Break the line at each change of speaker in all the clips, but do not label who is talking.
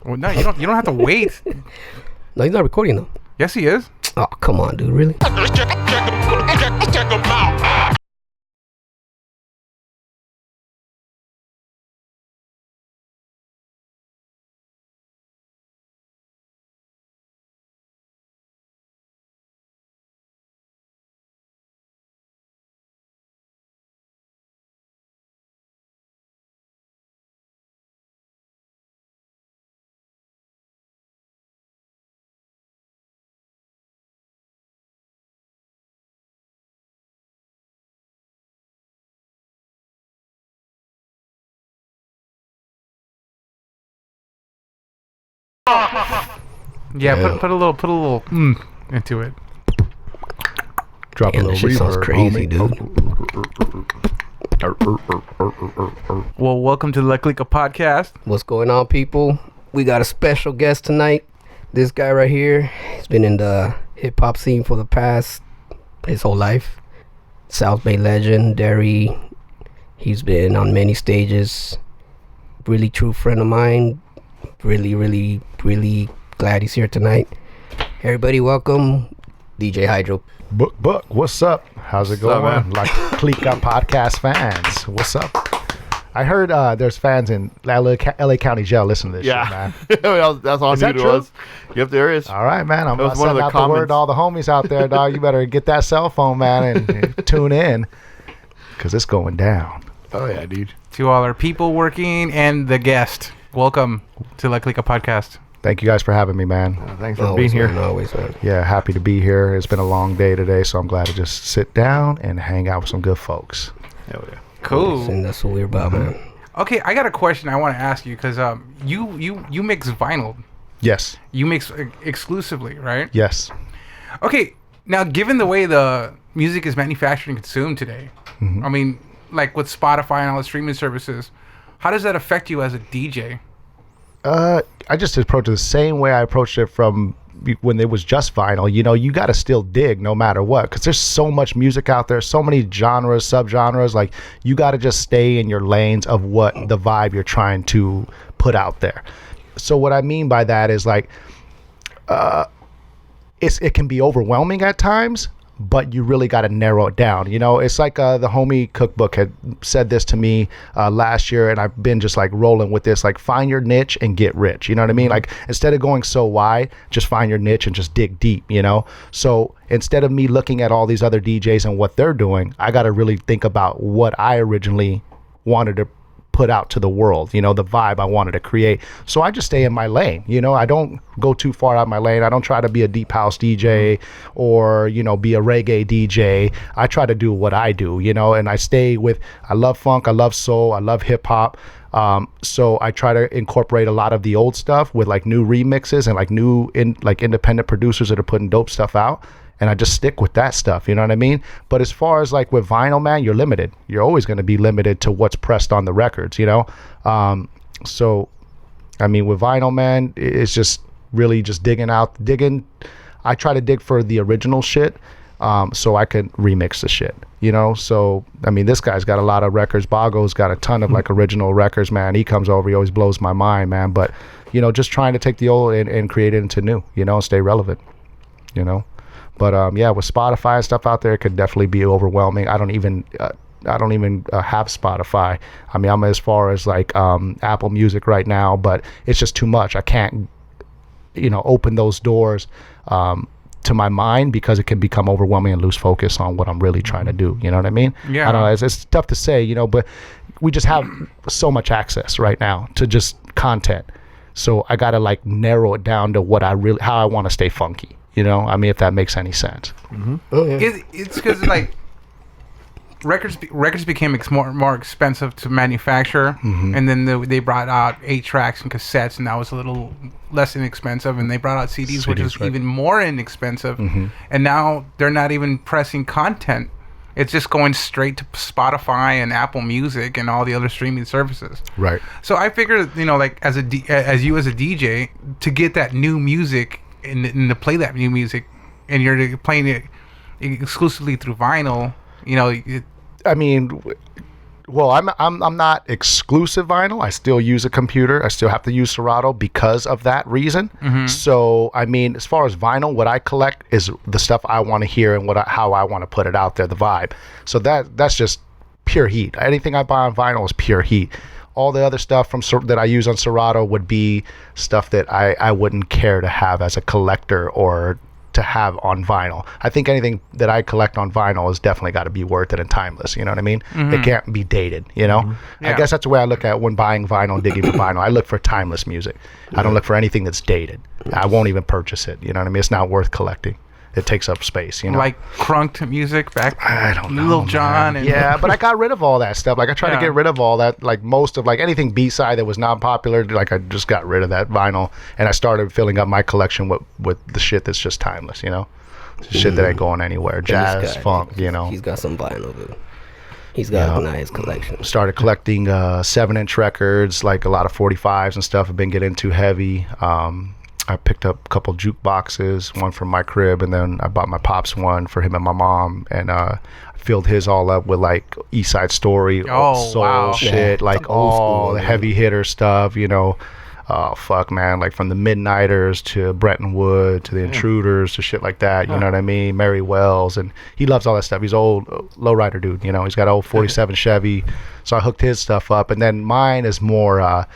Well, no, you don't have to wait.
No, he's not recording though.
Yes, he is.
Oh, come on, dude. Really?
Check them out.
Yeah, put a little into it.
Drop a little shit sounds crazy, dude.
Well, welcome to the Clika Podcast.
What's going on, people? We got a special guest tonight. This guy right here, he's been in the hip-hop scene for his whole life. South Bay legend, Derry. He's been on many stages. Really true friend of mine. Really glad he's here tonight. Everybody, welcome DJ Hydroe.
Book, what's up? How's it going?
Man?
Like Clika Podcast fans, what's up? I heard there's fans in LA County Jail listening to this shit, man.
That's all
Is
new
that
to
true?
us. Yep, there is.
All right, man. I'm
That was one of
sending
the
out the word to all the homies out there, dog. You better get that cell phone, man, and tune in, because it's going down.
Oh, yeah, dude.
To all our people working and the guest, welcome to the Clika Podcast.
Thank you guys for having me, man.
Thanks for being here.
Always, man.
Yeah, happy to be here. It's been a long day today, so I'm glad to just sit down and hang out with some good folks.
Hell yeah.
Cool.
And that's what we're about, man.
Okay, I got a question I want to ask you because you mix vinyl.
Yes.
You mix exclusively, right?
Yes.
Okay, now given the way the music is manufactured and consumed today, I mean, like with Spotify and all the streaming services, how does that affect you as a DJ?
I just approach it the same way I approached it from when it was just vinyl. You know, you got to still dig no matter what, because there's so much music out there, so many genres, subgenres. Like, you got to just stay in your lanes of what the vibe you're trying to put out there. So what I mean by that is, like, it can be overwhelming at times, but you really got to narrow it down. You know, it's like the homie Cookbook had said this to me last year, and I've been just like rolling with this, like, find your niche and get rich. You know what I mean? Like, instead of going so wide, just find your niche and just dig deep, you know? So instead of me looking at all these other DJs and what they're doing, I got to really think about what I originally wanted to put out to the world, you know, the vibe I wanted to create. So I just stay in my lane, you know. I don't go too far out my lane. I don't try to be a deep house DJ or, you know, be a reggae DJ. I try to do what I do, you know, and I stay with, I love funk, I love soul, I love hip hop. So I try to incorporate a lot of the old stuff with like new remixes and like new independent producers that are putting dope stuff out. And I just stick with that stuff, you know what I mean? But as far as like with vinyl, man, you're limited. You're always going to be limited to what's pressed on the records, you know? So, I mean, with vinyl, man, it's just really just digging. I try to dig for the original shit so I can remix the shit, you know? So, I mean, this guy's got a lot of records. Bago's got a ton of like original records, man. He comes over, he always blows my mind, man. But, you know, just trying to take the old and create it into new, you know, and stay relevant, you know? But yeah, with Spotify and stuff out there, it could definitely be overwhelming. I don't even have Spotify. I mean, I'm as far as like Apple Music right now, but it's just too much. I can't, you know, open those doors to my mind because it can become overwhelming and lose focus on what I'm really trying to do. You know what I mean?
Yeah.
I don't know. It's tough to say, you know, but we just have so much access right now to just content. So I got to like narrow it down to how I want to stay funky. You know, I mean, if that makes any sense.
Mm-hmm. Oh, yeah.
It's because like records became more expensive to manufacture, and then they brought out 8-tracks and cassettes, and that was a little less inexpensive. And they brought out CDs, which is even more inexpensive. And now they're not even pressing content; it's just going straight to Spotify and Apple Music and all the other streaming services.
Right.
So I figured, you know, like as a DJ, to get that new music. And to play that new music, and you're playing it exclusively through vinyl, you know.
I mean, Well, I'm not exclusive vinyl. I still use a computer. I still have to use Serato because of that reason. So, I mean, as far as vinyl, what I collect is the stuff I want to hear and how I want to put it out there, the vibe. So that's just pure heat. Anything I buy on vinyl is pure heat. All the other stuff that I use on Serato would be stuff that I wouldn't care to have as a collector or to have on vinyl. I think anything that I collect on vinyl has definitely got to be worth it and timeless. You know what I mean? It can't be dated. You know. I guess that's the way I look at when buying vinyl and digging for vinyl. I look for timeless music. I don't look for anything that's dated. I won't even purchase it. You know what I mean? It's not worth collecting. It takes up space, you know.
Like crunked music back.
I don't know,
Lil Jon. And
yeah, but I got rid of all that stuff. Like I tried to get rid of all that. Like most of anything B-side that was not popular. Like I just got rid of that vinyl, and I started filling up my collection with the shit that's just timeless. You know, shit that ain't going anywhere. Jazz, funk. You know.
He's got some vinyl, dude. He's got a nice collection.
Started collecting 7-inch records, like a lot of 45s and stuff. I've been getting too heavy. I picked up a couple jukeboxes, one from my crib, and then I bought my pops one for him and my mom, and filled his all up with like East Side Story, soul shit, like all the heavy hitter stuff, you know. Oh fuck, man! Like from the Midnighters to Bretton Wood to the Intruders to shit like that. You know what I mean? Mary Wells, and he loves all that stuff. He's old lowrider dude. You know, he's got an old '47 Chevy, so I hooked his stuff up, and then mine is more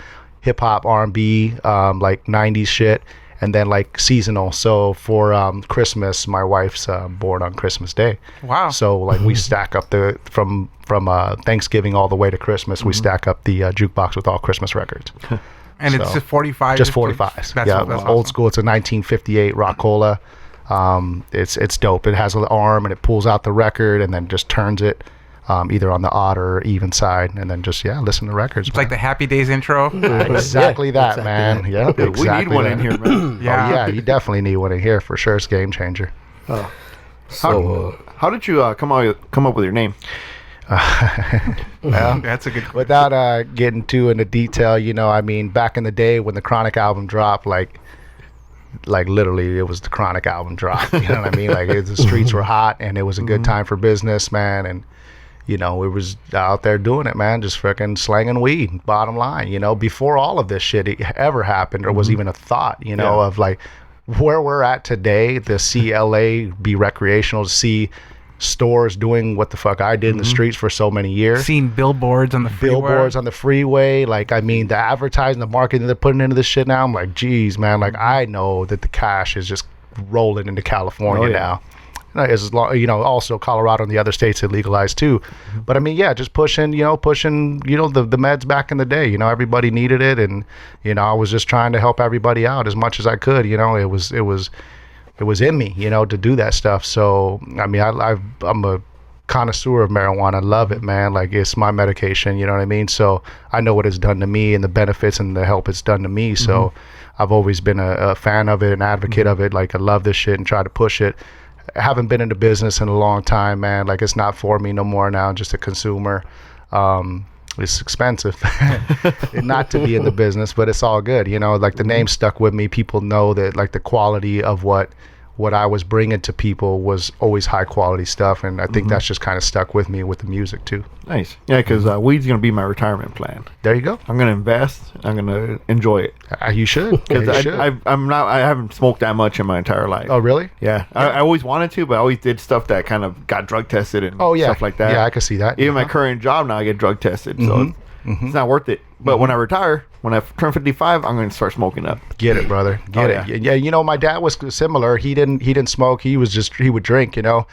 hip hop, R&B, like '90s shit. And then like seasonal. So for Christmas, my wife's born on Christmas Day.
Wow.
So like we stack up from Thanksgiving all the way to Christmas. We stack up the jukebox with all Christmas records.
And it's just 45.
Just 45s. That's
awesome.
Old school. It's a 1958 Rockola. It's dope. It has an arm and it pulls out the record and then just turns it. Either on the odd or even side, and then just listen to records.
It's like the Happy Days intro.
Exactly that, man. Yeah, exactly.
We need one in here, man.
Yeah,
you definitely need one in here for sure. It's a game changer.
How did you come up with your name?
Well,
that's a good question.
Without getting too into detail, you know, I mean, back in the day when the Chronic album dropped, like literally it was the Chronic album drop. You know what I mean? Like the streets were hot and it was a good time for business, man. And you know, it was out there doing it, man, just freaking slanging weed, bottom line, you know, before all of this shit ever happened or was even a thought, you know, of like where we're at today, to see LA be recreational, to see stores doing what the fuck I did in the streets for so many years.
Seeing billboards on the freeway. Like, I mean, the advertising, the marketing they're putting into this shit now, I'm like, geez, man, like I know that the cash is just rolling into California now. As long, you know, also Colorado and the other states had legalized too. But I mean, just pushing the meds back in the day. You know, everybody needed it, and you know, I was just trying to help everybody out as much as I could. You know, it was in me, you know, to do that stuff. So I mean, I'm a connoisseur of marijuana. I love it, man. Like it's my medication. You know what I mean? So I know what it's done to me and the benefits and the help it's done to me. So I've always been a fan of it, an advocate of it. Like I love this shit and try to push it. I haven't been into business in a long time, man. Like it's not for me no more now. I'm just a consumer. It's expensive not to be in the business, but it's all good. You know, like the name stuck with me. People know that like the quality of what I was bringing to people was always high quality stuff. And I think that's just kind of stuck with me with the music too.
Nice. Yeah, because weed's going to be my retirement plan.
There you go.
I'm going to invest. I'm going to enjoy it.
You should.
I haven't smoked that much in my entire life.
Oh, really?
Yeah. I always wanted to, but I always did stuff that kind of got drug tested and stuff like that.
Yeah, I can see that.
Even my current job now, I get drug tested. So it's not worth it. But when I retire, when I turn 55, I'm going to start smoking up.
Get it, brother. Get it. Yeah, you know, my dad was similar. He didn't smoke. He would drink, you know,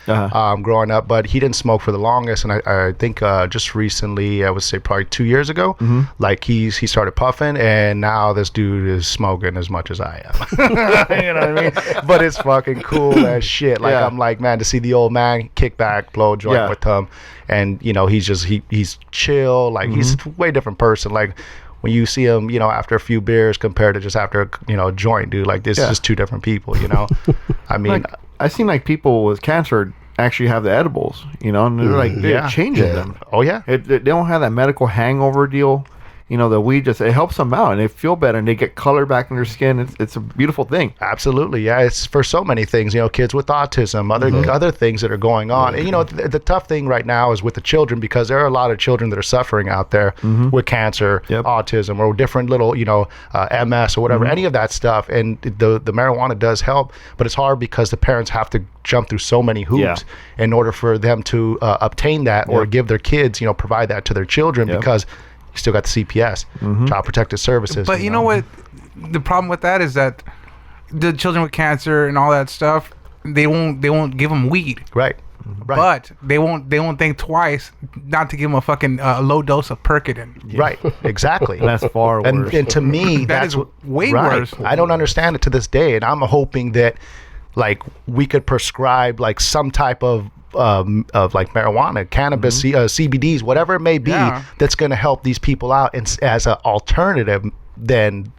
growing up, but he didn't smoke for the longest. And I think just recently, I would say probably 2 years ago, like he started puffing, and now this dude is smoking as much as I am. You know what I mean? But it's fucking cool as shit. Like I'm like, man, to see the old man kick back, blow a joint with him, and you know, he's chill. Like he's a way different person. Like when you see him, you know, after a few beers compared to just after, you know, a joint, dude, like this is just two different people, you know? I mean,
like, I seen like people with cancer actually have the edibles, you know, and they're like, they're changing them.
Oh, yeah.
They don't have that medical hangover deal. the weed it helps them out, and they feel better, and they get color back in their skin. It's a beautiful thing.
Absolutely, yeah. It's for so many things, kids with autism, other things that are going on. And the tough thing right now is with the children, because there are a lot of children that are suffering out there with cancer, autism, or different little, MS or whatever, any of that stuff. And the marijuana does help, but it's hard because the parents have to jump through so many hoops in order for them to obtain that or give their kids, provide that to their children, because you still got the CPS, Child Protective Services.
But you know what? The problem with that is that the children with cancer and all that stuff, they won't give them weed.
Right.
But they won't think twice not to give them a fucking low dose of Percodan.
Right. Exactly.
That's far worse.
And to me,
that
that's
is way worse.
I don't understand it to this day, and I'm hoping that like we could prescribe like some type of like marijuana, cannabis, CBDs, whatever it may be, that's going to help these people out as an alternative than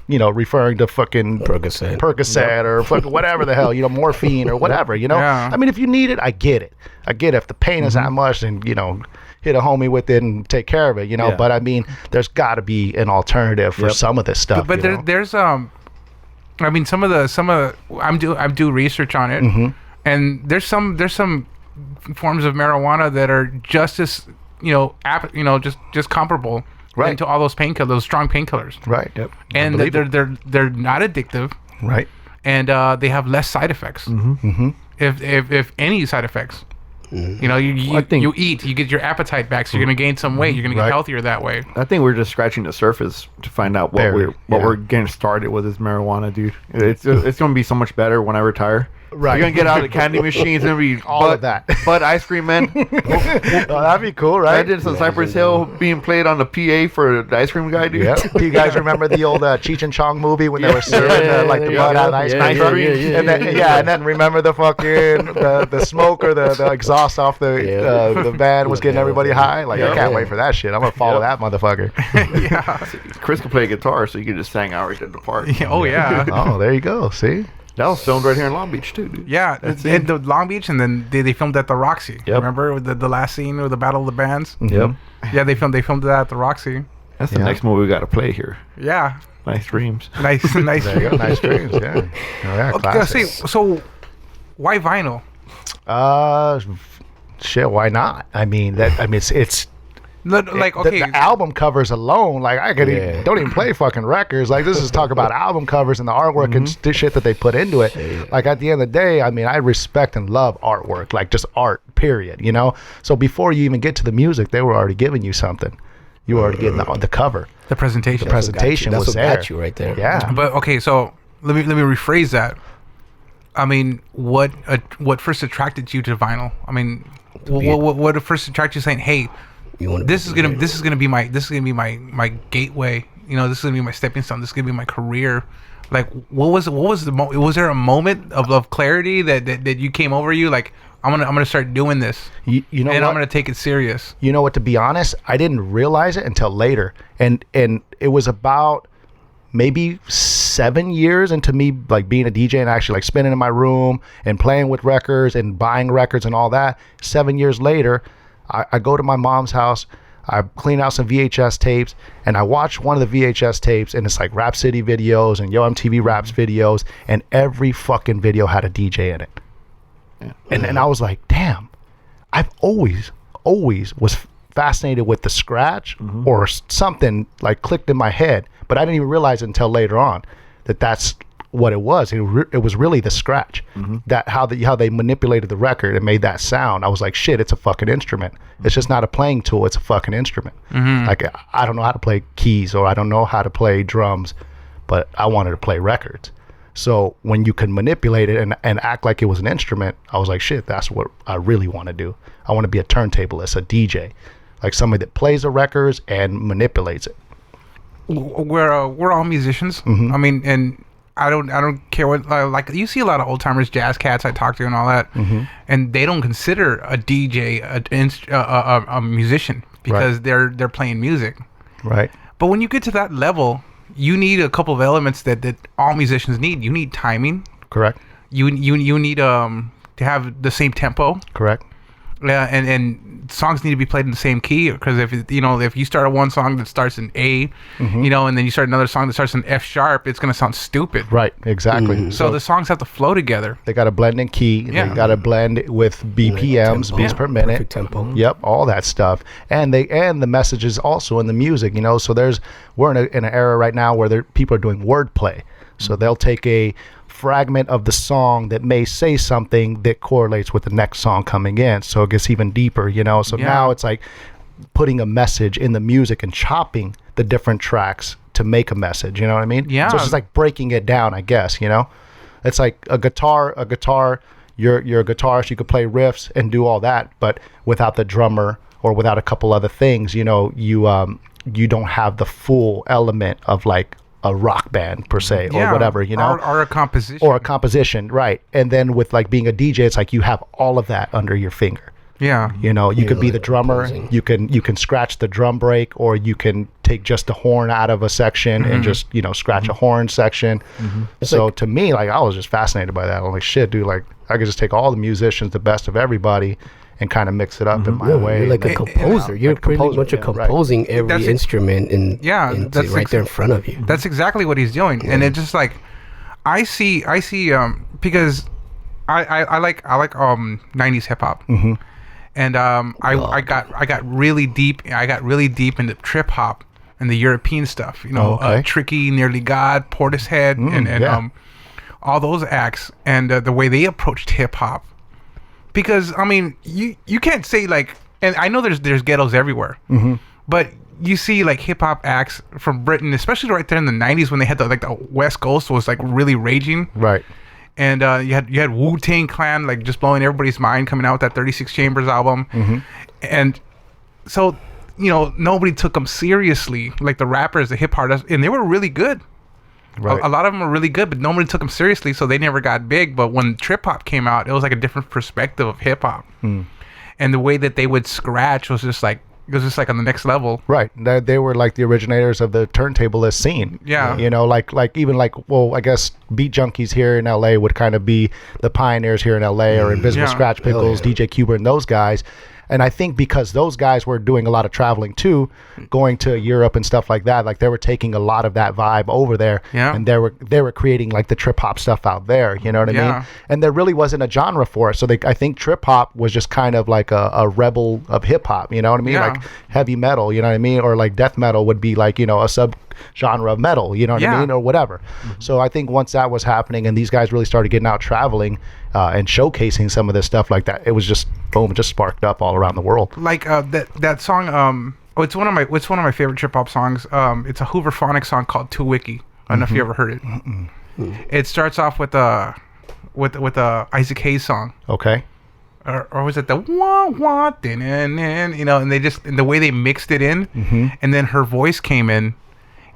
referring to fucking Percocet or fucking whatever the hell, morphine or whatever, I mean, if you need it, I get it. If the pain is that much, then hit a homie with it and take care of it, but I mean, there's got to be an alternative for some of this stuff.
But there's I mean, some of the I'm do research on it, and there's some forms of marijuana that are just as just comparable to all those painkillers, those strong painkillers,
right? Yep.
And they're not addictive,
right?
And they have less side effects, if any side effects. You eat, you get your appetite back, so you're gonna gain some weight. You're gonna get healthier that way.
I think we're just scratching the surface to find out what we're getting started with this marijuana, dude. It's gonna be so much better when I retire. Right. You're gonna get out of the candy machines and be
all of that.
But ice cream man.
That'd be cool, right?
I did some Cypress Hill being played on the PA for the ice cream guy, dude.
Yep. Do you guys remember the old Cheech and Chong movie when they were serving the blood out of ice cream? And then remember the fucking the smoke or the exhaust off the van was getting everybody high. Like I can't wait for that shit. I'm gonna follow that motherfucker.
Chris can play guitar, so you can just hang out right at the park.
Oh yeah.
Oh, there you go. See.
That was filmed right here in Long Beach too, dude.
Yeah, in the Long Beach, and then they filmed at the Roxy. Yep. Remember with the last scene with the Battle of the Bands?
Yep.
Yeah, they filmed that at the Roxy.
That's the next movie we got to play here.
Yeah.
Nice dreams.
Nice
there you go. Nice dreams. Yeah.
Okay, so why vinyl?
Shit. Why not? I mean it's.
Like okay,
the album covers alone, like I could don't even play fucking records. Like this is talk about album covers and the artwork and shit that they put into it. Like at the end of the day, I mean, I respect and love artwork, like just art, period. So before you even get to the music, they were already giving you something. You were already getting the cover,
the presentation.
The presentation was there.
Got you right there.
Yeah.
But okay, so let me rephrase that. I mean, what first attracted you to vinyl? I mean, what first attracted you saying, hey, this is gonna be my gateway. This is gonna be my stepping stone. This is gonna be my career. Like, was there a moment of clarity that you came over you? Like, I'm gonna start doing this. I'm gonna take it serious.
You know what? To be honest, I didn't realize it until later, and it was about maybe 7 years into me like being a DJ and actually like spinning in my room and playing with records and buying records and all that. 7 years later, I go to my mom's house, I clean out some VHS tapes, and I watch one of the VHS tapes, and it's like Rap City videos and Yo MTV Raps videos, and every fucking video had a DJ in it. Yeah. And I was like, damn, I've always was fascinated with the scratch or something like clicked in my head, but I didn't even realize it until later on that's what it was. It was really the scratch. That how they manipulated the record and made that sound. I was like, shit, it's a fucking instrument. It's just not a playing tool. It's a fucking instrument. Like I don't know how to play keys or I don't know how to play drums, but I wanted to play records. So when you can manipulate it and act like it was an instrument, I was like, shit, that's what I really want to do. I want to be a turntablist, a DJ, like somebody that plays the records and manipulates it.
We're all musicians. I mean, and I don't care what like you see a lot of old timers, jazz cats I talk to and all that, and they don't consider a DJ a musician because they're playing music. Right. But when you get to that level, you need a couple of elements that all musicians need. You need timing.
Correct.
You need to have the same tempo.
Correct.
Yeah, and songs need to be played in the same key, because if you start one song that starts in A, and then you start another song that starts in F sharp, it's gonna sound stupid.
Right, exactly.
So the songs have to flow together.
They got to blend in key.
Yeah.
They got to blend with BPMs, beats per minute.
Perfect tempo.
Yep, all that stuff, and the messages also in the music. So we're in an era right now where people are doing wordplay. So they'll take a fragment of the song that may say something that correlates with the next song coming in, so it gets even deeper. So now it's like putting a message in the music and chopping the different tracks to make a message. You know what I mean?
Yeah.
So it's just like breaking it down, I guess. It's like a guitar. You're a guitarist. You could play riffs and do all that, but without the drummer or without a couple other things, you don't have the full element of like a rock band per se, or whatever,
or a composition,
right? And then with like being a DJ, it's like you have all of that under your finger.
Yeah,
you could be the drummer. You can scratch the drum break, or you can take just a horn out of a section and just scratch a horn section. So to me, like, I was just fascinated by that. I'm like, shit, dude, like I could just take all the musicians, the best of everybody, and kind of mix it up in my way.
You're like a composer. You're pretty much composing every instrument right there in front of you.
That's exactly what he's doing. And it's just like I see because I like 90s hip hop. And I got really deep into trip hop and the European stuff, Tricky, Nearly God, Portishead, and all those acts, and the way they approached hip hop. Because I mean, you can't say like, and I know there's ghettos everywhere, but you see like hip hop acts from Britain, especially right there in the 90s when they had the West Coast was like really raging,
right?
And you had Wu-Tang Clan like just blowing everybody's mind, coming out with that 36 Chambers album, and so nobody took them seriously, like the rappers, the hip hop artists, and they were really good. Right. A lot of them were really good, but nobody took them seriously, so they never got big. But when trip hop came out, it was like a different perspective of hip hop, and the way that they would scratch was just like on the next level.
Right. They were like the originators of the turntablist scene.
Yeah.
I guess Beat Junkies here in LA would kind of be the pioneers here in LA, or Invisible Scratch Pickles, DJ Cuba, and those guys. And I think because those guys were doing a lot of traveling too, going to Europe and stuff like that, like they were taking a lot of that vibe over there, and they were creating like the trip hop stuff out there. You know what I mean? And there really wasn't a genre for it. So I think trip hop was just kind of like a rebel of hip hop. You know what I mean? Like heavy metal. You know what I mean? Or like death metal would be like a sub genre of metal. You know what I mean? Or whatever. So I think once that was happening and these guys really started getting out traveling and showcasing some of this stuff like that, it was just boom, it just sparked up all around the world.
Like that song, it's one of my favorite trip hop songs. It's a Hooverphonic song called Too Wiki. I don't know if you ever heard it. It starts off with a Isaac Hayes song.
Okay.
Or was it the wah wah din, and they just, and the way they mixed it in, and then her voice came in,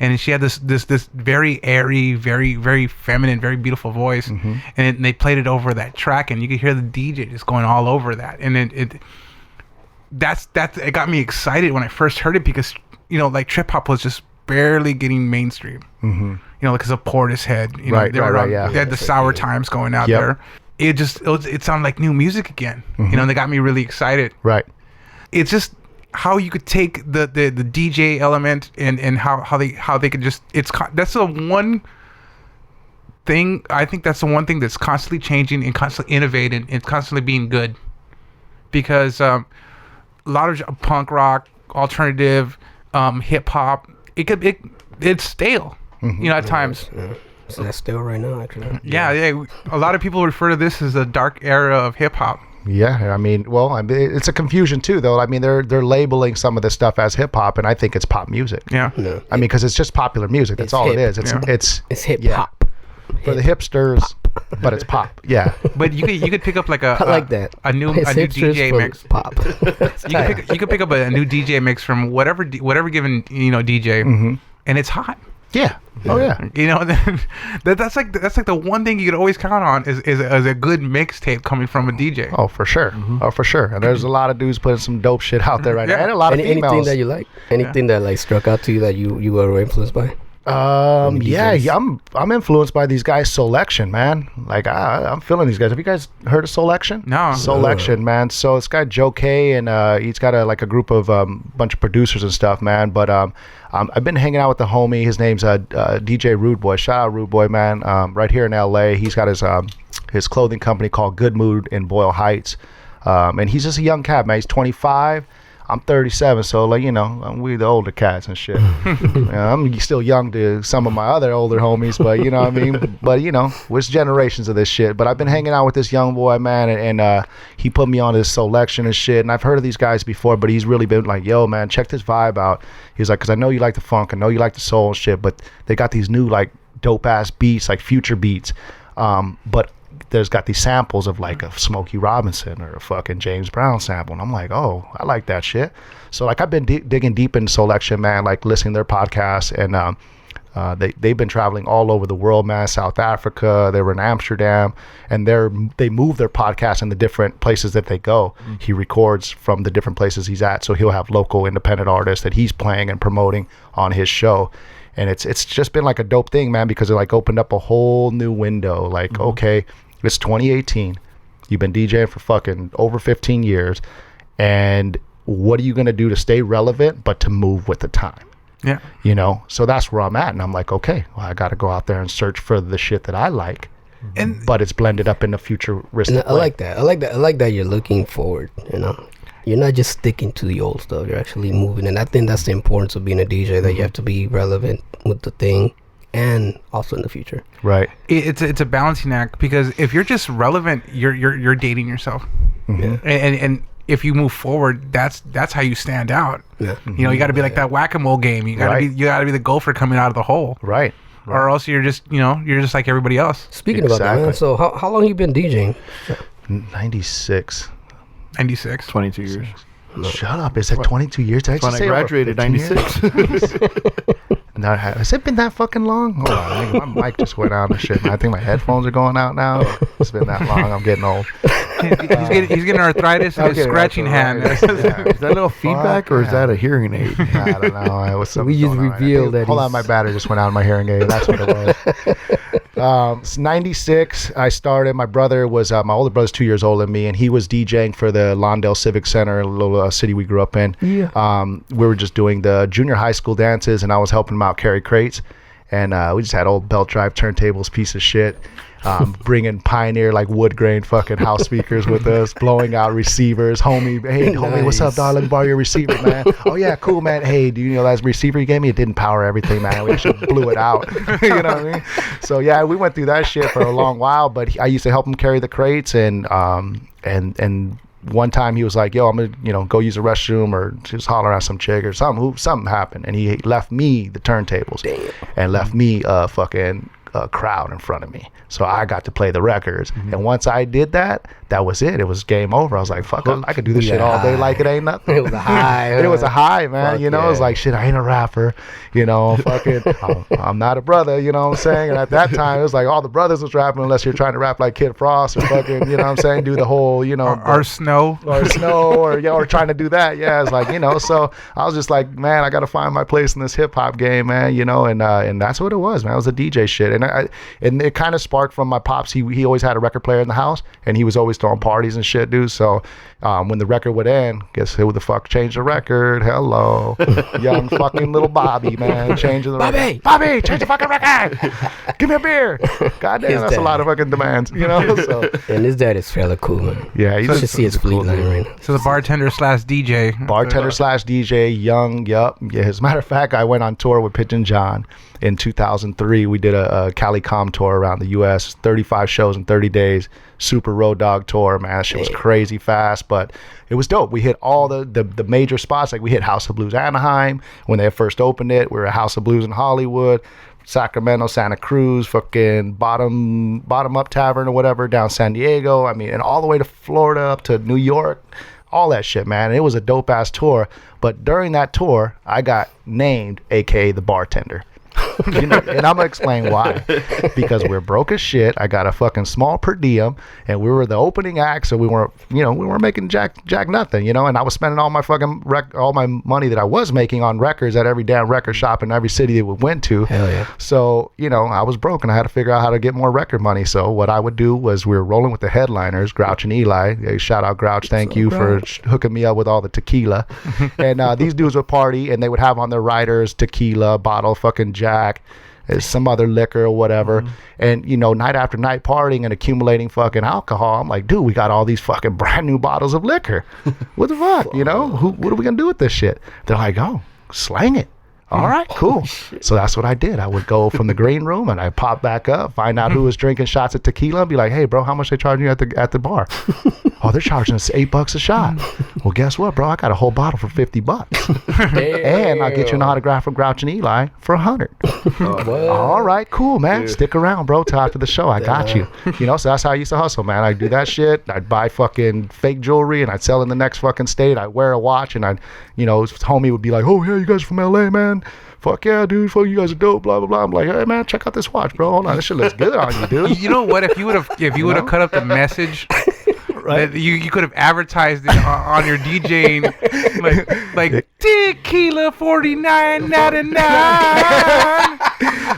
and she had this very airy, very, very feminine, very beautiful voice, and they played it over that track, and you could hear the DJ just going all over that, and it got me excited when I first heard it, because like trip hop was just barely getting mainstream, because of Portishead, they had the Sour Times going out there. It sounded like new music again, and they got me really excited.
Right.
It's just how you could take the DJ element and how they could just, that's the one thing, I think that's the one thing that's constantly changing and constantly innovating and constantly being good, because a lot of punk rock, alternative, hip hop, it's stale, at times.
So that's still right now, actually.
Yeah. A lot of people refer to this as the dark era of hip hop.
Yeah, I mean, it's a confusion too, though. I mean, they're labeling some of this stuff as hip hop, and I think it's pop music.
Yeah.
I mean, because it's just popular music. That's all it is.
It's hip hop
for the hipsters, but it's pop. Yeah.
But you could pick up like a new DJ mix.
Pop.
You could pick up a new DJ mix from whatever given DJ, and it's hot.
Yeah. Oh yeah.
That's like the one thing you could always count on is a good mixtape coming from a DJ.
Oh, for sure. Oh, for sure. And there's a lot of dudes putting some dope shit out there right now, and a lot of females.
Anything that you like? Anything that like struck out to you that you were influenced by?
I'm influenced by these guys. Selection, man. Like I'm feeling these guys. Have you guys heard of Selection?
No.
Selection, man. So it's got Joe K and he's got a group of bunch of producers and stuff, man. But I've been hanging out with the homie. His name's DJ Rude Boy. Shout out Rude Boy, man. Right here in LA. He's got his clothing company called Good Mood in Boyle Heights. And he's just a young cat, man. He's 25. I'm 37, so like we the older cats and shit. I'm still young to some of my other older homies, but you know what I mean. But we're generations of this shit. But I've been hanging out with this young boy, man, and he put me on his Selection and shit. And I've heard of these guys before, but he's really been like, yo, man, check this vibe out. He's like, because I know you like the funk, I know you like the soul and shit, but they got these new like dope ass beats, like future beats, but there's got these samples of like a Smokey Robinson or a fucking James Brown sample, and I'm like, oh, I like that shit. So like I've been digging deep in Selection, man, like listening to their podcasts, and they've been traveling all over the world, man. South Africa, they were in Amsterdam, and they move their podcast in the different places that they go. He records from the different places he's at, so he'll have local independent artists that he's playing and promoting on his show. And it's just been like a dope thing, man, because it like opened up a whole new window. Like, okay, it's 2018. You've been DJing for fucking over 15 years. And what are you going to do to stay relevant, but to move with the time?
Yeah.
So that's where I'm at. And I'm like, okay, well, I got to go out there and search for the shit that I like. But it's blended up in a futuristic
I like that. I like that you're looking forward, You're not just sticking to the old stuff. You're actually moving. And I think that's the importance of being a DJ, that you have to be relevant with the thing and also in the future.
Right.
It's a balancing act, because if you're just relevant, you're dating yourself. And if you move forward, that's how you stand out. Yeah. You got to be like that whack-a-mole game. You got to be the gopher coming out of the hole.
Right.
Or else you're just like everybody else.
Speaking about that, man, so how long you been DJing?
96.
96.
22 years.
Shut up. Is that 22 years? Did I just
when
say
I graduated, 96.
Now, has it been that fucking long? Hold on, my mic just went out and shit, man. I think my headphones are going out now. It's been that long. I'm getting old.
He's getting arthritis in his scratching hand.
Is that a little feedback, or is that a hearing aid?
I don't know.
We just revealed that.
Hold on, my battery just went out in my hearing aid. That's what it was. 96, I started. My brother was, my older brother's 2 years older than me, and he was DJing for the Lawndale Civic Center, a little city we grew up in. Yeah. We were just doing the junior high school dances, and I was helping him out carry crates. And we just had old belt drive turntables, piece of shit. Bringing Pioneer like wood grain fucking house speakers with us, blowing out receivers. Homie, what's up, dog? Let me borrow your receiver, man. Oh yeah, cool, man. Hey, do you know that receiver you gave me? It didn't power everything, man. We actually blew it out. You know what I mean? So yeah, we went through that shit for a long while. But I used to help him carry the crates, and one time he was like, yo, I'm gonna go use the restroom or just holler at some chick or something. Something happened, and he left me the turntables. Damn. And left me a fucking crowd in front of me. So I got to play the records. And once I did that, that was it. It was game over. I was like, fuck, I could do this shit all day like it ain't nothing.
It was a high.
It was a high, man. It was like, shit, I ain't a rapper. Fucking, I'm not a brother, you know what I'm saying? And at that time, it was like all the brothers was rapping, unless you're trying to rap like Kid Frost or fucking, you know what I'm saying? Do the whole,
Or Snow.
Or trying to do that. Yeah, it's like, so I was just like, man, I got to find my place in this hip hop game, man, and that's what it was, man. It was a DJ shit. And it kind of sparked from my pops. He always had a record player in the house, and he was always throwing parties and shit, dude. So when the record would end, guess who the fuck changed the record? Hello, young fucking little Bobby, man, changing the record. Bobby, change the fucking record. Give me a beer. Goddamn, that's a lot of fucking demands, So.
And his dad is fairly cool, man.
Yeah,
you should see his fleet line right now.
So the bartender / DJ.
Young, yup. Yeah, as a matter of fact, I went on tour with Pigeon John in 2003. We did a CaliCom tour around the U.S., 35 shows in 30 days, super road dog tour, man. That shit was crazy fast, but it was dope. We hit all the major spots. Like we hit House of Blues Anaheim when they first opened it. We were at House of Blues in Hollywood, Sacramento, Santa Cruz, fucking bottom up tavern or whatever down San Diego. I mean, and all the way to Florida up to New York, all that shit, man. It was a dope ass tour. But during that tour, I got named, AKA the bartender. You know, and I'm gonna explain why. Because we're broke as shit. I got a fucking small per diem, and we were the opening act, so we weren't making jack nothing, you know. And I was spending all my fucking all my money that I was making on records at every damn record shop in every city that we went to.
Hell yeah.
So, you know, I was broke and I had to figure out how to get more record money. So what I would do was we were rolling with the headliners, Grouch and Eli. Hey, shout out Grouch, thank you for hooking me up with all the tequila. And these dudes would party and they would have on their riders tequila, bottle, fucking Jack, some other liquor or whatever. And, you know, night after night partying and accumulating fucking alcohol. I'm like, dude, we got all these fucking brand new bottles of liquor. What the fuck? You know, what are we gonna do with this shit? They're like, oh, slang it. All right, cool. So that's what I did. I would go from the green room and I'd pop back up, find out who was drinking shots of tequila, and be like, hey, bro, how much they charging you at the bar? Oh, they're charging us $8 a shot. Well, guess what, bro? I got a whole bottle for $50. And I'll get you an autograph from Grouch and Eli for $100. All right, cool, man. Dude. Stick around, bro, till after the show. I got you. You know, so that's how I used to hustle, man. I'd do that shit. I'd buy fucking fake jewelry and I'd sell in the next fucking state. I'd wear a watch and I'd, you know, his homie would be like, oh, yeah, you guys from LA, man. Fuck yeah, dude. Fuck, you guys are dope. Blah blah blah. I'm like, hey man, check out this watch, bro. Hold on, this shit looks good on you, dude.
You know what? If you would have cut up the message, right? You could have advertised it on your DJing, like tequila 49.99.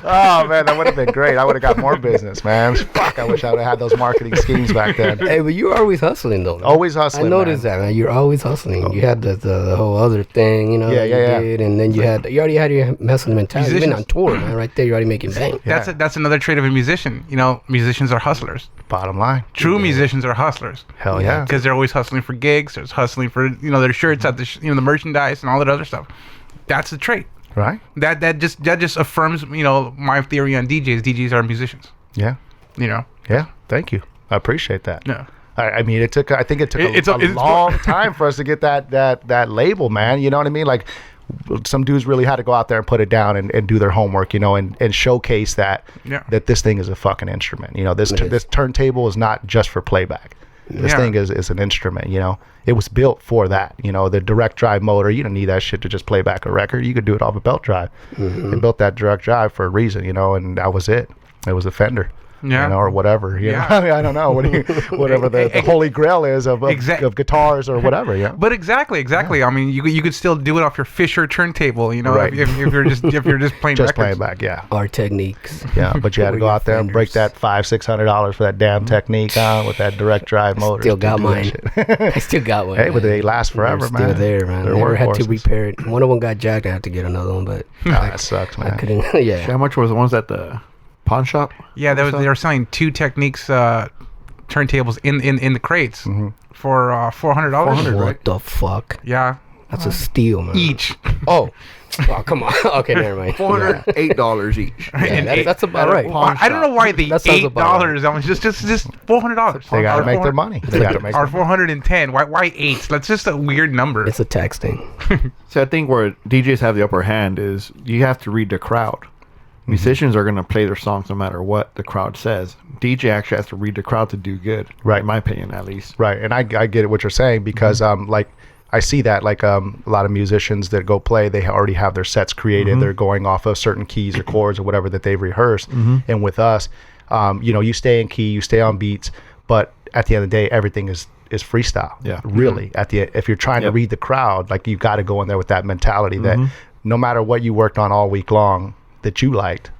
Oh man, that would have been great. I would have got more business, man. Fuck, I wish I would have had those marketing schemes back then.
Hey, but you were always hustling though. Man.
Always hustling.
I noticed that, man. You're always hustling. You had the whole other thing, you know.
Yeah.
Did, and then you already had your hustling mentality. You've been on tour, man. Right there, you're already making bank.
That's another trait of a musician. You know, musicians are hustlers.
Bottom line.
True musicians are hustlers.
Hell yeah.
Because they're always hustling for gigs. They're hustling for their shirts at the the merchandise and all that other stuff. That's the trait.
Right.
That just affirms my theory on DJs. DJs are musicians.
Yeah.
You know.
Yeah. Thank you. I appreciate that.
Yeah.
I mean, I think it took a long time for us to get that label, man. You know what I mean? Like, some dudes really had to go out there and put it down and do their homework, and showcase that this thing is a fucking instrument. You know, this turntable is not just for playback. This thing is an instrument, It was built for that, the direct drive motor. You don't need that shit to just play back a record. You could do it off a belt drive. They built that direct drive for a reason, and that was it. It was a Fender. Yeah. or whatever. You know? I mean, I don't know. Whatever the holy grail is of guitars or whatever. Yeah.
But exactly. Yeah. I mean, you could still do it off your Fisher turntable. Right. if you're just playing
just
records.
playing back. Yeah.
Our techniques.
Yeah, but you had to go out there and break that $500-600 for that damn technique with that direct drive motor.
Still got mine. I still got one.
Hey, but they last forever, man.
Still there, man. Never had to repair it. One of them got jacked. I had to get another one, but
that sucks, man.
I couldn't. Yeah.
How much was the ones at the pawn shop?
Yeah, they were selling two Techniques turntables in the crates for $400.
What the fuck?
Yeah,
that's a steal, man.
Each.
Oh, come on. Okay, never mind.
$408 each.
Yeah, that's about right.
I don't know why the $8. I was just $400.
They gotta make their money. They gotta make.
Or $410. Why 8? That's just a weird number.
It's a tax thing.
So I think where DJs have the upper hand is you have to read the crowd. Musicians are going to play their songs no matter what the crowd says. DJ actually has to read the crowd to do good, right? In my opinion, at least.
Right, and I get what you're saying because like I see that like a lot of musicians that go play, they already have their sets created. They're going off of certain keys or chords or whatever that they've rehearsed. And with us, you stay in key, you stay on beats, but at the end of the day, everything is freestyle. Yeah, really. If you're trying to read the crowd, like you got to go in there with that mentality that no matter what you worked on all week long that you liked,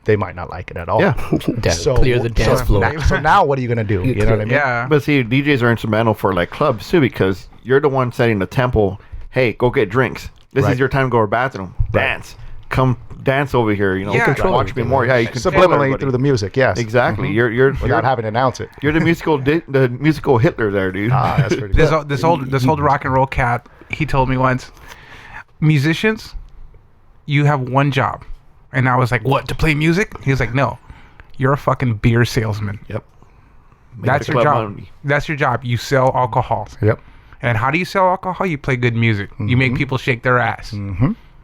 they might not like it at all.
Yeah.
Clear the dance floor.
So now what are you going to do? You know what I mean?
Yeah.
But see, DJs are instrumental for like clubs too because you're the one setting the tempo. Hey, go get drinks. This is your time to go to the bathroom. Dance. Come dance over here. Watch me more. Yeah, you can
subliminally through the music. Yes.
Exactly. You're
without having to announce it.
You're the musical Hitler there, dude.
That's pretty good.
This old rock and roll cat, he told me once, musicians, you have one job. And I was like, what, to play music? He was like, no, you're a fucking beer salesman.
Yep.
That's your job. Money. That's your job. You sell alcohol.
Yep.
And how do you sell alcohol? You play good music. You make people shake their ass.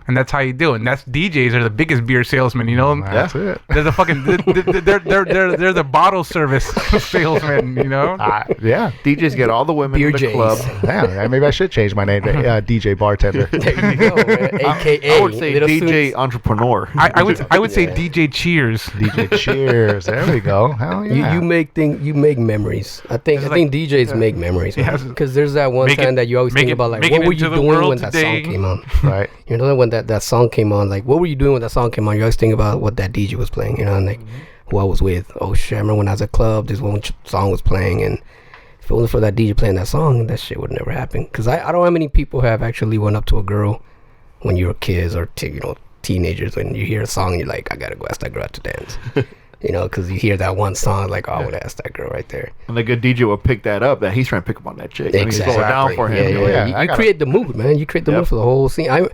And that's how you do it. And that's DJs are the biggest beer salesmen, you know?
That's it.
They're the fucking they're the bottle service salesmen, you know?
Yeah.
DJs get all the women
Beer
in the
J's.
club.
Yeah, maybe I should change my name to DJ Bartender.
There you go, man. AKA.
I would say
Little
DJ
Suits.
Entrepreneur.
I would say DJ Cheers.
DJ Cheers. There we go. Hell yeah.
You make memories. I think DJs make memories,
Yeah.
because there's that one
Make it-
time that you always
make
think
it-
about, like,
make
what
it
were you
into the
doing
world
when that
today.
song came on?
Right.
You know, when that song came on, like, what were you doing when that song came on? You always think about what that DJ was playing, you know, and like who I was with. Oh shit, I remember when I was at a club, this one song was playing, and if it wasn't for that DJ playing that song, that shit would never happen. Because I don't know how many people have actually went up to a girl when you were kids or teenagers, when you hear a song and you're like, I gotta go ask that girl out to dance. You know, because you hear that one song, like, oh, I would ask that girl right there.
And the good DJ will pick that up, that he's trying to pick up on that chick. And he's
Exactly.
going down for him.
Yeah.
Yeah,
You,
I
you
gotta-
create the mood, man. You create the mood for the whole scene. I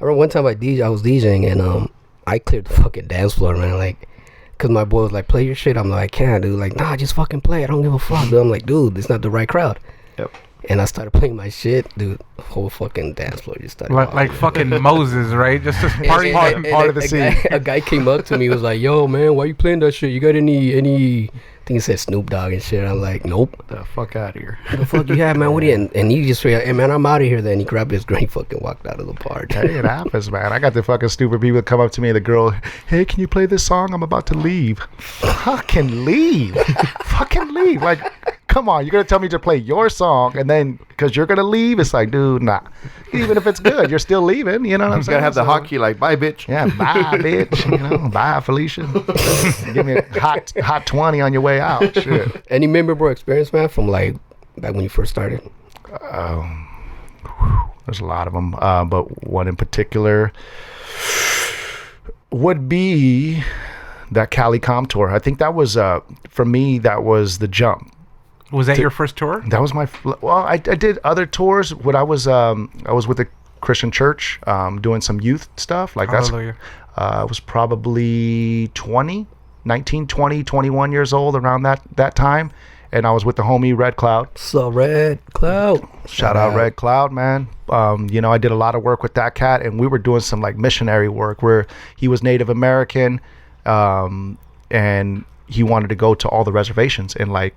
remember one time I was DJing, and I cleared the fucking dance floor, man. Like, cause my boy was like, play your shit. I'm like, I can't, dude. Like, nah, just fucking play. I don't give a fuck, dude. I'm like, dude, it's not the right crowd.
Yep.
And I started playing my shit, dude. The whole fucking dance floor just started.
Like fucking Moses, right? Just a party.
part of the scene.
A guy came up to me, was like, yo, man, why you playing that shit? You got any? I think he said Snoop Dogg and shit. I'm like, nope.
The fuck out of here.
What the fuck you have, man? What do you? And he just said, hey, man, I'm out of here. Then he grabbed his green, fucking walked out of the party.
Hey, it happens, man. I got the fucking stupid people come up to me, the girl, hey, can you play this song? I'm about to leave. Fucking leave. Fucking leave. Like, come on, you're going to tell me to play your song, and then, because you're going to leave, it's like, dude, nah. Even if it's good, you're still leaving, you know what I'm
You
saying?
gotta have the
So-
hotkey like, bye, bitch.
Yeah, bye, bitch. You know, bye, Felicia. Give me a hot 20 on your way out. Shit.
Any memorable experience, man, from like back when you first started?
There's a lot of them, but one in particular would be that Cali Com tour. I think that was, for me, that was the jump.
Was that your first tour?
That was my, well, I did other tours when I was with a Christian church, doing some youth stuff. Like
Hallelujah.
I was probably 19, 20, 21 years old around that time. And I was with the homie Red Cloud.
So Red Cloud.
Shout out Red Cloud, man. You know, I did a lot of work with that cat, and we were doing some like missionary work where he was Native American, and he wanted to go to all the reservations and like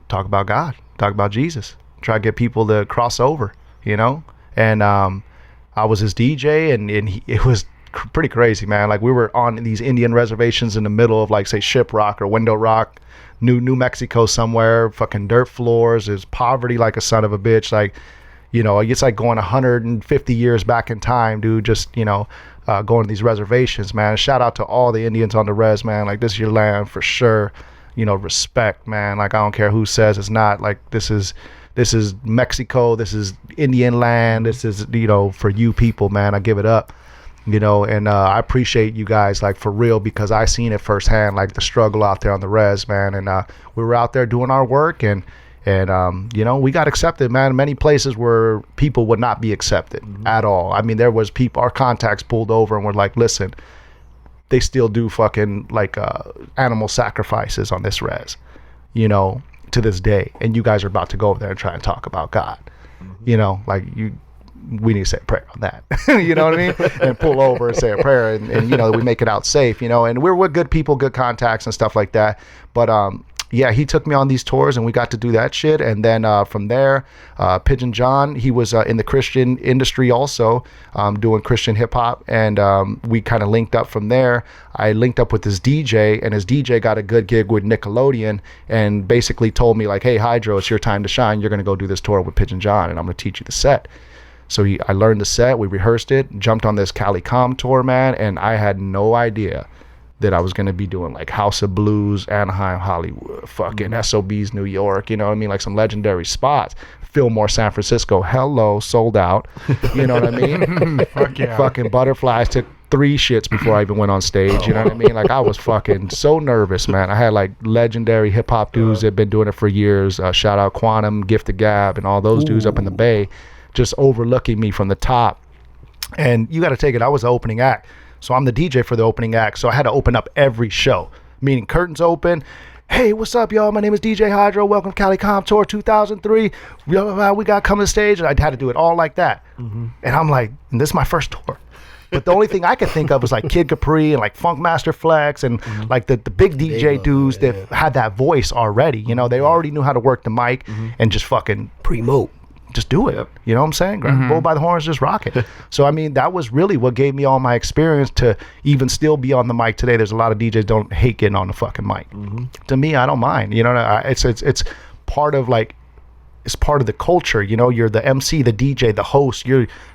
talk about God, talk about Jesus, try to get people to cross over, you know. And I was his DJ, and it was pretty crazy, man. Like, we were on these Indian reservations in the middle of, like, say, Shiprock or Window Rock, New Mexico somewhere, fucking dirt floors. There's poverty like a son of a bitch. Like, you know, it's like going 150 years back in time, dude. Just, you know, going to these reservations, man. Shout out to all the Indians on the res, man. Like, this is your land for sure. You know, respect, man. Like, I don't care who says it's not. Like, this is Mexico. This is Indian land. This is, you know, for you people, man. I give it up. You know, and I appreciate you guys, like, for real, because I seen it firsthand, like, the struggle out there on the res, man. And we were out there doing our work, and you know, we got accepted, man. Many places where people would not be accepted at all. I mean, there was people, our contacts pulled over and were like, listen, they still do fucking like animal sacrifices on this res, you know, to this day. And you guys are about to go over there and try and talk about God. You know, like, we need to say a prayer on that. You know what I mean? And pull over and say a prayer, and you know, we make it out safe, you know. And we're with good people, good contacts and stuff like that. But yeah, he took me on these tours, and we got to do that shit. And then from there, Pigeon John, he was in the Christian industry also, doing Christian hip hop, and we kind of linked up from there. I linked up with his DJ, and his DJ got a good gig with Nickelodeon, and basically told me, like, hey, Hydroe, it's your time to shine. You're going to go do this tour with Pigeon John, and I'm going to teach you the set. So I learned the set, we rehearsed it, jumped on this Cali Com tour, man, and I had no idea that I was going to be doing like House of Blues, Anaheim, Hollywood, fucking SOBs, New York, you know what I mean? Like some legendary spots. Fillmore, San Francisco, hello, sold out. You know what I mean?
Fuck yeah.
Fucking Butterflies took 3 shits before I even went on stage, you know what I mean? Like, I was fucking so nervous, man. I had like legendary hip hop dudes that had been doing it for years. Shout out Quantum, Gift of Gab, and all those dudes up in the Bay, just overlooking me from the top. And you got to take it, I was the opening act. So I'm the DJ for the opening act. So I had to open up every show, meaning curtains open. Hey, what's up, y'all? My name is DJ Hydroe. Welcome to Cali Com Tour 2003. We got to come to the stage. And I had to do it all like that. And I'm like, and this is my first tour. But the only thing I could think of was like Kid Capri and like Funkmaster Flex and like the big DJ dudes that had that voice already. You know, they already knew how to work the mic and just fucking
Primo.
just do it. You know what I'm saying? Grab the bull by the horns, just rock it. So I mean, that was really what gave me all my experience to even still be on the mic today. There's a lot of DJs don't hate getting on the fucking mic. To me, I don't mind. You know, it's part of like, it's part of the culture. You know, you're the MC, the DJ, the host.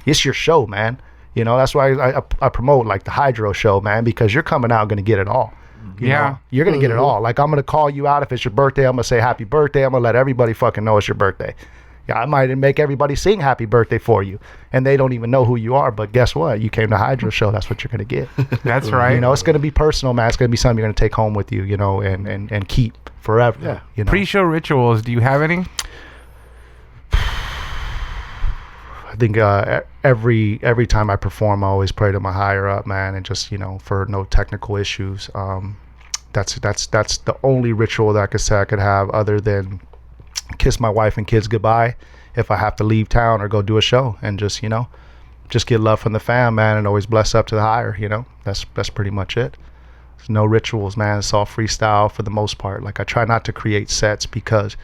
It's your show, man. You know, that's why I promote like the Hydroe show, man, because you're coming out going to get it all. You know? You're going to get it all. Like, I'm going to call you out if it's your birthday. I'm going to say happy birthday. I'm going to let everybody fucking know it's your birthday. Yeah, I might make everybody sing happy birthday for you, and they don't even know who you are. But guess what? You came to Hydroe show. That's what you're going to get.
That's right.
You know, it's going to be personal, man. It's going to be something you're going to take home with you, you know, and keep forever. Yeah. You know?
Pre-show rituals. Do you have any?
I think every time I perform, I always pray to my higher up, man, and just, you know, for no technical issues. That's the only ritual that I could say I could have, other than kiss my wife and kids goodbye if I have to leave town or go do a show, and just, you know, just get love from the fam, man, and always bless up to the higher. You know, that's pretty much it. There's no rituals, man. It's all freestyle for the most part. Like, I try not to create sets because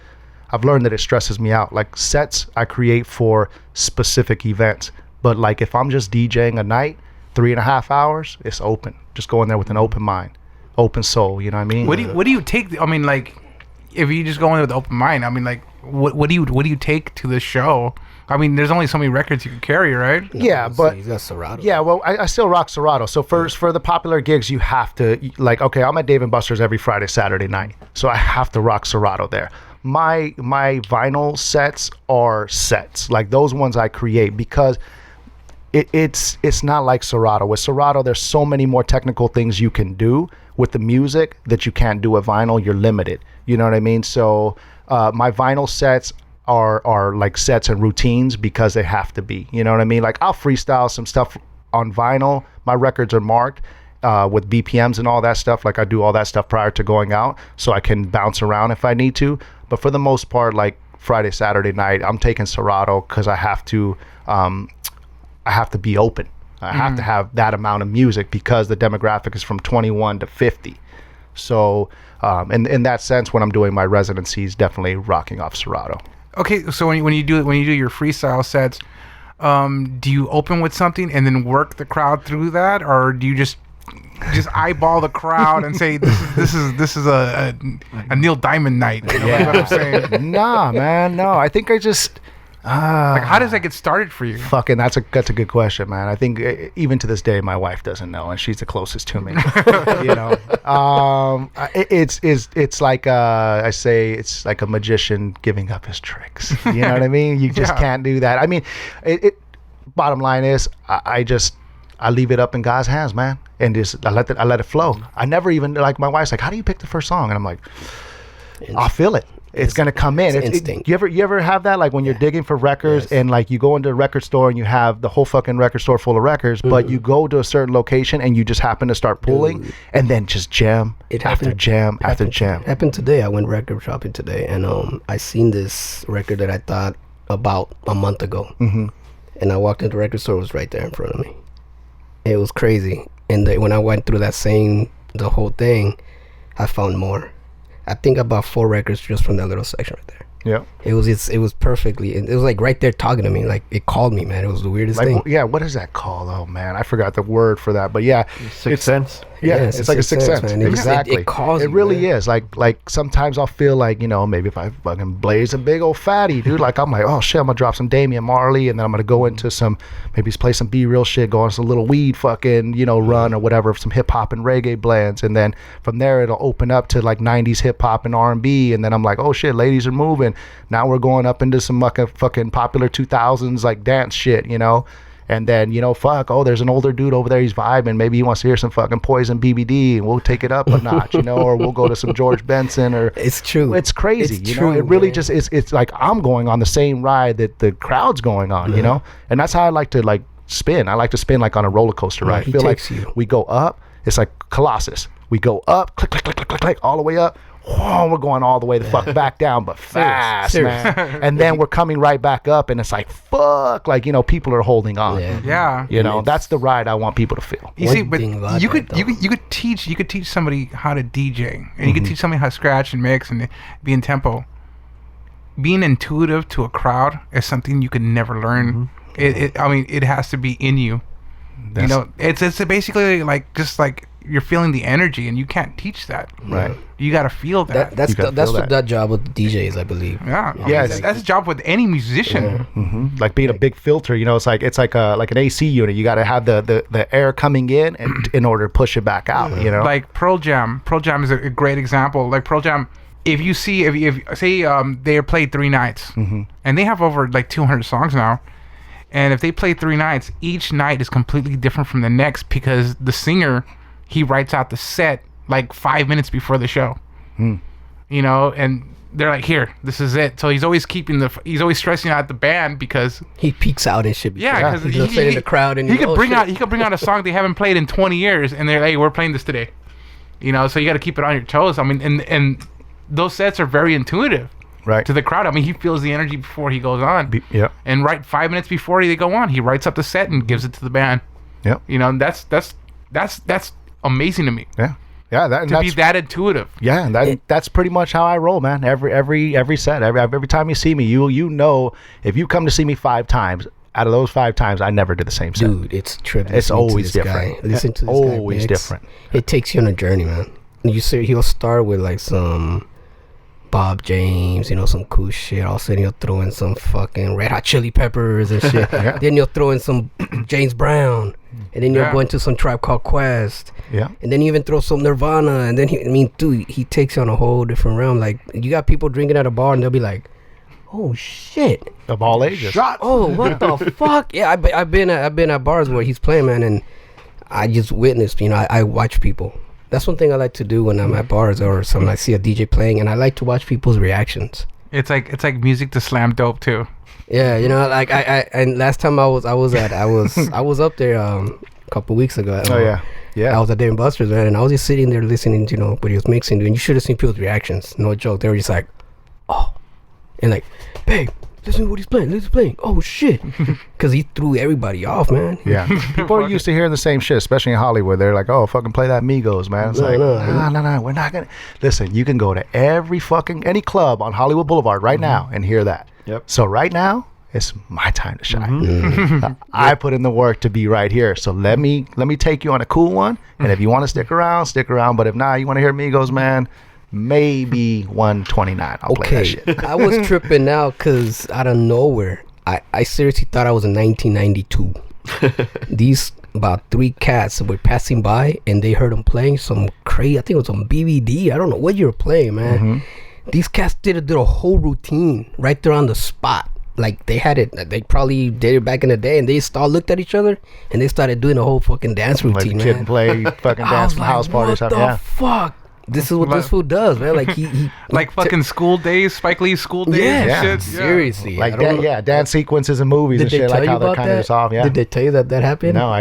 I've learned that it stresses me out. Like, sets I create for specific events, but like if I'm just DJing a night, 3.5 hours, it's open. Just go in there with an open mind, open soul. You know what I mean?
What do you take? I mean, like, if you just go in with an open mind, I mean, like, what do you take to the show? I mean, there's only so many records you can carry, right?
Yeah, but
you got Serato.
Yeah, well, I still rock Serato. So for the popular gigs, you have to, like, okay, I'm at Dave & Buster's every Friday, Saturday night, so I have to rock Serato there. My vinyl sets are sets, like those ones I create, because it's not like Serato. With Serato, there's so many more technical things you can do with the music that you can't do with vinyl. You're limited. You know what I mean? So my vinyl sets are like sets and routines because they have to be. You know what I mean? Like, I'll freestyle some stuff on vinyl. My records are marked with BPMs and all that stuff. Like, I do all that stuff prior to going out so I can bounce around if I need to. But for the most part, like Friday, Saturday night, I'm taking Serato because I have to be open. I have to have that amount of music because the demographic is from 21 to 50. So in that sense, when I'm doing my residencies, definitely rocking off Serato.
Okay, so when you do your freestyle sets, do you open with something and then work the crowd through that, or do you just eyeball the crowd and say this is a Neil Diamond night? You know what I'm saying?
Nah, man, no. I think I just
like, how does that get started for you?
Fucking, that's a good question, man. I think even to this day, my wife doesn't know, and she's the closest to me. You know, it's like I say, it's like a magician giving up his tricks. You know what I mean? You just can't do that. I mean, bottom line is, I leave it up in God's hands, man, and just I let it flow. I never even, like, my wife's like, how do you pick the first song? And I'm like, I'll feel it. It's gonna come in.
It's instinct.
You ever have that, like, when you're digging for records and like you go into a record store and you have the whole fucking record store full of records, but you go to a certain location and you just happen to start pulling, and then just jam after jam after jam.
It happened today. I went record shopping today, and I seen this record that I thought about a month ago, and I walked into the record store, it was right there in front of me. It was crazy, and when I went through the whole thing, I found more. I think about 4 records just from that little section right there.
Yeah.
It was perfectly. It was like right there talking to me. Like, it called me, man. It was the weirdest thing.
Yeah. What is that called? Oh man, I forgot the word for that. But yeah,
Sixth sense.
Yeah, it's like a sixth sense. Man. Exactly.
It calls.
It really is. Like sometimes I'll feel like, you know, maybe if I fucking blaze a big old fatty, dude. Like, I'm like, oh shit, I'm gonna drop some Damian Marley, and then I'm gonna go into maybe play some B-real shit, go on some little weed fucking, you know, run or whatever, some hip hop and reggae blends, and then from there it'll open up to like 90s hip hop and R&B, and then I'm like, oh shit, ladies are moving. Now we're going up into some fucking popular 2000s like dance shit, you know. And then, you know, there's an older dude over there, he's vibing. Maybe he wants to hear some fucking Poison BBD, and we'll take it up a notch, you know, or we'll go to some George Benson, or...
It's true.
It's crazy, you know? It really just, it's like I'm going on the same ride that the crowd's going on, you know? And that's how I like to, like, spin. I like to spin, like, on a roller coaster ride. I feel like we go up, it's like Colossus. We go up, click, click, click, click, click, click, all the way up. whoa, we're going all the way the fuck back down, but fast,
Serious.
man. And then we're coming right back up, and it's like, fuck, like, people are holding on.
Yeah.
That's the ride I want people to feel.
You see, but you could teach somebody how to DJ, and you could teach somebody how to scratch and mix and be in tempo. Being intuitive to a crowd is something you could never learn. It has to be in you. It's basically just like you're feeling the energy, and you can't teach that.
Right.
You got to feel that.
That's that job with the DJs, I believe.
Yeah. That's a job with any musician.
Like being a big filter, it's like an AC unit. You got to have the air coming in and in order to push it back out.
Like Pearl Jam. Pearl Jam is a great example. Like Pearl Jam, if you see, if say they played 3 nights, and they have over like 200 songs now. And if they play 3 nights, each night is completely different from the next because the singer, he writes out the set like 5 minutes before the show. And they're like, here, this is it. So he's always stressing out the band because
he peeks out and shit.
Yeah, because
he's in the crowd and
he could bring out a song they haven't played in 20 years, and they're like, hey, we're playing this today. So you got to keep it on your toes. I mean, and those sets are very intuitive. Right. To the crowd. I mean, he feels the energy before he goes on. And right 5 minutes before they go on, he writes up the set and gives it to the band. Yep. And that's amazing to me.
Yeah. Yeah.
To be that intuitive.
Yeah. That's pretty much how I roll, man. Every set, every time you see me, if you come to see me 5 times, out of those 5 times, I never did the same set.
Dude, it's tripping.
It's always different.
Listen to this guy.
Always different.
It takes you on a journey, man. You see, he'll start with like some Bob James, some cool shit. All of a sudden, he'll throw in some fucking Red Hot Chili Peppers and shit. Then you'll throw in some James Brown. And then you'll go into some Tribe Called Quest. Yeah. And then you even throw some Nirvana. And then, he takes you on a whole different realm. Like, you got people drinking at a bar and they'll be like, oh, shit.
Of all ages.
Shots. Oh, what the fuck? Yeah, I've been at bars where he's playing, man. And I just witnessed, I watch people. That's one thing I like to do when I'm at bars or something. I see a DJ playing, and I like to watch people's reactions.
It's like music to slam dope too.
Yeah, like I and last time I was up there a couple weeks ago. I was at Dave & Buster's, man, and I was just sitting there listening, what he was mixing, and you should have seen people's reactions. No joke, they were just like, oh, and like, babe, listen to what he's playing. Oh shit, because he threw everybody off, man.
Yeah, people are used to hearing the same shit, especially in Hollywood. They're like, oh, fucking play that Migos, man. It's no, we're not gonna listen. You can go to any club on Hollywood Boulevard right now and hear that. Yep. So right now, it's my time to shine. I put in the work to be right here. So let me take you on a cool one, and if you want to stick around, stick around. But if not, you want to hear Migos, man. Maybe 129. I'll play that shit.
I was tripping out because out of nowhere, I seriously thought I was in 1992. These about 3 cats were passing by and they heard them playing some crazy, I think it was some BVD. I don't know what you were playing, man. These cats did a whole routine right there on the spot. Like they had it, they probably did it back in the day, and they all looked at each other and they started doing a whole fucking dance routine.
Like the kid and play fucking dance from house parties.
What the fuck? This is what this fool does, man. Like he
like fucking school days, Spike Lee's school days and shit.
Seriously.
Like dance sequences in movies and shit, like how they're kind of just off. Yeah.
Did they tell you that happened?
No,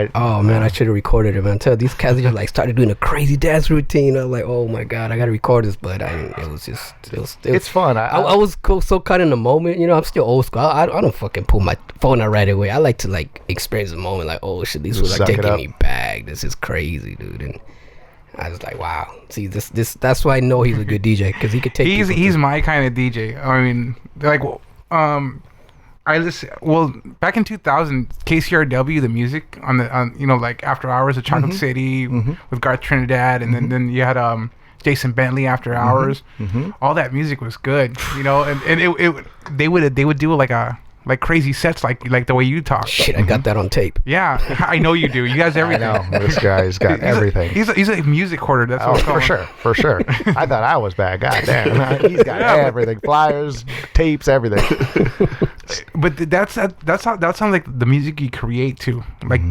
man, I should have recorded it, man. Tell these cats just like started doing a crazy dance routine. I was like, oh my god, I gotta record this, but it's
fun.
I was so caught in the moment, I'm still old school. I don't fucking pull my phone out right away. I like to like experience the moment, like, oh shit, these fools are taking me back. This is crazy, dude. And I was like, wow. See, this that's why I know he's a good DJ, because he could take.
He's my kind of DJ. I mean, like, I listen. Well, back in 2000, KCRW, the music on like After Hours of Chocolate City with Garth Trinidad, and then you had Jason Bentley After Hours. All that music was good, and they would do like crazy sets, like the way you talk.
Shit, I got that on tape.
Yeah, I know you do. You guys, everything.
I know this guy's got everything.
He's a music hoarder. That's what
for sure. I thought I was bad. God damn, he's got everything: flyers, tapes, everything.
But that sounds like the music you create too. Like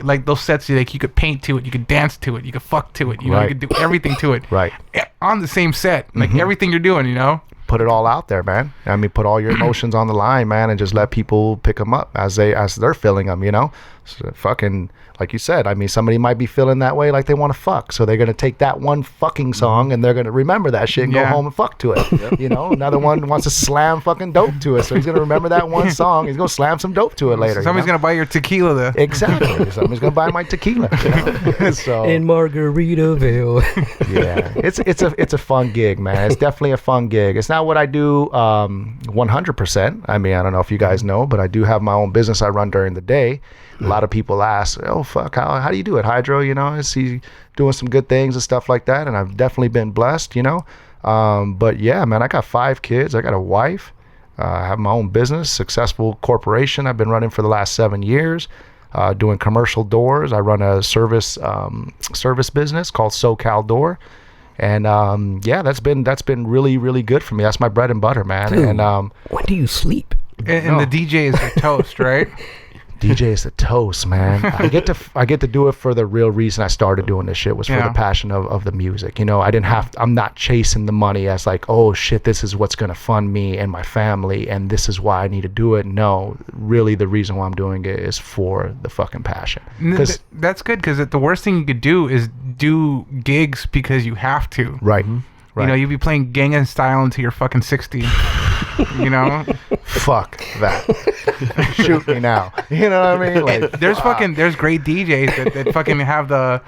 like those sets, like you could paint to it, you could dance to it, you could fuck to it. You could do everything to it.
Right.
On the same set, like everything you're doing.
Put it all out there, man. I mean, put all your emotions on the line, man, and just let people pick them up as they're feeling them, So fucking, like you said, I mean, somebody might be feeling that way, like they want to fuck. So they're going to take that one fucking song and they're going to remember that shit and go home and fuck to it. You know, another one wants to slam fucking dope to it. So he's going to remember that one song. He's going to slam some dope to it later.
Somebody's going to buy your tequila though.
Exactly. Somebody's going to buy my tequila. You know? So,
in Margaritaville.
yeah, it's a fun gig, man. It's definitely a fun gig. It's not what I do 100%. I mean, I don't know if you guys know, but I do have my own business I run during the day. A lot of people ask, oh, fuck, how do you do it, Hydroe? You know, is he doing some good things and stuff like that? And I've definitely been blessed, you know. But yeah, man, I got 5 kids. I got a wife. I have my own business, successful corporation I've been running for the last 7 years, doing commercial doors. I run a service business called SoCal Door. And yeah, that's been really, really good for me. That's my bread and butter, man.
Dude,
and
when do you sleep?
And the DJ is your toast, right?
DJ is the toast, man. I get to do it for the real reason I started doing this shit was for the passion of the music. You know, I'm not chasing the money as like, oh shit, this is what's gonna fund me and my family and this is why I need to do it. No, really the reason why I'm doing it is for the fucking passion.
That's good, because the worst thing you could do is do gigs because you have to.
Right.
Mm-hmm.
Right.
You know, you'd be playing Gangnam Style until you're fucking 60. You know?
Fuck that. Shoot me now. You know what I mean? Like,
there's great DJs that fucking have the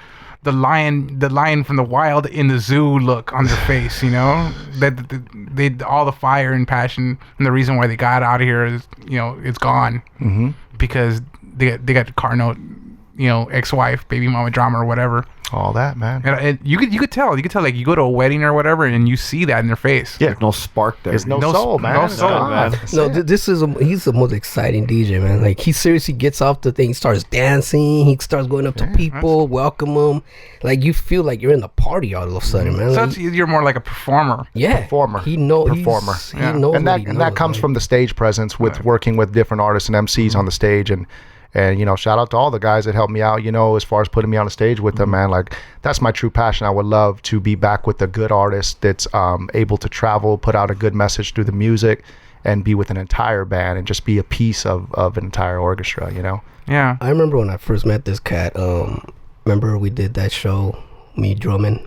lion from the wild in the zoo look on their face, you know? That they all the fire and passion and the reason why they got out of here is, you know, it's gone. Mm-hmm. Because they got the car note, you know, ex-wife, baby mama drama or whatever.
All that, man.
And you could tell like you go to a wedding or whatever and you see that in their face.
Yeah.
There's no spark there.
There's no soul, man.
No soul, man.
No, he's the most exciting DJ, man. Like, he seriously gets off the thing, he starts dancing, he starts going up to people, welcome them. Like, you feel like you're in the party all of a sudden, man.
So
Like,
you're more like a performer.
yeah.
Performer.
He knows.
Performer.
He knows
And
what he
that comes from the stage presence with working with different artists and MCs on the stage and you know, shout out to all the guys that helped me out, you know, as far as putting me on the stage with them, man. Like, that's my true passion. I would love to be back with a good artist that's able to travel, put out a good message through the music, and be with an entire band and just be a piece of an entire orchestra, you know?
Yeah.
I remember when I first met this cat. Remember we did that show, me drumming.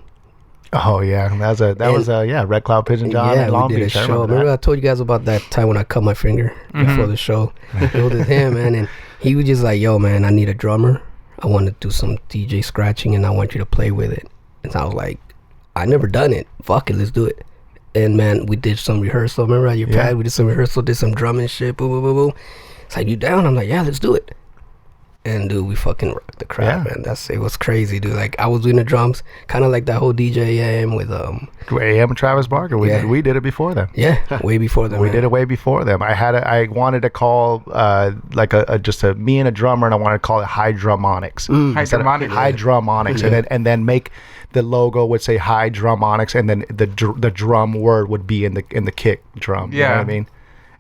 Oh yeah, that was Red Cloud Pigeon John in Long
we did
Beach.
a show. Remember I told you guys about that time when I cut my finger before the show. It was him, man, and he was just like, "Yo, man, I need a drummer. I want to do some DJ scratching, and I want you to play with it." And I was like, "I never done it. Fuck it, let's do it." And man, we did some rehearsal. Remember at your pad, we did some rehearsal, did some drumming shit. Boom, boom, boom, boom. It's like, you down? I'm like, yeah, let's do it. And dude, we fucking rocked the crowd, man. It was crazy, dude. Like, I was doing the drums, kind of like that whole DJ AM with
AM and Travis Barker. We did it before them.
Yeah, way before them.
We did it way before them. I wanted to call like me and a drummer, and I wanted to call it Hydromonics. Hydromonics, and then make the logo would say Hydromonics, and then the drum word would be in the kick drum. You know what I mean?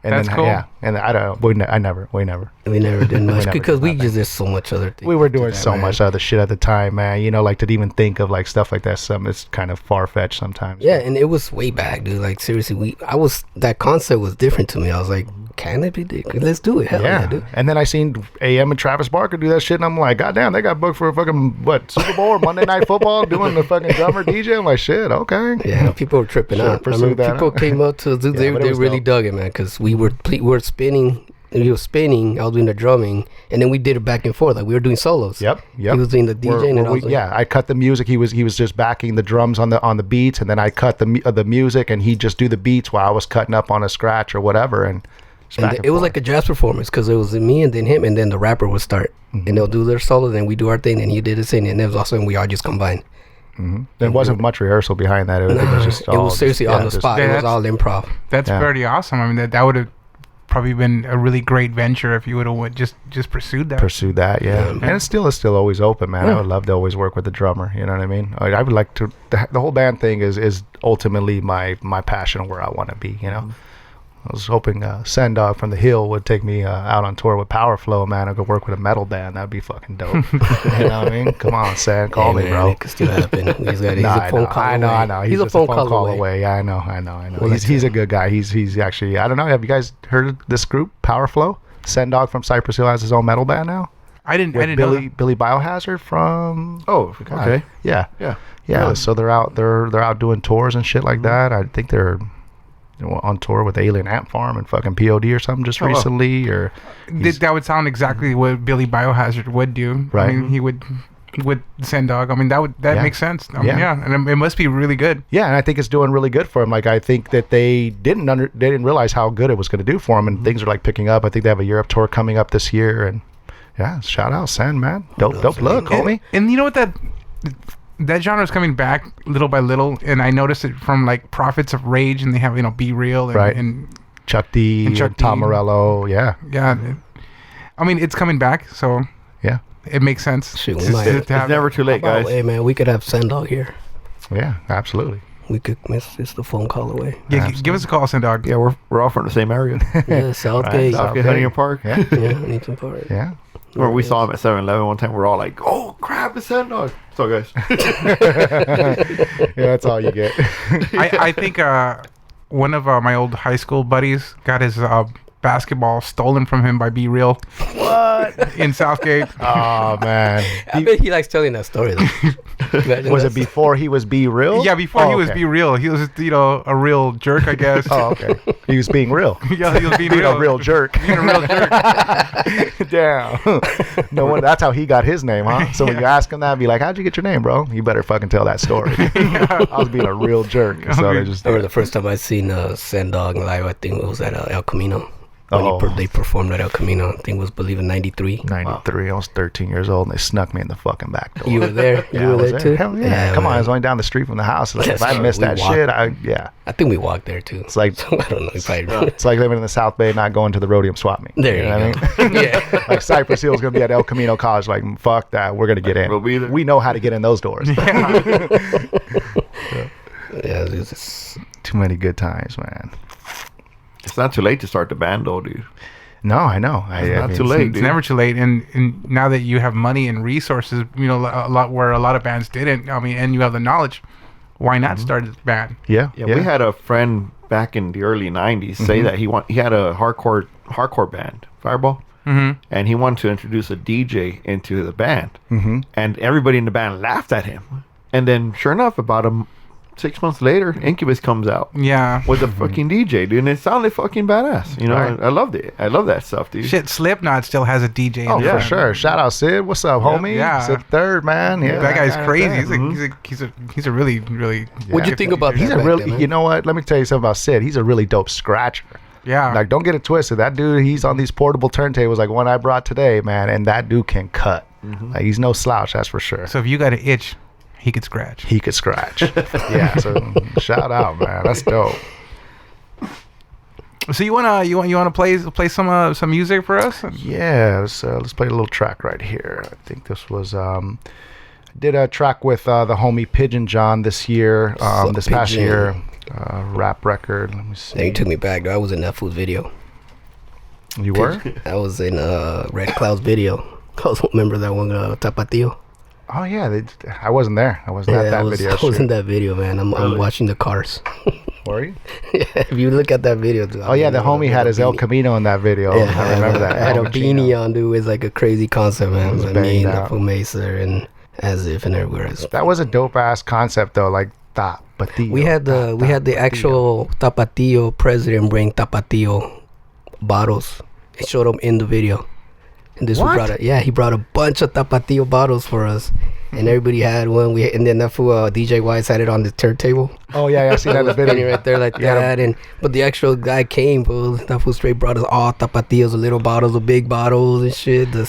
And
that's
then,
cool.
Yeah, and I don't know. We never
did much because we just did so much other things.
We were doing so much other shit at the time, man. You know, like to even think of like stuff like that. It's kind of far fetched sometimes.
Yeah, and it was way back, dude. Like, seriously, that concept was different to me. I was like, can it be? Let's do it. Hell yeah, dude.
And then I seen AM and Travis Barker do that shit, and I'm like, goddamn, they got booked for a fucking Super Bowl or Monday Night Football doing the fucking drummer DJ. I'm like, shit, okay.
Yeah, people were tripping out. I remember people came up to us, dude, they really dug it, man, because we were spinning. He was spinning, I was doing the drumming, and then we did it back and forth. Like, we were doing solos. Yep. He was doing the DJ,
I cut the music. He was just backing the drums on the beats, and then I cut the music, and he'd just do the beats while I was cutting up on a scratch or whatever, and
it was like a jazz performance because it was me and then him, and then the rapper would start, and they'll do their solo, then we do our thing, and he did his thing, and it was awesome. We all just combined.
There wasn't much rehearsal behind that. It was
seriously on the spot. It was all improv.
That's pretty awesome. I mean, that would have probably been a really great venture if you would have just pursued that.
Yeah. And it's still always open, man. I would love to always work with the drummer, you know what I mean? I would like to. The whole band thing is ultimately my passion and where I want to be, you know. I was hoping Send Dog from the Hill would take me out on tour with Power Flow, man. I could work with a metal band. That'd be fucking dope. You know what I mean? Come on, Send, call me, bro.
It could still happen. He's a phone call away.
I know. He's a phone call away. Yeah, I know. Well, he's a good guy. He's actually, I don't know. Have you guys heard of this group, Power Flow? Send Dog from Cypress Hill has his own metal band now.
I didn't know that.
Billy Biohazard from.
Oh,
God.
okay.
Yeah.
Yeah.
Yeah. So they're out doing tours and shit like that. I think they're on tour with Alien Ant Farm and fucking POD or something just recently. Or
that would sound exactly what Billy Biohazard would do.
Right.
I mean, he would with Send Dog. I mean, that makes sense. I mean, and it must be really good.
Yeah, and I think it's doing really good for him. Like, I think that they didn't realize how good it was going to do for him, and things are like picking up. I think they have a Europe tour coming up this year, and yeah, shout out Send, man. Dope look, homie.
And you know what, that genre is coming back little by little, and I noticed it from like Prophets of Rage, and they have Be Real and
Chuck D and Tom Morello. Yeah.
I mean, it's coming back, so
yeah,
it makes sense.
Shoot,
it's never too late, guys.
Hey man, we could have Send Dog here.
Yeah, absolutely.
We could miss just the phone call away.
Yeah, give us a call, Send Dog.
Yeah, we're all from the same area.
Yeah, Southgate.
Southgate Huntington Park.
Yeah.
Huntington Park.
Yeah.
Where we saw him at 7-Eleven one time, we're all like, "Oh crap, it's Send Dog!" So guys,
Yeah, that's all you get.
I think one of my old high school buddies got his basketball stolen from him by Be Real.
What?
In Southgate.
Oh man.
I bet he likes telling that story though.
Was it before he was Be Real?
Yeah, before he was Be Real. He was a real jerk, I guess.
Oh, okay. He was being real.
Yeah, he was being
a real jerk.
Being a real jerk.
Damn. No wonder that's how he got his name, huh? So when you ask him that, be like, "How'd you get your name, bro?" You better fucking tell that story. I was being a real jerk. So they just
I remember the first time I seen Send Dog live, I think it was at El Camino. When they performed at El Camino. I think it was, believe in 93.
93. I was 13 years old, and they snuck me in the fucking back door.
You were there?
Yeah,
you were there too?
Hell yeah. Come on, I was only down the street from the house. Like, if I missed that shit, I
think we walked there too.
It's like,
I don't know if
it's like living in the South Bay, not going to the Rhodium Swap Meet.
There you
know
go.
What I mean?
Yeah.
Like Cypress Hill's going to be at El Camino College. Like, fuck that. We're going to get in.
We'll be there.
We know how to get in those doors.
Yeah, it's
too many good times, man.
It's not too late to start the band, though, dude.
No, I know.
It's not too late, dude.
It's never too late, and now that you have money and resources, a lot where a lot of bands didn't. I mean, and you have the knowledge. Why not start a band?
Yeah.
We had a friend back in the early '90s say that he had a hardcore band, Fireball, and he wanted to introduce a DJ into the band, and everybody in the band laughed at him. And then, sure enough, about 6 months later, Incubus comes out.
Yeah.
With a fucking DJ, dude. And it sounded fucking badass. You know,
Right.
I loved it. I love that stuff, dude.
Shit, Slipknot still has a DJ.
Oh,
in
for
there.
sure. Shout out Sid. What's up, homie?
Yeah.
Sid Third, man. Yeah,
That guy's crazy.
Damn.
He's a really, really.
What'd you think about
He's
that
a
back
really,
then, man?
you know what? Let me tell you something about Sid. He's a really dope scratcher.
Yeah.
Like, don't get it twisted. That dude, he's on these portable turntables like one I brought today, man. And that dude can cut. Like, he's no slouch, that's for sure.
So if you got an itch, he could scratch.
He could scratch. Yeah. So shout out, man. That's dope.
So you wanna play some music for us?
Yeah. Let's play a little track right here. I think this was did a track with the homie Pigeon John this year. This past
Pigeon?
year, rap record. Let me see.
Yeah, you took me back. I was in that fool's video.
You were?
I was in Red Cloud's video. I was remember that one Tapatio.
Oh yeah, I wasn't there. I wasn't at that video.
I was in that video, man. I'm watching the cars.
Were you?
Yeah, if you look at that video, dude,
Oh yeah, the homie had his El Camino in that video.
Yeah,
I remember that.
I had a
El Chino.
beanie on, dude. It's like a crazy concept, man.
was
Like me
banged
and the
out.
Full Mesa and As If and everywhere else.
That was a dope ass concept though, like Tapatio.
We had the actual Tapatio president bring Tapatio bottles. It showed up in the video. And this
What?
he brought a bunch of Tapatio bottles for us. And everybody had one. And then that fool DJ Wise had it on the turntable.
Oh yeah, I seen that in the
Spinning
video.
right there like
Yeah.
that. But the actual guy came, fool. That fool straight brought us all Tapatios, the little bottles, the big bottles and shit. The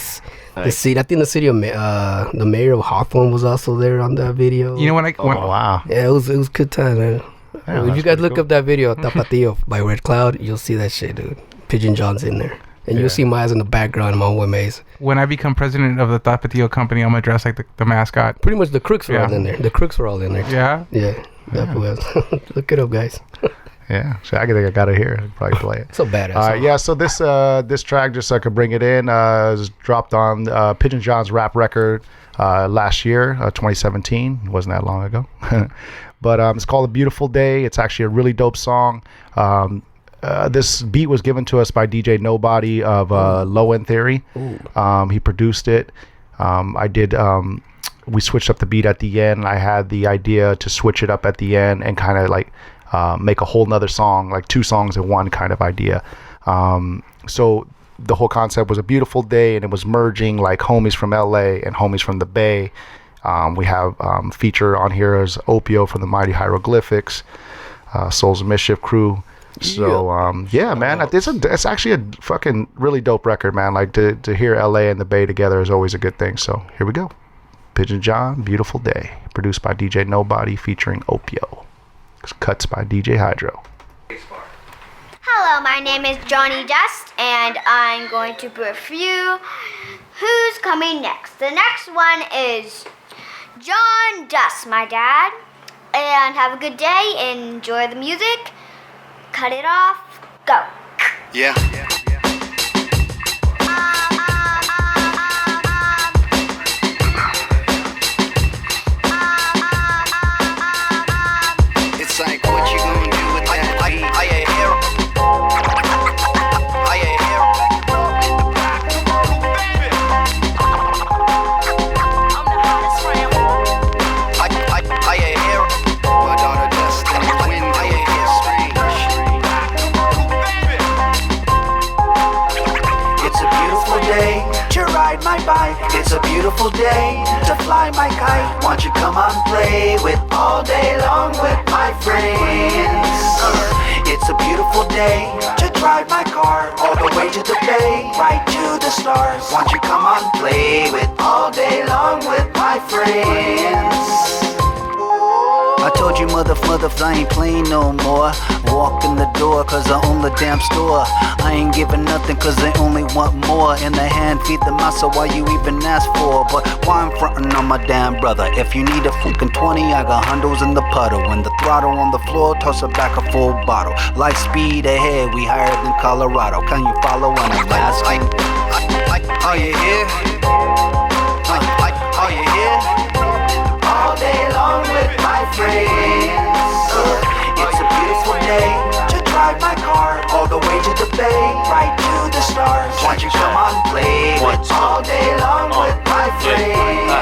city, I think the city of the mayor of Hawthorne was also there on that video.
You know when
Oh wow.
Yeah, it was good time, man.
Yeah,
If
that's
you guys
pretty
look
cool.
up that video, Tapatio by Red Cloud, you'll see that shit, dude. Pigeon John's in there. And you'll see Miles in the background, I'm with Maze.
when I become president of the Tapatio company, I'm gonna dress like the mascot.
Pretty much the crooks were all
Yeah.
in there. The crooks were all in there.
Yeah.
Yeah. That was. Look it up, guys.
Yeah, so I think I got it here. I'd probably play it.
So badass.
Yeah, so this track, just so I could bring it in, is dropped on Pigeon John's rap record last year, 2017. It wasn't that long ago. But it's called A Beautiful Day. It's actually a really dope song. this beat was given to us by DJ Nobody of Low End Theory. He produced it. I did. We switched up the beat at the end. I had the idea to switch it up at the end and kind of like make a whole nother song, like 2 songs in one kind of idea. So the whole concept was a beautiful day, and it was merging like homies from LA and homies from the Bay. We have feature on here as Opio from the Mighty Hieroglyphics, Souls of Mischief crew. So yeah, man, it's actually a fucking really dope record, man. Like to hear LA and the Bay together is always a good thing. So here we go. Pigeon John, Beautiful Day, produced by DJ Nobody, featuring Opio. Cuts by DJ Hydroe.
Hello, my name is Johnny Dust, and I'm going to review who's coming next. The next one is John Dust, my dad. And have a good day, enjoy the music, cut it off, go.
Yeah. It's like, what you gonna do with that beat?
My bike. It's a beautiful day to fly my kite. Won't you come on play with all day long with my friends? It's a beautiful day to drive my car all the way to the bay, right to the stars. Won't you come on play with all day long with my friends? I told you mother, I ain't playing no more. Walk in the door cause I own the damn store. I ain't giving nothing cause they only want more. In the hand, feed the mouth, so why you even ask for? But why I'm frontin' on my damn brother? If you need a fucking 20, I got hundos in the puddle. When the throttle on the floor, toss it back a full bottle. Light speed ahead, we higher than Colorado. Can you follow when I'm asking? Are you here? Are you here? All day long with my friends. It's a beautiful day to drive my car all the way to the bay, right to the stars. Won't you come on play with all day long with my friends?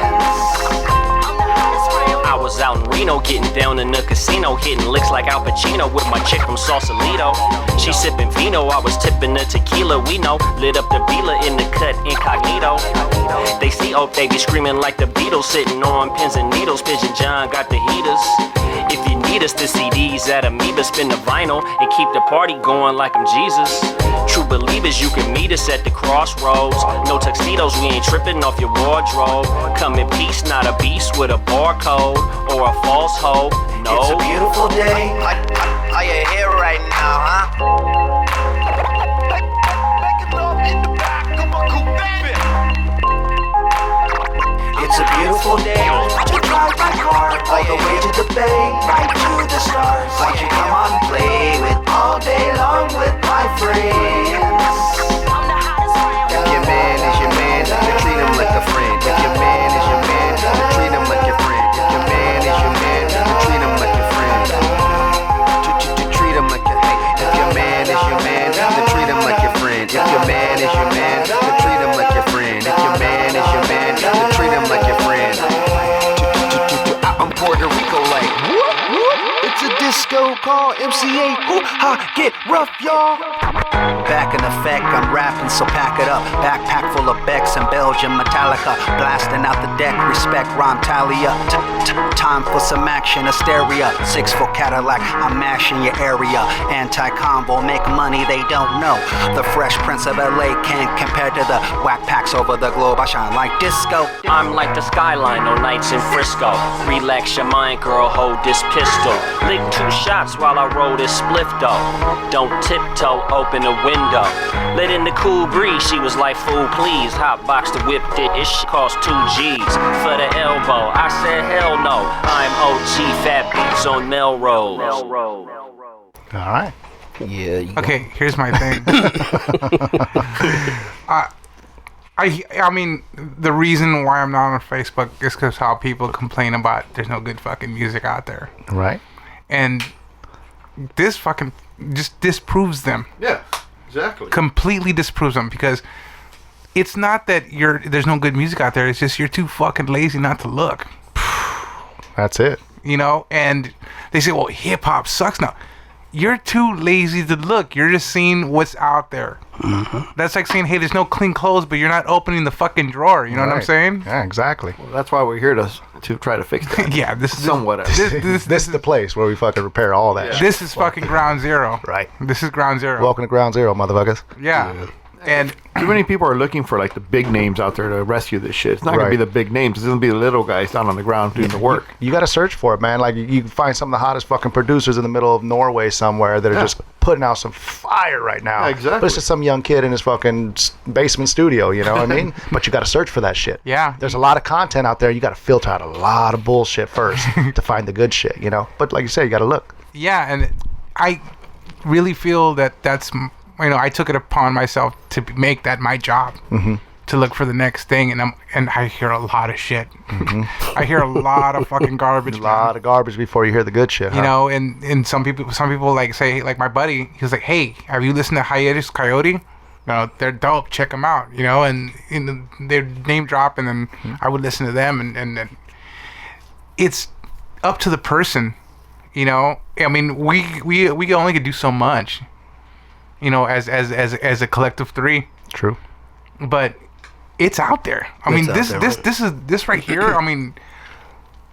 I was out in Reno getting down in the casino, hitting licks like Al Pacino with my chick from Sausalito. She sipping vino, I was tipping the tequila. We know, lit up the villa in the cut incognito. They see old baby screaming like the Beatles, sitting on pins and needles. Pigeon John got the heaters. If you need us, the CDs at Amoeba, spin the vinyl and keep the party going like I'm Jesus. True believers, you can meet us at the crossroads. No tuxedos, we ain't tripping off your wardrobe. Come in peace, not a beast with a barcode or a false hope. No.
It's a beautiful day. Are you here right now, huh? It's a beautiful day to drive my car all the way to the bay, right to the stars. Won't you come on play with all day long with my friends?
If your man is your man, then treat him like a friend. If your man is your man, then treat him like your friend. If your man is your man, then treat him like your friend. Treat him like your hey. If your man is your man, then treat him like your friend. If your man is your man, then treat him like your friend. If your man is your man, then treat him like your friend. I'm Puerto Rico like it's a disco called MCA. Hoo-ha, get rough, y'all.
Back in effect, I'm rapping, so pack it up. Backpack full of Becks and Belgian Metallica. Blasting out the deck, respect, rhyme, tally up. Time for some action, hysteria. 6-foot Cadillac, I'm mashing your area. Anti-combo, make money they don't know. The Fresh Prince of LA can't compare to the whack packs over the globe. I shine like disco.
I'm like the skyline on nights in Frisco. Relax your mind, girl, hold this pistol. Lick 2 shots while I roll this spliff though. Don't tiptoe, open the window. Let in the cool breeze, she was like, fool please. Hot box the whip, it cost 2 G's. For the elbow, I said hell no. I'm OG Fat Beats on Melrose.
All right.
Yeah.
Okay, here's my thing. I mean, the reason why I'm not on Facebook is because how people complain about there's no good fucking music out there.
Right.
And this fucking just disproves them.
Yeah, exactly.
Completely disproves them, because it's not that there's no good music out there. It's just you're too fucking lazy not to look.
That's it.
You know, and they say, well, hip hop sucks now. You're too lazy to look. You're just seeing what's out there. Mm-hmm. That's like saying, hey, there's no clean clothes, but you're not opening the fucking drawer. You know what I'm saying?
Yeah, exactly.
Well, that's why we're here to try to fix that.
Yeah, this is
somewhat.
This is the place where we fucking repair all that.
Yeah. This is fucking ground zero.
Right.
This is ground zero.
Welcome to ground zero, motherfuckers.
Yeah. And
too many people are looking for like the big names out there to rescue this shit. It's not gonna be the big names. It's gonna be the little guys down on the ground doing the work.
You gotta search for it, man. Like you can find some of the hottest fucking producers in the middle of Norway somewhere that are just putting out some fire right now.
Yeah, exactly.
But it's just some young kid in his fucking basement studio. You know what I mean? But you gotta search for that shit.
Yeah.
There's a lot of content out there. You gotta filter out a lot of bullshit first to find the good shit. You know. But like you say, you gotta look.
Yeah, and I really feel that's. I took it upon myself to make that my job, to look for the next thing, and I hear a lot of shit. I hear a lot of fucking garbage.
A lot of garbage before you hear the good shit.
You know, and some people like say, like my buddy, he was like, hey, have you listened to Hiatus Coyote? No, they're dope. Check them out. You know, and they name drop, and then I would listen to them, and it's up to the person. You know, I mean, we only could do so much. You know, as a collective three.
True.
But it's out there. I mean, this right here. I mean,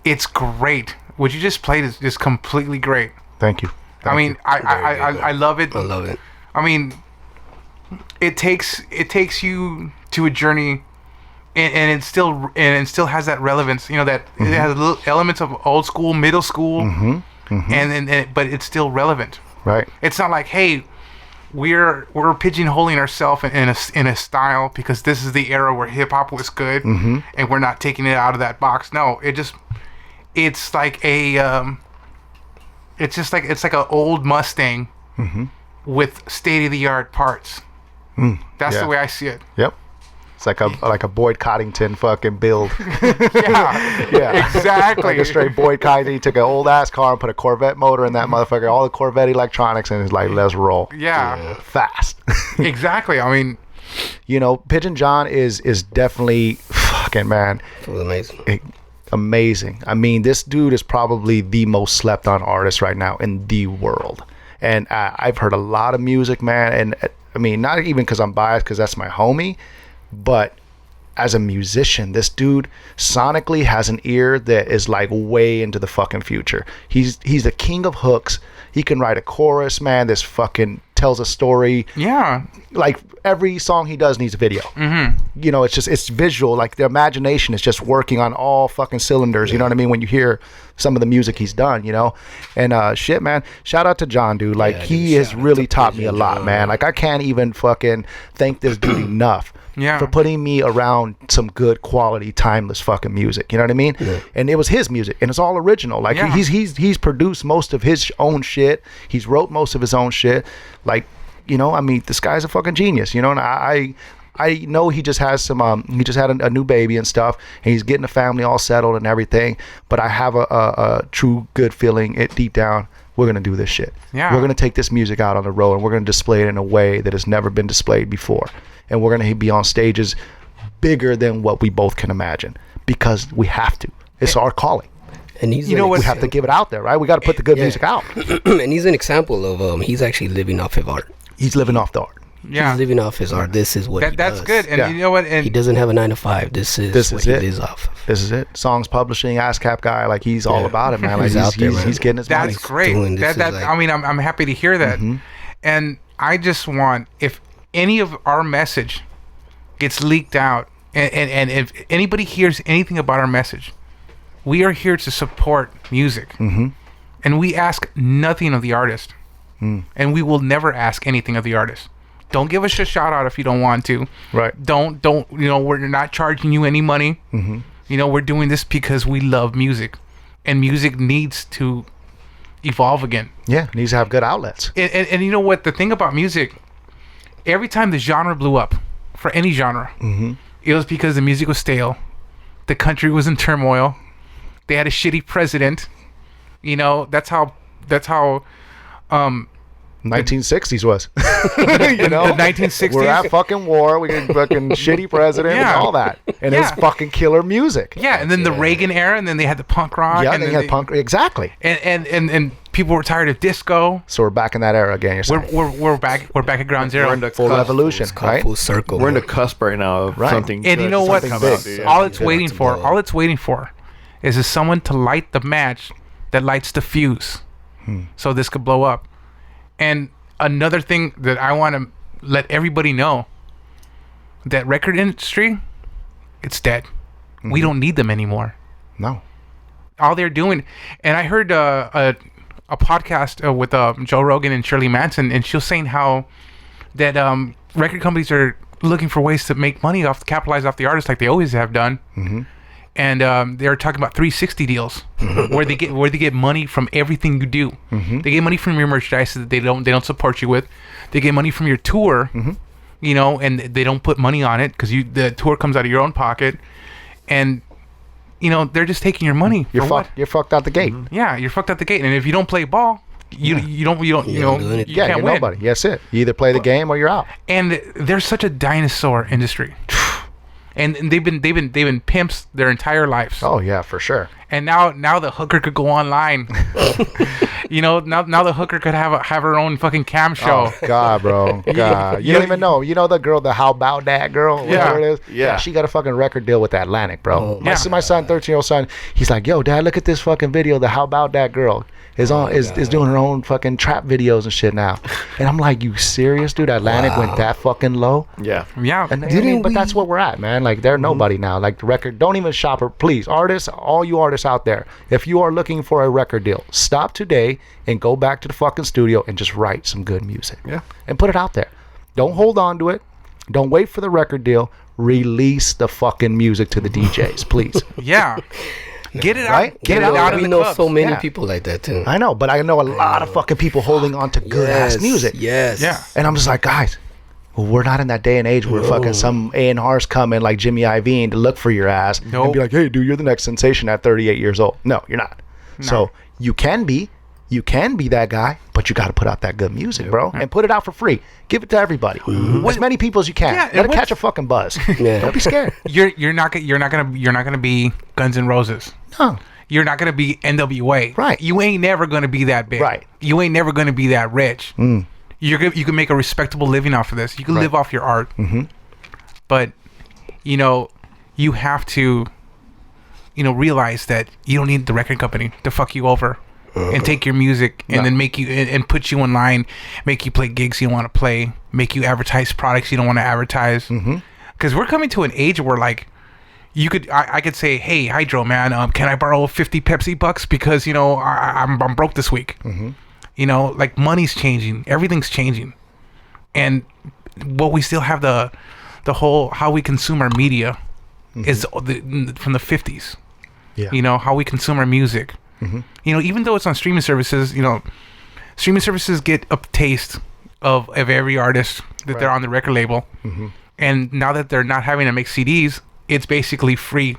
it's great. What you just played is just completely great.
Thank you.
I love it.
I love it.
I mean, it takes you to a journey, and it still has that relevance. You know, that it has little elements of old school, middle school, and but it's still relevant.
Right.
It's not like, hey, we're pigeonholing ourselves in a style because this is the era where hip hop was good, and we're not taking it out of that box. No, it's like an old Mustang with state of the art parts. That's the way I see it.
Yep. It's like a Boyd Coddington fucking build.
Yeah, exactly.
Like a straight Boyd Coddington. He took an old ass car and put a Corvette motor in that motherfucker, all the Corvette electronics, and he's like, let's roll.
Yeah.
Fast.
Exactly. I mean,
you know, Pigeon John is definitely fucking, man.
It was amazing.
Amazing. I mean, this dude is probably the most slept on artist right now in the world. And I've heard a lot of music, man. And I mean, not even because I'm biased, because that's my homie. But as a musician, this dude sonically has an ear that is like way into the fucking future. He's the king of hooks. He can write a chorus, man. This fucking tells a story.
Yeah.
Like every song he does needs a video. You know, it's visual. Like the imagination is just working on all fucking cylinders. You know what I mean? When you hear some of the music he's done, you know, and shit, man. Shout out to John, dude. Like he has really taught me a lot, man. Like I can't even fucking thank this dude enough.
Yeah.
For putting me around some good quality, timeless fucking music. You know what I mean? Yeah. And it was his music, and it's all original. Like he's produced most of his own shit. He's wrote most of his own shit. Like, you know, I mean, this guy's a fucking genius. You know, and I know he just has some. He just had a new baby and stuff, and he's getting the family all settled and everything. But I have a true good feeling deep down. We're gonna do this shit.
Yeah.
We're gonna take this music out on the road, and we're gonna display it in a way that has never been displayed before. And we're going to be on stages bigger than what we both can imagine, because we have to. It's our calling.
And he's,
you know, we have to give it out there, right? We got to put the good music out.
And he's an example of he's actually living off his art.
He's living off the art.
Yeah.
He's living off his art. This is what
that's good. And you know what? And
he doesn't have a 9-to-5. This is what he lives off of.
This is it. Songs publishing, ASCAP guy. Like he's all about it, man. Like he's out there, man. He's getting his money.
That's great. I mean, I'm happy to hear that. And I just want, if any of our message gets leaked out, and if anybody hears anything about our message, we are here to support music, and we ask nothing of the artist, and we will never ask anything of the artist. Don't give us a shout out if you don't want to.
Right.
Don't. You know, we're not charging you any money. You know, we're doing this because we love music, and music needs to evolve again.
Yeah, it needs to have good outlets.
And you know what? The thing about music, every time the genre blew up, for any genre, it was because the music was stale, the country was in turmoil, they had a shitty president. You know, that's how
1960s was. You know,
the 1960s.
We're at fucking war. We get fucking shitty president and all that, and it's fucking killer music.
Yeah, and then the Reagan era, and then they had the punk rock.
Yeah,
and
they had punk. Exactly.
And people were tired of disco.
So we're back in that era again. You're saying.
We're back at ground zero.
We're in the
Full evolution, right?
Full circle.
We're in the cusp right now of something.
And you know what?
big.
All it's waiting for is someone to light the match that lights the fuse, so this could blow up. And another thing that I want to let everybody know, that record industry, it's dead. We don't need them anymore.
No.
All they're doing, and I heard a podcast with Joe Rogan and Shirley Manson, and she was saying how that record companies are looking for ways to make money capitalize off the artists like they always have done. And they're talking about 360 deals, where they get money from everything you do. They get money from your merchandise that they don't support you with. They get money from your tour, you know, and they don't put money on it because the tour comes out of your own pocket, and you know they're just taking your money.
You're fucked out the gate.
Yeah, you're fucked out the gate, and if you don't play ball, you can't
You're
win.
nobody. That's it. You either play the game or you're out.
And there's such a dinosaur industry. And they've been pimps their entire lives.
Oh yeah, for sure.
And now the hooker could go online. You know, now the hooker could have her own fucking cam show.
Oh God, bro. God, you don't even know. You know the girl, the How About That girl, whatever it is.
Yeah.
She got a fucking record deal with Atlantic, bro.
Oh,
My son, 13-year-old son, he's like, yo, Dad, look at this fucking video. The How About That girl is doing her own fucking trap videos and shit now. And I'm like, you serious, dude? Atlantic went that fucking low?
Yeah.
Yeah.
But that's what we're at, man. Like, they're nobody now. Like, the record, don't even shop her. Please, artists, all you artists out there, if you are looking for a record deal, stop today and go back to the fucking studio and just write some good music.
Yeah.
And put it out there. Don't hold on to it. Don't wait for the record deal. Release the fucking music to the DJs, please.
Yeah. Get it
Right?
out. Get it out of
We
the
know
clubs.
so many
Yeah.
people like that too.
I know, but I know a lot of fucking people holding on to good ass music.
Yes.
Yeah.
And I'm just like, guys, well, we're not in that day and age where fucking some A&Rs come in like Jimmy Iovine to look for your ass and
Nope.
be like, hey, dude, you're the next sensation at 38 years old. No, you're not. So you can be that guy, but you got to put out that good music, bro, and put it out for free. Give it to everybody, as many people as you can.
Yeah, and
Let it
what's-
catch a fucking buzz.
Yeah.
Don't be scared.
You're not gonna be Guns N' Roses.
No.
You're not gonna be NWA.
Right.
You ain't never gonna be that big.
Right.
You ain't never gonna be that rich. You can make a respectable living off of this. You can live off your art. But you know, you have to, you know, realize that you don't need the record company to fuck you over and take your music and then make you and put you in line, make you play gigs you don't want to play, make you advertise products you don't want to advertise. Because we're coming to an age where like you could I could say, hey Hydroe, man, can I borrow 50 Pepsi bucks because you know I'm broke this week. You know, like money's changing, everything's changing, and what we still have the whole how we consume our media is from the 50s.
Yeah.
You know, how we consume our music. You know, even though it's on streaming services, you know, streaming services get a taste of every artist that they're on the record label, and now that they're not having to make CDs, it's basically free,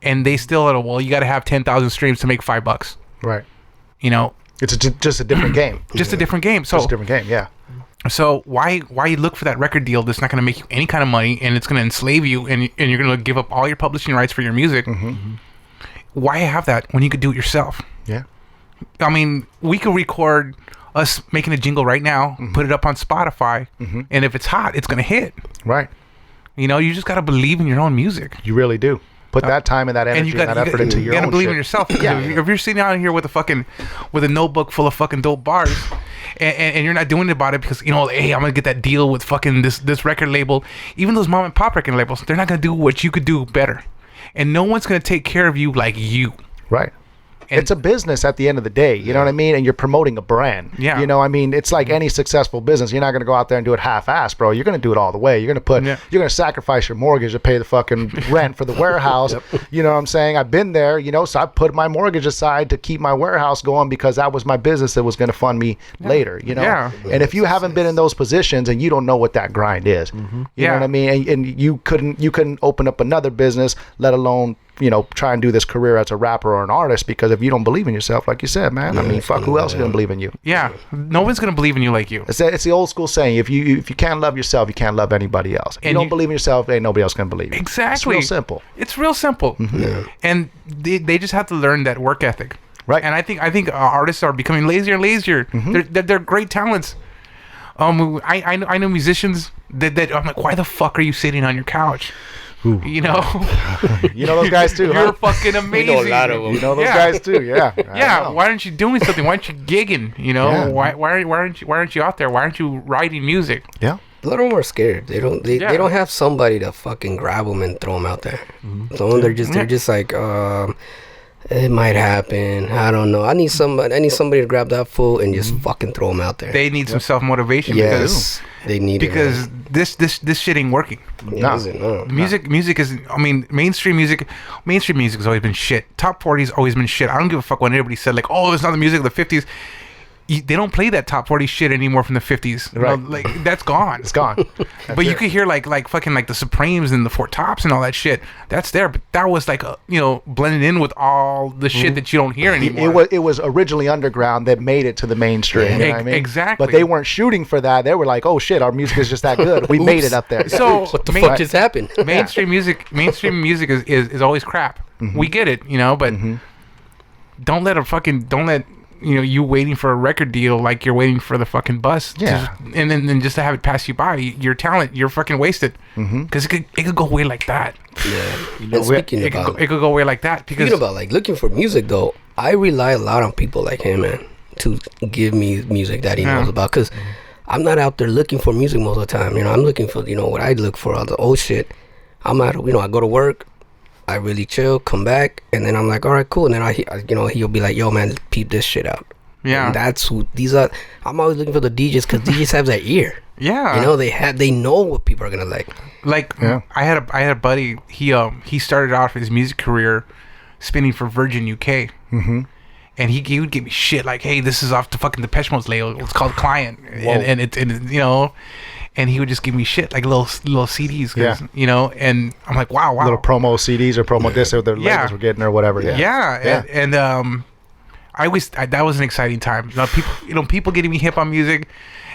and they still you got to have 10,000 streams to make $5.
Right.
You know,
It's just a different game.
just a different game. So
Just a different game, yeah.
So why look for that record deal that's not going to make you any kind of money and it's going to enslave you and you're going to give up all your publishing rights for your music? Why have that when you could do it yourself?
Yeah.
I mean, we could record us making a jingle right now, put it up on Spotify, and if it's hot, it's going to hit.
Right.
You know, you just got to believe in your own music.
You really do. Put that time and that energy and that effort into your own
You gotta believe
shit.
in yourself. If you're sitting out here with a notebook full of fucking dope bars, and you're not doing it about it because you know, hey, I'm gonna get that deal with fucking this record label. Even those mom and pop record labels, they're not gonna do what you could do better, and no one's gonna take care of you like you.
Right.
And
it's a business at the end of the day, you know what I mean? And you're promoting a brand.
Yeah.
You know, I mean, it's like any successful business. You're not going to go out there and do it half-assed, bro. You're going to do it all the way. You're going to you're going to sacrifice your mortgage to pay the fucking rent for the warehouse. You know what I'm saying? I've been there, you know, so I put my mortgage aside to keep my warehouse going because that was my business that was going to fund me later, you know?
Yeah.
And if you haven't been in those positions and you don't know what that grind is, you know what I mean? And you couldn't open up another business, let alone try and do this career as a rapper or an artist, because if you don't believe in yourself, like you said, man, I mean, fuck, who else is gonna believe in you?
Yeah, no one's gonna believe in you like you.
It's the old school saying: if you can't love yourself, you can't love anybody else. If you don't believe in yourself, ain't nobody else gonna believe you.
Exactly.
It's real simple.
It's real simple. And they just have to learn that work ethic.
Right.
And I think artists are becoming lazier and lazier. They're great talents. I know musicians that I'm like, why the fuck are you sitting on your couch?
Ooh.
You know
those guys too.
You're fucking amazing.
We know a lot of them.
You know those guys too. Yeah.
Yeah. Why aren't you doing something? Why aren't you gigging?
Yeah.
Why aren't you out there? Why aren't you writing music?
Yeah.
A lot of them are scared. They don't have somebody to fucking grab them and throw them out there. So they're just like, it might happen. I don't know. I need somebody to grab that fool and just fucking throw them out there.
They need some self motivation.
Yes, they need
because this shit ain't working.
No.
Music is. I mean, mainstream music has always been shit. Top 40's always been shit. I don't give a fuck when everybody said like, oh, it's not the music of the 50s. They don't play that top 40 shit anymore from the 50s.
Right.
Like that's gone.
It's gone.
But you could hear like fucking like the Supremes and the Four Tops and all that shit. That's there, but that was like blended in with all the shit that you don't hear anymore.
It was originally underground that made it to the mainstream. You know what I mean?
Exactly.
But they weren't shooting for that. They were like, oh shit, our music is just that good. We made it up there.
So
what the fuck just happened?
Mainstream music is always crap. We get it, but don't let you waiting for a record deal like you're waiting for the fucking bus.
Yeah.
And then just to have it pass you by, your talent, you're fucking wasted. Because it could go away like that.
Yeah.
It could go away like that. Because
speaking about like looking for music though, I rely a lot on people like him, man, to give me music that he knows about. Because I'm not out there looking for music most of the time. I'm looking for what I look for, all the old shit. I'm out. I go to work. I really chill, come back, and then I'm like, all right, cool. And then he'll be like, yo, man, peep this shit out.
Yeah.
And that's who these are. I'm always looking for the DJs because DJs have that ear.
Yeah.
They know what people are gonna like.
Like, I had a buddy. He started off his music career spinning for Virgin UK. And he would give me shit like, hey, this is off the fucking Depeche Mode's label. It's called Client, and he would just give me shit like little CDs, and I'm like, wow,
little promo CDs or promo discs that their labels were getting or whatever.
And I always that was an exciting time. People getting me hip on music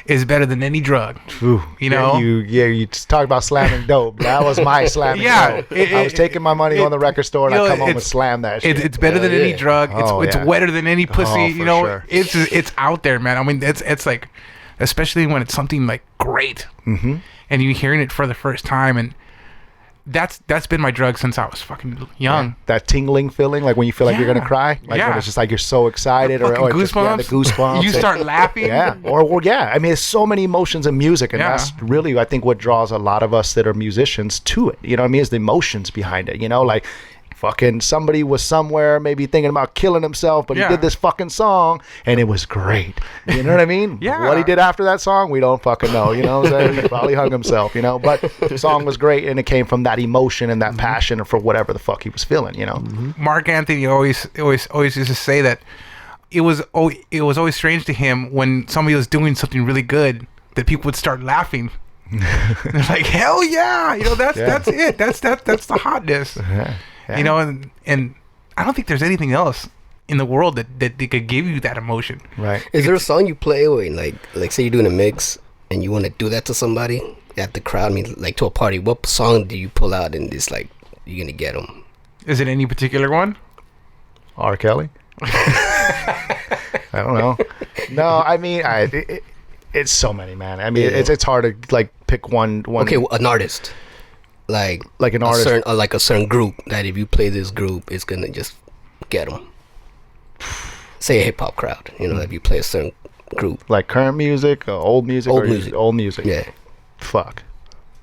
is better than any drug.
Ooh, you talk about slamming dope. That was my slamming dope. I was taking my money on the record store and I come home and slam that shit.
It's better than any drug. It's wetter than any pussy.
Sure.
It's out there, man. I mean, it's like, especially when it's something like great, and you're hearing it for the first time, and that's been my drug since I was fucking young.
Yeah. That tingling feeling, like when you feel like you're gonna cry, like when it's just like you're so excited, or
goosebumps.
The goosebumps.
You start laughing.
I mean, there's so many emotions in music, and that's really, I think, what draws a lot of us that are musicians to it. You know what I mean? Is the emotions behind it. Like, fucking somebody was somewhere maybe thinking about killing himself, but he did this fucking song and it was great. You know what I mean? What he did after that song, we don't fucking know. You know what I'm saying? He probably hung himself, but the song was great and it came from that emotion and that passion for whatever the fuck he was feeling,
Mark Anthony always used to say that it was always strange to him when somebody was doing something really good that people would start laughing. They're like, hell yeah, that's it. That's the hotness. And I don't think there's anything else in the world that they could give you that emotion.
Right.
Is there a song you play when, like say you're doing a mix and you want to do that to somebody at the crowd, like to a party? What song do you pull out and it's like you're gonna get them?
Is it any particular one?
R. Kelly. I don't know. No, I mean, it's so many, man. I mean, it's hard to like pick one.
Okay, an artist. Like
an artist,
like a certain group that if you play this group, it's gonna just get them. Say a hip hop crowd, if you play a certain group,
like current music, old music, old music.
Yeah.
Fuck.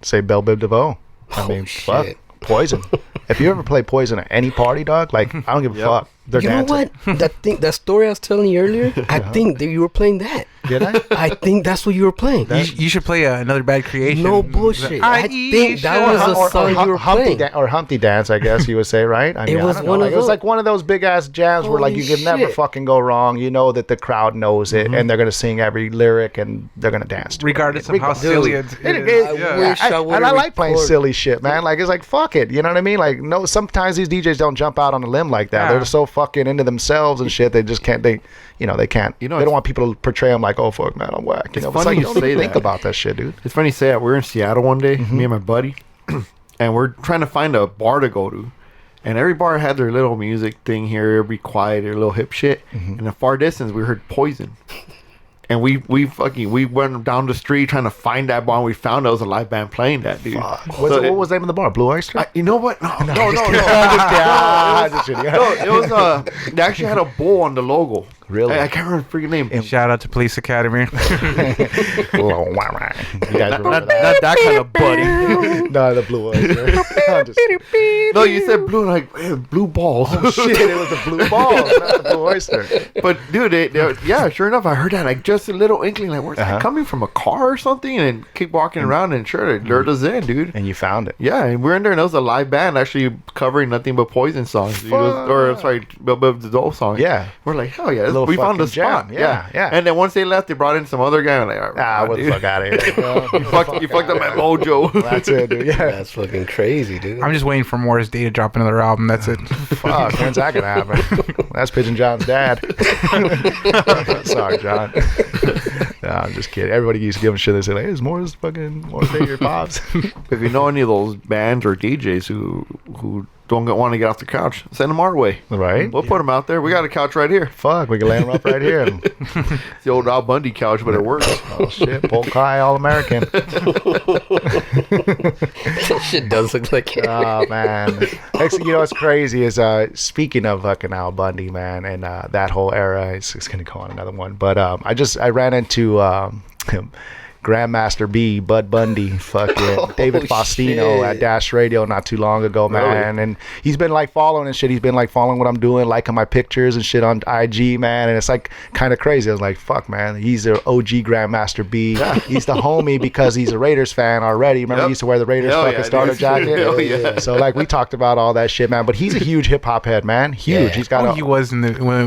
Say Belle Biv DeVoe. I mean, fuck. Poison. If you ever play Poison at any party, dog, like I don't give a fuck. They're dancing.
Know what? That story I was telling you earlier, I think that you were playing that.
Did I?
I think that's what you were playing.
You should play Another Bad Creation.
No bullshit. I think that was a song you were playing.
Or Humpty Dance, I guess you would say, right? I mean,
It was
I don't know.
one of
Like, it was
those-
like one of those big ass jams where like you
Holy
can never
shit.
fucking go wrong. You know that the crowd knows it, and they're gonna sing every lyric and they're gonna dance to it.
Regardless of how silly it
It
is.
is.
Yeah.
wish I would've
and I like playing
recorded.
silly shit, man. Like it's like fuck it, you know what I mean? Like no, sometimes these DJs don't jump out on a limb like that.
Yeah.
They're so fucking into themselves and shit. They just can't. They can't.
You know,
they don't want people to portray them like, oh fuck, man, I'm whack. You know,
funny
like,
you
don't
say
even think
that.
about that shit, dude.
It's funny you say that. We were in Seattle one day, me and my buddy, and we're trying to find a bar to go to. And every bar had their little music thing here, be quiet, their little hip shit. In the far distance, we heard Poison. And we went down the street trying to find that bar, and we found it was a live band playing that, dude.
What was the name of the bar? Blue Oyster?
You know what? No.
Yeah, just kidding.
No, it was they actually had a bull on the logo.
Really?
I can't remember the freaking name.
Shout out to Police Academy.
You guys remember
Not
that?
that kind of buddy.
No, the Blue Oyster. I'm just-
No, you said blue, like blue balls.
Oh shit! It was the Blue Ball, not the Blue Oyster.
But dude, yeah, sure enough, I heard that like just a little inkling, like where's that coming from, a car or something, and keep walking around, and sure, it lured us in, dude.
And you found it.
Yeah, and we're in there, and it was a live band actually covering nothing but Poison songs, dude. The Dole songs.
Yeah.
We're like, hell yeah,
little
we found the
fucking
spot.
jam. Yeah.
And then once they left, they brought in some other guy. I'm like,
What the
dude.
fuck out of here?
You fucked up my mojo.
That's it, dude. Yeah.
That's fucking crazy, dude.
I'm just waiting for Morris Day to drop another album. That's it.
Fuck, when's that gonna happen? That's Pigeon John's dad. Sorry, John. No, I'm just kidding. Everybody used to give him shit. They say, like, hey, is Morris Day your pops?
If you know any of those bands or DJs who don't want to get off the couch, send them our way.
Right?
We'll put them out there. We got a couch right here.
Fuck, we can lay him up right here. And,
It's the old Al Bundy couch, but it works.
oh shit, polk high, all American.
That shit does look like it.
Oh man, you know what's crazy is speaking of fucking Al Bundy, man, and that whole era. It's gonna go on another one, but I ran into Grandmaster B, Bud Bundy, fucking David Faustino
shit.
at Dash Radio not too long ago, man. And he's been like following and shit. He's been like following what I'm doing, liking my pictures and shit on IG, man. And it's like kind of crazy. I was like, fuck, man. He's the OG Grandmaster B. He's the homie because he's a Raiders fan already. Remember he used to wear the Raiders fucking starter jacket?
Hell yeah.
So like we talked about all that shit, man. But he's a huge hip hop head, man. Huge.
Yeah.
He's got
He was when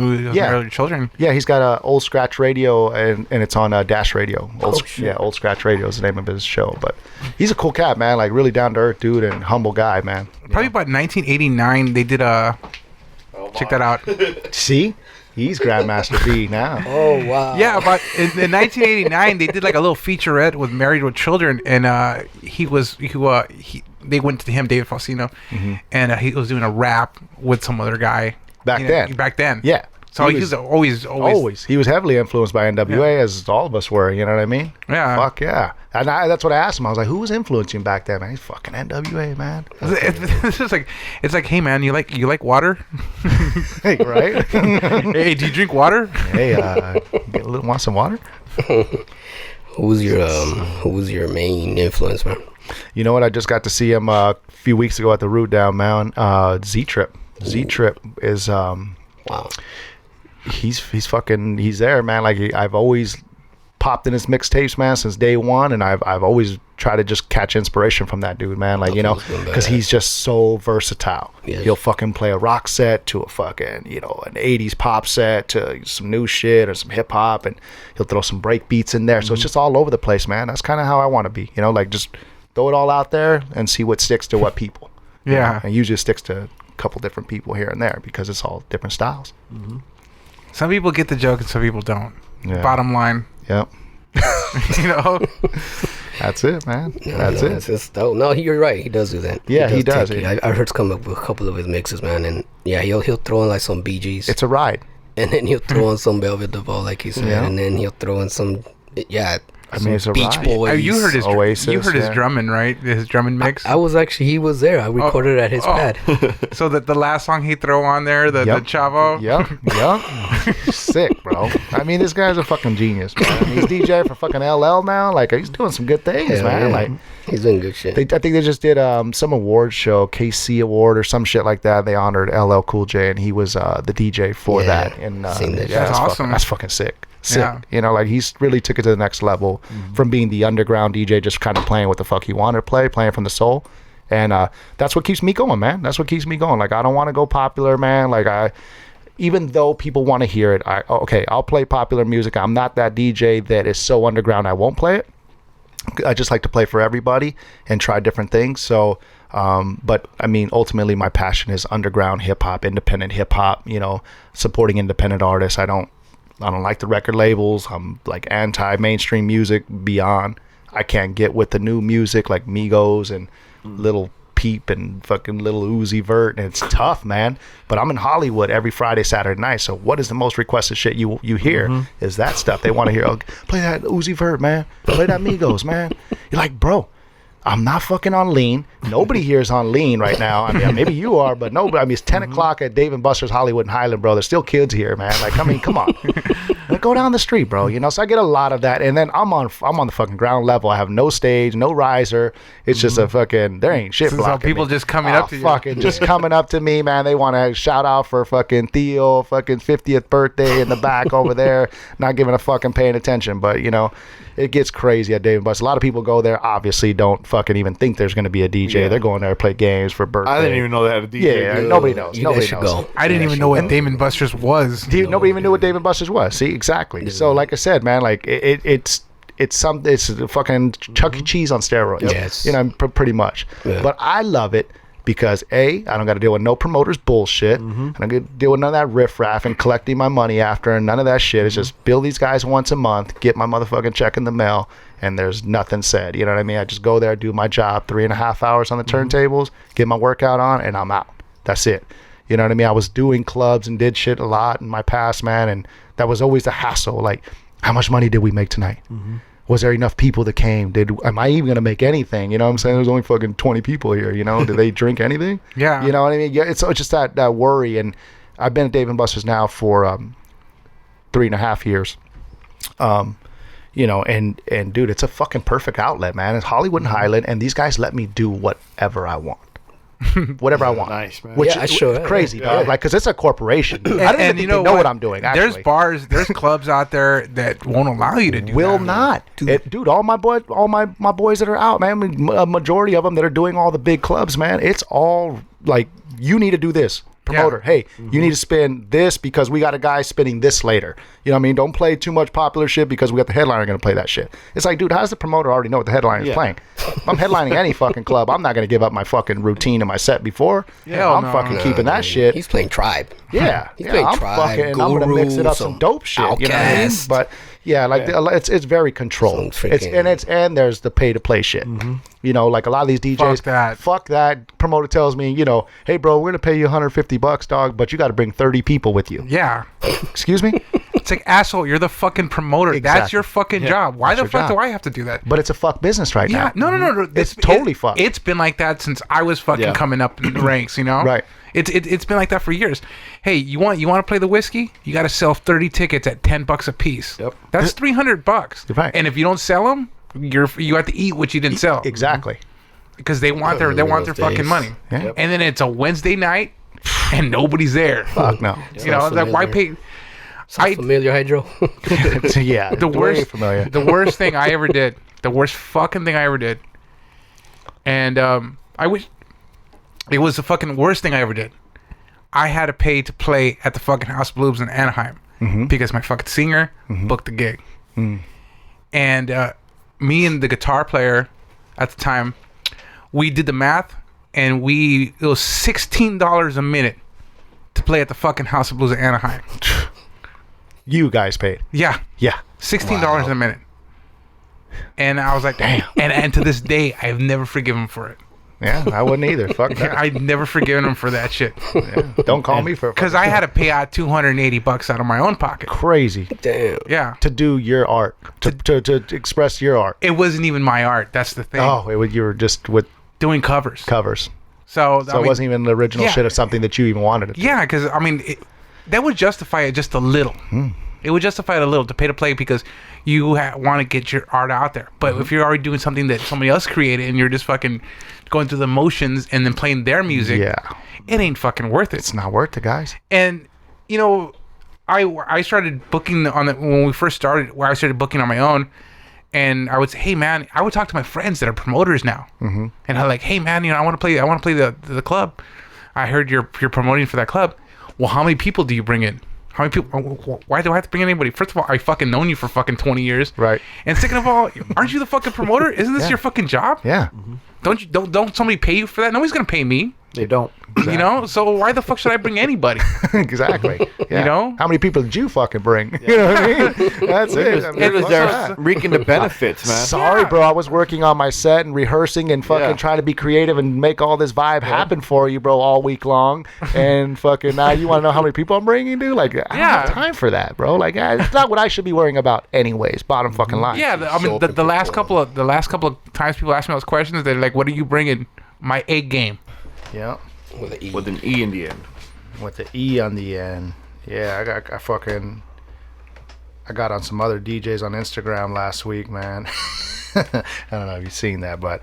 we were early children.
yeah, he's got a old scratch radio and it's on Dash Radio. Old Scratch Radio is the name of his show. But he's a cool cat, man. Like really down to earth dude and humble guy, man.
Probably about 1989, they did a. Check that out.
See, he's Grandmaster B now.
Oh wow.
Yeah, but in 1989, they did like a little featurette with Married with Children, and they went to him, David Faustino, and he was doing a rap with some other guy.
Back then.
Back then.
Yeah.
So he was always.
He was heavily influenced by NWA, as all of us were. You know what I mean?
Yeah.
Fuck yeah. And that's what I asked him. I was like, "Who was influencing back then, man?" He's fucking NWA, man.
It's just like, hey man, you like water?
Hey, right?
Hey, do you drink water?
Hey, want some water?
Who's your main influence, man?
You know what? I just got to see him a few weeks ago at the Root Down, man. Z-Trip. Z-Trip is
Wow.
he's there, man. Like I've always popped in his mixtapes, man, since day one, and I've always tried to just catch inspiration from that dude, man. Like, you know, because he's just so versatile.
Yes.
He'll fucking play a rock set to a fucking, you know, an 80s pop set to some new shit or some hip hop, and he'll throw some break beats in there. So it's just all over the place, man. That's kind of how I want to be, you know, like just throw it all out there and see what sticks to what people. you
Yeah.
know? And usually it sticks to a couple different people here and there because it's all different styles.
Some people get the joke and some people don't.
Yeah.
Bottom line,
Yep.
you know.
That's it, man. That's it.
It's just, no, you're right. He does do that.
Yeah, he does.
take it. I heard come up with a couple of his mixes, man, and yeah, he'll throw in like some Bee Gees,
It's a ride.
and then he'll throw in some Velvet DeVoe, like he said,
Yeah.
and then he'll throw in some
I mean, it's a
Beach
ride.
Boys.
You heard his
Oasis,
you heard his
yeah.
drumming, right? His drumming mix.
I was actually, he was there. I recorded at his pad.
So that the last song he throw on there, the
Yep.
Chavo.
Yep. Sick, bro. I mean, this guy's a fucking genius, man. He's DJ for fucking LL now. Like, he's doing some good things,
Hell
man.
yeah.
Like,
He's doing good shit.
I think they just did some award show, KC Award or some shit like that. They honored LL Cool J, and he was the DJ for
Yeah,
that. And
seen that.
yeah,
That's awesome.
That's fucking sick. Sick.
Yeah.
You know, like he's really took it to the next level from being the underground DJ, just kind of playing what the fuck he wanted to play, playing from the soul. And that's what keeps me going, man. That's what keeps me going. Like, I don't want to go popular, man. Like, even though people want to hear it, I'll play popular music. I'm not that DJ that is so underground I won't play it. I just like to play for everybody and try different things. So, but I mean, ultimately my passion is underground hip hop, independent hip hop, you know, supporting independent artists. I don't like the record labels. I'm like anti mainstream music beyond. I can't get with the new music like Migos and Little Peep and fucking Little Uzi Vert, and it's tough, man. But I'm in Hollywood every Friday, Saturday night. So what is the most requested shit you hear is that stuff. They want to hear, play that Uzi Vert, man. Play that Migos, man. You're like, bro, I'm not fucking on lean. Nobody here is on lean right now. I mean, maybe you are, but nobody. I mean, it's 10 o'clock at Dave & Buster's Hollywood and Highland, bro. There's still kids here, man. Like, I mean, come on. Like, go down the street, bro. You know, so I get a lot of that. And then I'm on the fucking ground level. I have no stage, no riser. It's just a fucking, there ain't shit blocking
people
me.
just coming up to you.
Fucking just coming up to me, man. They want to shout out for fucking Theo, fucking 50th birthday in the back over there. Not giving a fucking paying attention. But, you know, it gets crazy at Dave & Buster's. A lot of people go there, obviously don't fucking even think there's going to be a DJ. Yeah. They're going there to play games for birthday.
I didn't even know they had a DJ.
Yeah, nobody knows. Nobody knows.
Go.
I didn't even know what Dave & Buster's was.
Nobody even knew what Dave & Buster's was. See, exactly. Yeah. So, like I said, man, like it's a fucking Chuck E. Cheese on steroids.
Yes.
You know, pretty much. Yeah. But I love it because I don't got to deal with no promoters bullshit. I don't got to deal with none of that riffraff and collecting my money after and none of that shit. It's just bill these guys once a month, get my motherfucking check in the mail, and there's nothing said. You know what I mean? I just go there, do my job, 3.5 hours on the turntables, get my workout on, and I'm out. That's it. You know what I mean? I was doing clubs and did shit a lot in my past, man, and that was always a hassle. Like, how much money did we make tonight? Was there enough people that came? Am I even gonna make anything? You know what I'm saying? There's only fucking 20 people here. You know, did they drink anything?
Yeah.
You know what I mean? Yeah. It's just that worry. And I've been at Dave & Buster's now for 3.5 years. You know, and dude, it's a fucking perfect outlet, man. It's Hollywood and Highland, and these guys let me do whatever I want. Whatever I want.
Nice, man.
Which is crazy, dog. Like, because it's a corporation. I don't even think they know what I'm doing, actually.
There's bars, there's clubs out there that won't allow you to do
Will
that.
not. Dude, all my boys that are out, man, I mean, a majority of them that are doing all the big clubs, man, it's all like, you need to do this. Promoter, hey, you need to spin this because we got a guy spinning this later. You know what I mean? Don't play too much popular shit because we got the headliner going to play that shit. It's like, dude, how does the promoter already know what the headliner is playing? If I'm headlining any fucking club, I'm not going to give up my fucking routine and my set before. I'm fucking keeping that shit.
He's playing Tribe.
Yeah.
He's playing
I'm
Tribe,
fucking, I'm going to mix it up some dope shit.
Outkast.
You know what I mean? But yeah, like it's very controlled. And there's the pay to play shit. You know, like a lot of these DJs, fuck that. Promoter tells me, you know, hey bro, we're gonna pay you $150, dog, but you got to bring 30 people with you.
Yeah.
Excuse me?
It's like, asshole, you're the fucking promoter.
Exactly.
That's your fucking job. Why the fuck do I have to do that?
But it's a fuck business right now.
No.
It's totally fucked.
It's been like that since I was fucking coming up in the ranks, you know?
Right.
It's been like that for years. Hey, you want to play the whiskey? You got to sell 30 tickets at $10 a piece.
Yep.
That's $300.
Right.
And if you don't sell them, you have to eat what you didn't sell.
Exactly.
Because they want their fucking money.
Yeah.
And then it's a Wednesday night and nobody's there.
Fuck no.
You know, like, why pay?
Familiar, Hydro?
Yeah.
The worst.
Familiar.
The worst thing I ever did. The worst fucking thing I ever did. And I wish it was the fucking worst thing I ever did. I had to pay to play at the fucking House of Blues in Anaheim because my fucking singer booked the gig. And me and the guitar player at the time, we did the math, and it was $16 a minute to play at the fucking House of Blues in Anaheim.
You guys paid.
Yeah. $16 a minute. And I was like, damn. And to this day, I've never forgiven him for it.
Yeah, I wouldn't either. Fuck that.
I'd never forgiven him for that shit.
Yeah. Don't call me for it.
Because I had to pay out $280 out of my own pocket.
Crazy.
Damn.
Yeah.
To do your art. To express your art.
It wasn't even my art. That's the thing.
Oh, you were just with
doing covers. So
it wasn't even the original shit of something that you even wanted.
Yeah, because, I mean, that would justify it just a little. It would justify it a little to pay to play because you want to get your art out there. But if you're already doing something that somebody else created and you're just fucking going through the motions and then playing their music, it ain't fucking worth it.
It's not worth it, guys.
And, you know, I started booking when we first started, where I started booking on my own. And I would say, hey man, I would talk to my friends that are promoters now, and I'm like, hey man, I want to play the club. I heard you're promoting for that club. Well, how many people do you bring in? How many people? Why do I have to bring in anybody? First of all, I fucking known you for fucking 20 years,
right?
And second of all, aren't you the fucking promoter? Isn't this your fucking job?
Yeah.
Don't somebody pay you for that? Nobody's gonna pay me.
They don't.
Exactly. So why the fuck should I bring anybody?
Exactly. Yeah. How many people did you fucking bring?
Yeah.
You know what I mean? That's it.
It was there reaping the benefits, man.
Sorry, bro. I was working on my set and rehearsing and fucking trying to be creative and make all this vibe happen for you, bro, all week long. And fucking now you want to know how many people I'm bringing, dude? Like, I don't have time for that, bro. Like, it's not what I should be worrying about, anyways. Bottom fucking line.
Yeah. The last couple of times people ask me those questions, they're like, "What are you bringing?" My A game.
Yeah.
With an E in the end.
With the E on the end. Yeah, I got on some other DJs on Instagram last week, man. I don't know if you've seen that, but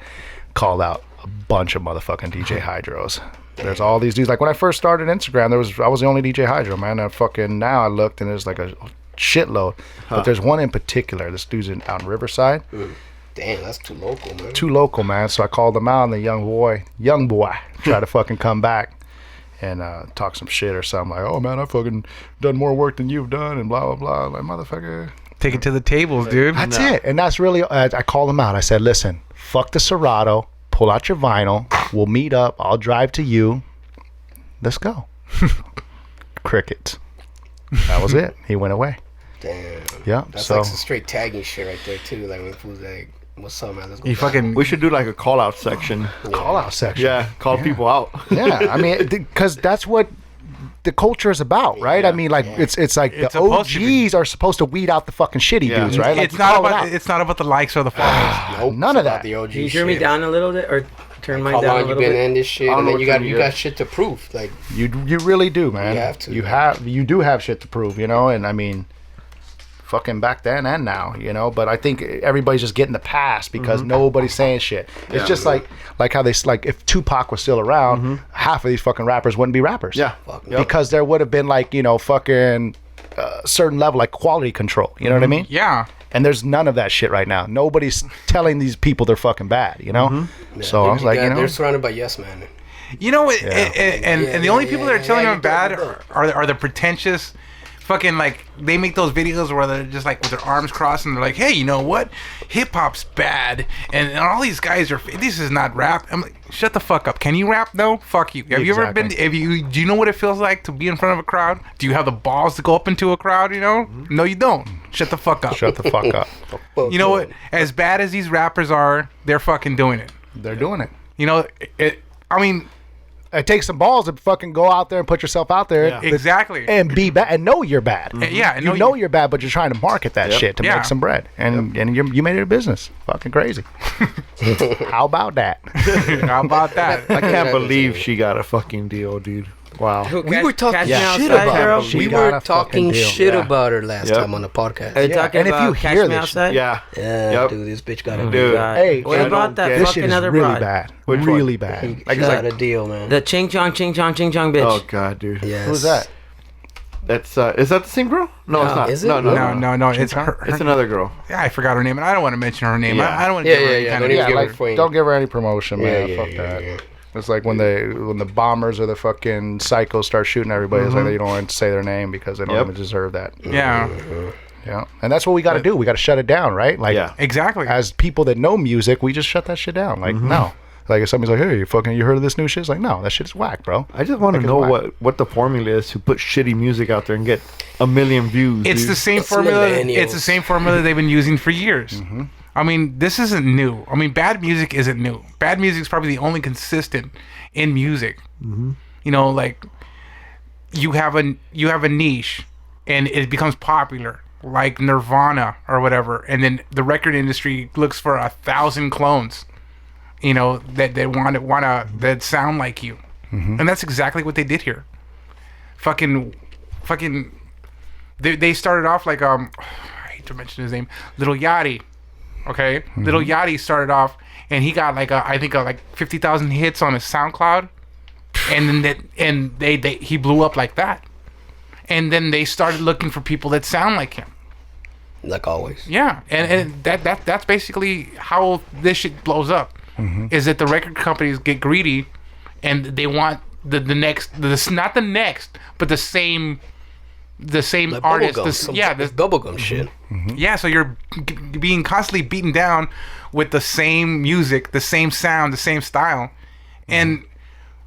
called out a bunch of motherfucking DJ Hydros. There's all these dudes. Like when I first started Instagram, I was the only DJ Hydro, man. Now I looked and there's like a shitload. But there's one in particular. This dude's out in Riverside.
Damn, that's too local, man.
Too local, man. So I called him out, and the young boy tried to fucking come back and talk some shit or something. Like, oh, man, I fucking done more work than you've done and blah, blah, blah. Like, motherfucker.
Take it to the tables, dude.
That's it. And that's really, I called him out. I said, listen, fuck the Serato. Pull out your vinyl. We'll meet up. I'll drive to you. Let's go. Crickets. That was it. He went away.
Damn.
Yeah.
That's like some straight tagging shit right there, too. Like when fools like, what's up, man? Let's go.
We should do like a call out section.
Call out section.
Yeah, call people out.
Yeah, I mean, because that's what the culture is about, right? I mean, like it's like the OGs are supposed to weed out the fucking shitty dudes, right? Like,
it's not about the likes or the followers.
Nope, none of that.
The OG
Can you turn me down a little bit, or turn mine down a little bit?
You've been in this shit, and then you got shit to prove. Like
you really do, man.
You have to.
You do have shit to prove, and I mean. Fucking back then and now, but I think everybody's just getting the pass because nobody's saying shit. It's just like how they like if Tupac was still around, half of these fucking rappers wouldn't be rappers.
Yeah,
because there would have been like fucking certain level like quality control. You know what I mean?
Yeah.
And there's none of that shit right now. Nobody's telling these people they're fucking bad. So I was like,
they're surrounded by yes man.
And the only people that are telling them bad are the pretentious. Fucking like they make those videos where they're just like with their arms crossed and they're like, hey, you know what? Hip hop's bad, and all these guys are. This is not rap. I'm like, shut the fuck up. Can you rap? No, fuck you. Have you ever been? Do you know what it feels like to be in front of a crowd? Do you have the balls to go up into a crowd? No, you don't. Shut the fuck up.
Shut the fuck up.
You know what? As bad as these rappers are, they're fucking doing it.
They're doing it.
I mean.
It takes some balls to fucking go out there and put yourself out there.
Yeah. Exactly.
And be bad and know you're bad.
Yeah.
You know you're bad, but you're trying to market that shit to make some bread. And you made it a business. Fucking crazy. How about that?
How about that?
I can't believe she got a fucking deal, dude. Wow.
We were talking shit about her. We were talking shit about her last time on the podcast.
Are you talking about Cash Me Outside?
Yeah.
Dude, this bitch got a
deal.
Hey,
what about that fucking other
really
broad?
bad. Really bad.
Like got a deal, man.
The Ching Chong bitch.
Oh god, dude.
Yes.
Who's that?
That's is that the same girl? No, it's not.
Is it?
No. It's her.
It's another girl.
Yeah, I forgot her name, and I don't want to mention her name.
Yeah.
I don't want to give her any kind of
don't give her any promotion, man. Fuck that. It's like when the bombers or the fucking psychos start shooting everybody, it's like they don't want to say their name because they don't even deserve that.
Yeah.
Yeah. And that's what we got to do. We got to shut it down, right? Like,
exactly.
As people that know music, we just shut that shit down. Like, no. Like if somebody's like, hey, you heard of this new shit? It's like, no, that shit's whack, bro.
I just want to know what the formula is to put shitty music out there and get 1 million views.
It's the same formula. It's the same formula they've been using for years. I mean, this isn't new. I mean, bad music isn't new. Bad music is probably the only consistent in music. Like you have a niche, and it becomes popular, like Nirvana or whatever, and then the record industry looks for 1,000 clones, that they wanna that sound like you, and that's exactly what they did here. Fucking, they started off like I hate to mention his name, Lil Yachty. Okay, Lil Yachty started off, and he got like 50,000 hits on his SoundCloud, and then he blew up like that. And then they started looking for people that sound like him.
Like always.
Yeah, and that's basically how this shit blows up. Is that the record companies get greedy, and they want the next, not the next, but the same
Like
artist.
This bubblegum shit.
Yeah, so you're being constantly beaten down with the same music, the same sound, the same style. And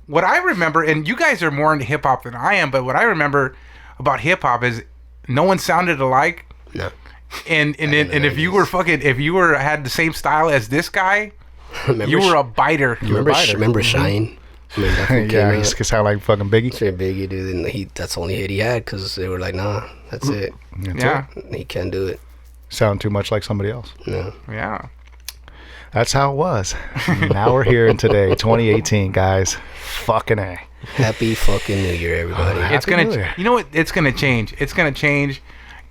what I remember, and you guys are more into hip hop than I am, but what I remember about hip hop is no one sounded alike.
No.
And if you were had the same style as this guy, you were a biter.
Remember Shine? I mean, that
Yeah, he could sound like fucking Biggie.
Straight Biggie, dude. And that's the only hit he had because they were like, nah, that's it.
Yeah.
He can't do it.
Sound too much like somebody else.
No.
Yeah.
That's how it was. Now we're here in today, 2018, guys. Fucking A.
Happy fucking New Year, everybody.
It's gonna, you know what? It's gonna change. It's gonna change,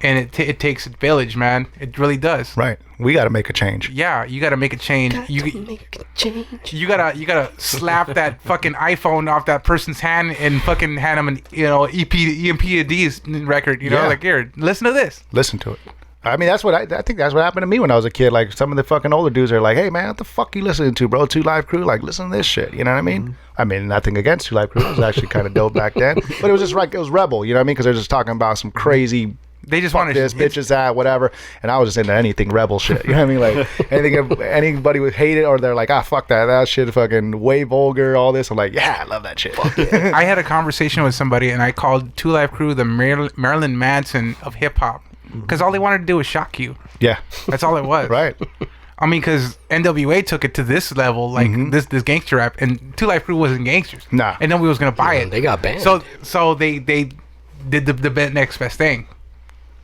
and it takes a village, man. It really does.
Right. We got to make a change.
Yeah, you got to make a change. You gotta slap that fucking iPhone off that person's hand and fucking hand them an EMPD's record. You know, like, here, listen to this.
Listen to it. I mean, that's what I think that's what happened to me when I was a kid. Like, some of the fucking older dudes are like, hey, man, what the fuck you listening to, bro? 2 Live Crew? Like, listen to this shit. You know what I mean? I mean, nothing against 2 Live Crew. It was actually kind of dope back then. But it was just like, it was rebel, you know what I mean? Because they're just talking about some crazy...
They just wanted
this, bitches that, whatever. And I was just into anything rebel shit. You know what I mean? Like, anybody would hate it, or they're like, fuck that. That shit fucking way vulgar, all this. I'm like, yeah, I love that shit.
Yeah. I had a conversation with somebody, and I called 2 Live Crew the Marilyn Manson of hip-hop. Because all they wanted to do was shock you.
Yeah.
That's all it was.
Right.
I mean, because NWA took it to this level, like this gangster rap, and 2 Live Crew wasn't gangsters.
Nah.
And nobody was going to buy it.
They got banned.
So they did the next best thing.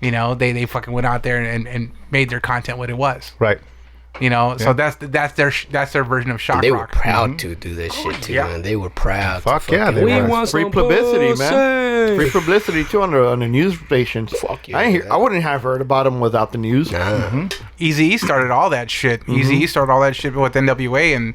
You know, they fucking went out there and made their content what it was.
Right.
You know, so that's their version of shock rock.
They were proud to do this shit too, man. They were proud.
Fuck yeah, they
We
were.
want free publicity, man. Free publicity too on the news stations.
Fuck yeah.
I wouldn't have heard about them without the news.
Eazy-E started all that shit. Eazy-E started all that shit with NWA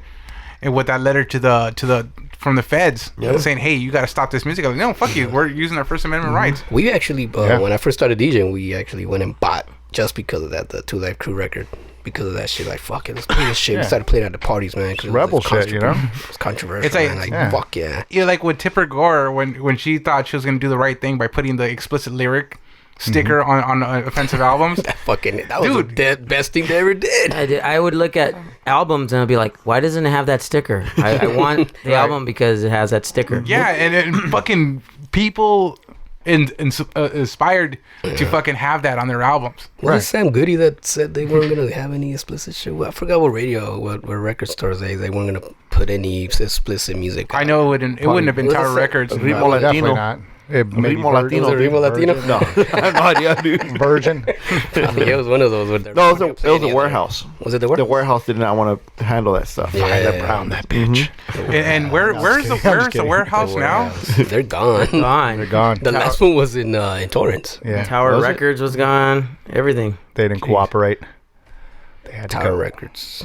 and with that letter to the from the feds saying, hey, you got to stop this music. I was like, no, fuck you. We're using our First Amendment rights.
We actually, when I first started DJing, we actually went and bought, just because of that, the 2 Live Crew record. Because of that shit, like, fuck it, let's play this shit. We started playing at the parties, man.
It's rebel shit, you know?
It's controversial,
It's like,
man. Fuck yeah.
Yeah, like with Tipper Gore, when she thought she was going to do the right thing by putting the explicit lyric sticker on offensive albums.
that was the best thing they ever did.
I would look at albums and I'd be like, why doesn't it have that sticker? I want the album because it has that sticker.
Yeah, and fucking people inspired to fucking have that on their albums.
Was it Sam Goody that said they weren't gonna have any explicit shit? Well, I forgot what record stores they weren't gonna put any explicit music on.
I know it wouldn't have been Tower Records.
Remo Latino.
Definitely not.
Remo Latino.
Remo Latino?
No. I have no idea, dude.
Virgin.
Yeah, it was one of those.
No, it was a warehouse.
Was it the warehouse?
The warehouse did not want to handle that stuff.
Yeah.
Brown, that bitch.
And where's the warehouse now?
They're gone.
They're gone.
The last one was in Torrance.
Yeah.
Tower Records was gone. Everything.
They didn't cooperate. They had
Tower Records.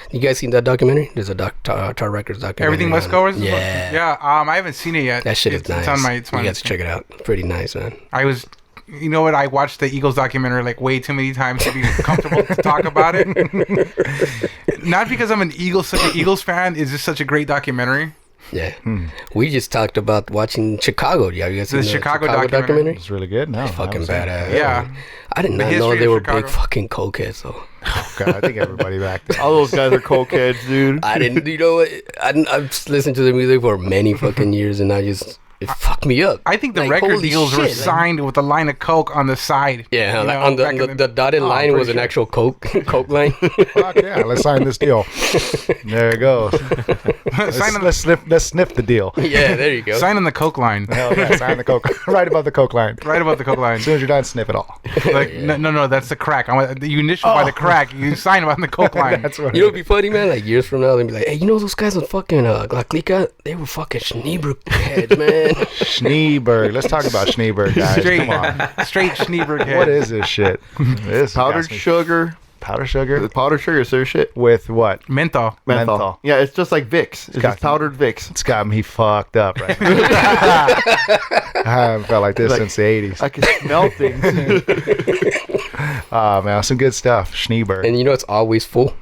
You guys seen that documentary? There's a Tower Records documentary.
Everything Must Go?
Yeah.
I haven't seen it yet.
That shit is nice.
It's on
you guys check it out. Pretty nice, man.
You know what? I watched the Eagles documentary like way too many times to be comfortable to talk about it. Not because I'm such an Eagles fan. It's just such a great documentary.
Yeah. We just talked about watching Chicago. Yeah, you guys seen
the Chicago documentary?
It's really good. No,
fucking badass.
Yeah.
I did not know they were big fucking cokeheads though.
Oh god, I think everybody back there.
All those guys are cokeheads, dude.
I didn't. You know what? I've listened to the music for many fucking years, and it fucked me up.
I think the record deals were signed with a line of coke on the side.
Yeah, like on the dotted line was an actual coke line.
Fuck yeah, let's sign this deal. There it goes. Let's sniff the deal.
Yeah, there you go.
Sign on the coke line.
Hell yeah, sign the coke. Right above the coke line.
Right above the coke line.
As soon as you're done, sniff it all.
Like no, that's the crack. You initial by the crack. You sign on the coke line.
That's what.
You know, it'd be funny, man. Like years from now, they'd be like, "Hey, you know those guys on fucking Clika? They were fucking Schneeberg heads, man."
Schneeberg. Let's talk about Schneeberg, guys. Come on.
Straight Schneeberg head.
What is this shit? This
Powdered sugar,
Powdered sugar?
The powdered sugar is their shit.
With what?
Menthol.
Menthol. Yeah, it's just like Vicks. It's just powdered Vicks.
It's got me fucked up right now. I haven't felt like this since the 80s.
I can smell things.
Oh, man. Some good stuff. Schneeberg.
And you know it's always full.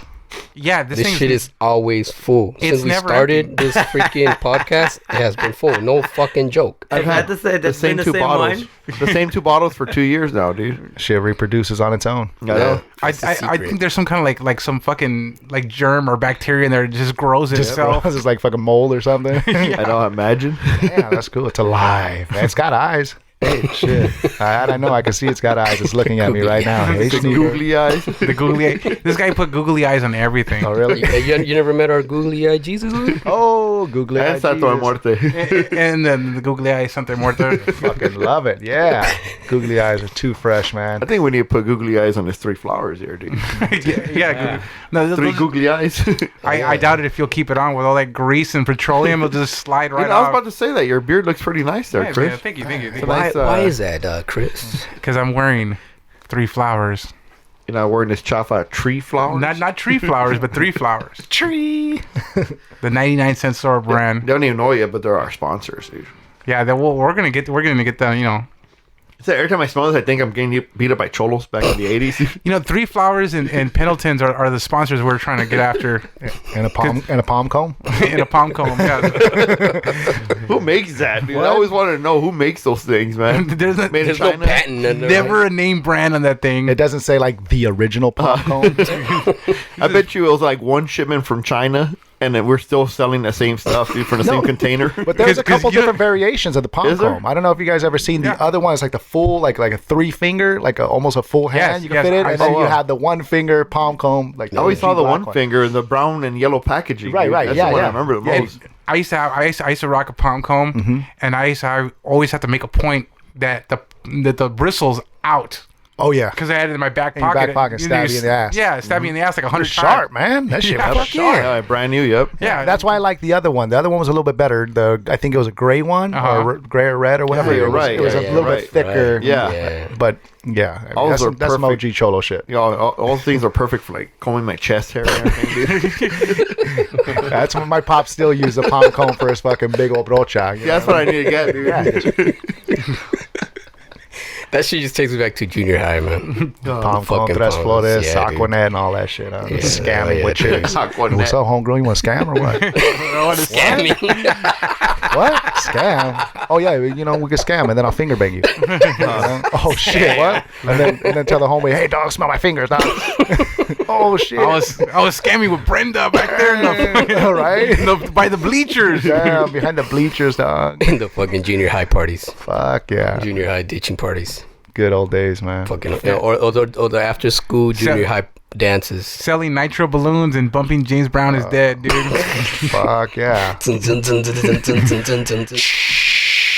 Yeah,
This shit is always full. Since we
never
started this freaking podcast, it has been full. No fucking joke.
I've had to say
the same two bottles. The same 2 bottles for 2 years now, dude.
Shit reproduces on its own.
Yeah.
I think there's some kind of like some fucking like germ or bacteria in there that just grows itself.
It's like fucking mold or something.
I don't imagine.
Yeah, that's cool. It's alive. Man, it's got eyes. Hey, shit. I know. I can see it's got eyes. It's looking at me right now. Hey,
The googly eyes.
The googly eye. This guy put googly eyes on everything.
Oh, really?
You never met our googly eye Jesus?
Oh, googly eyes.
And Santo Muerte.
And then the googly eye Santa Muerte.
Fucking love it. Yeah. Googly eyes are too fresh, man.
I think we need to put googly eyes on his 3 flowers here, dude.
yeah. No,
3 googly eyes.
I doubt it if you'll keep it on with all that grease and petroleum. It'll just slide right
I was
off.
about to say that. Your beard looks pretty nice there,
Yeah,
Chris.
man, thank you.
It's a nice,
Why is that, Chris?
Because I'm wearing 3 flowers.
You're not wearing this chafa tree flowers?
Not tree flowers, but 3 flowers.
Tree.
The 99-cent store brand.
They don't even know yet, but they're our sponsors, dude.
Yeah, we're gonna get the, you know.
So every time I smell this, I think I'm getting beat up by cholos back in the 80s.
You know, 3 flowers and Pendletons are the sponsors we're trying to get after.
And a palm comb.
In a palm comb. Yeah.
Who makes that, dude? I always wanted to know who makes those things, man.
There's
Made in
There's no
China?
patent in there.
never a name brand on that thing.
It doesn't say like the original palm comb.
I bet you it was like one shipment from China, and then we're still selling the same stuff, dude, from the same container.
But there's a couple
'cause you
different variations of the palm
Is there?
comb. I don't know if you guys ever seen the other one. It's like the full, like a 3-finger, like almost a full hand.
Yes,
You can
yes,
fit it,
I
and then
saw
you
that.
have the 1-finger palm comb. Like
I always saw the
black
one finger in the brown and yellow packaging.
Right,
dude.
right,
That's
yeah,
the one
yeah.
I remember the
Yeah,
most.
I used to rock a palm comb, and I always have to make a point that the bristles out.
Oh yeah,
Because I had it in my back
In your
pocket.
back pocket, stab you in the ass.
Yeah, stab you in the ass like 100 times.
sharp, man. That shit was sharp.
Yeah, brand new, yep.
Yeah,
That's why I like the other one. The other one was a little bit better. I think it was a gray one, or gray or red or whatever.
you're
It was-
right.
It was a
Yeah,
little
right,
bit thicker.
right.
Yeah.
But yeah, I mean,
All
that's
those are
that's some
perfect.
OG Cholo shit.
You know, all things are perfect for like combing my chest hair and everything, dude.
That's when my pop still used a palm comb for his fucking big old brocha.
Yeah, that's what I need to get, dude.
That shit just takes me back to junior high, man.
Palm comb,
fucking
tres
palms.
flores,
Yeah, dude.
Aquanet, and all that shit. Scamming
yeah,
with
dude.
chicks.
Aquanet.
What's up, homegirl? You want to scam or what? What? Scam? Oh yeah, you know we can scam and then I'll finger bang you. Oh shit! What? And then tell the homie, hey dog, smell my fingers, dog. Oh shit!
I was scamming with Brenda back there by the bleachers.
Yeah, behind the bleachers, dog.
In the fucking junior high parties.
Fuck yeah!
Junior high ditching parties.
Good old days, man.
Fucking or the after school junior high dances.
Selling nitro balloons and bumping James Brown is dead, dude.
Fuck yeah!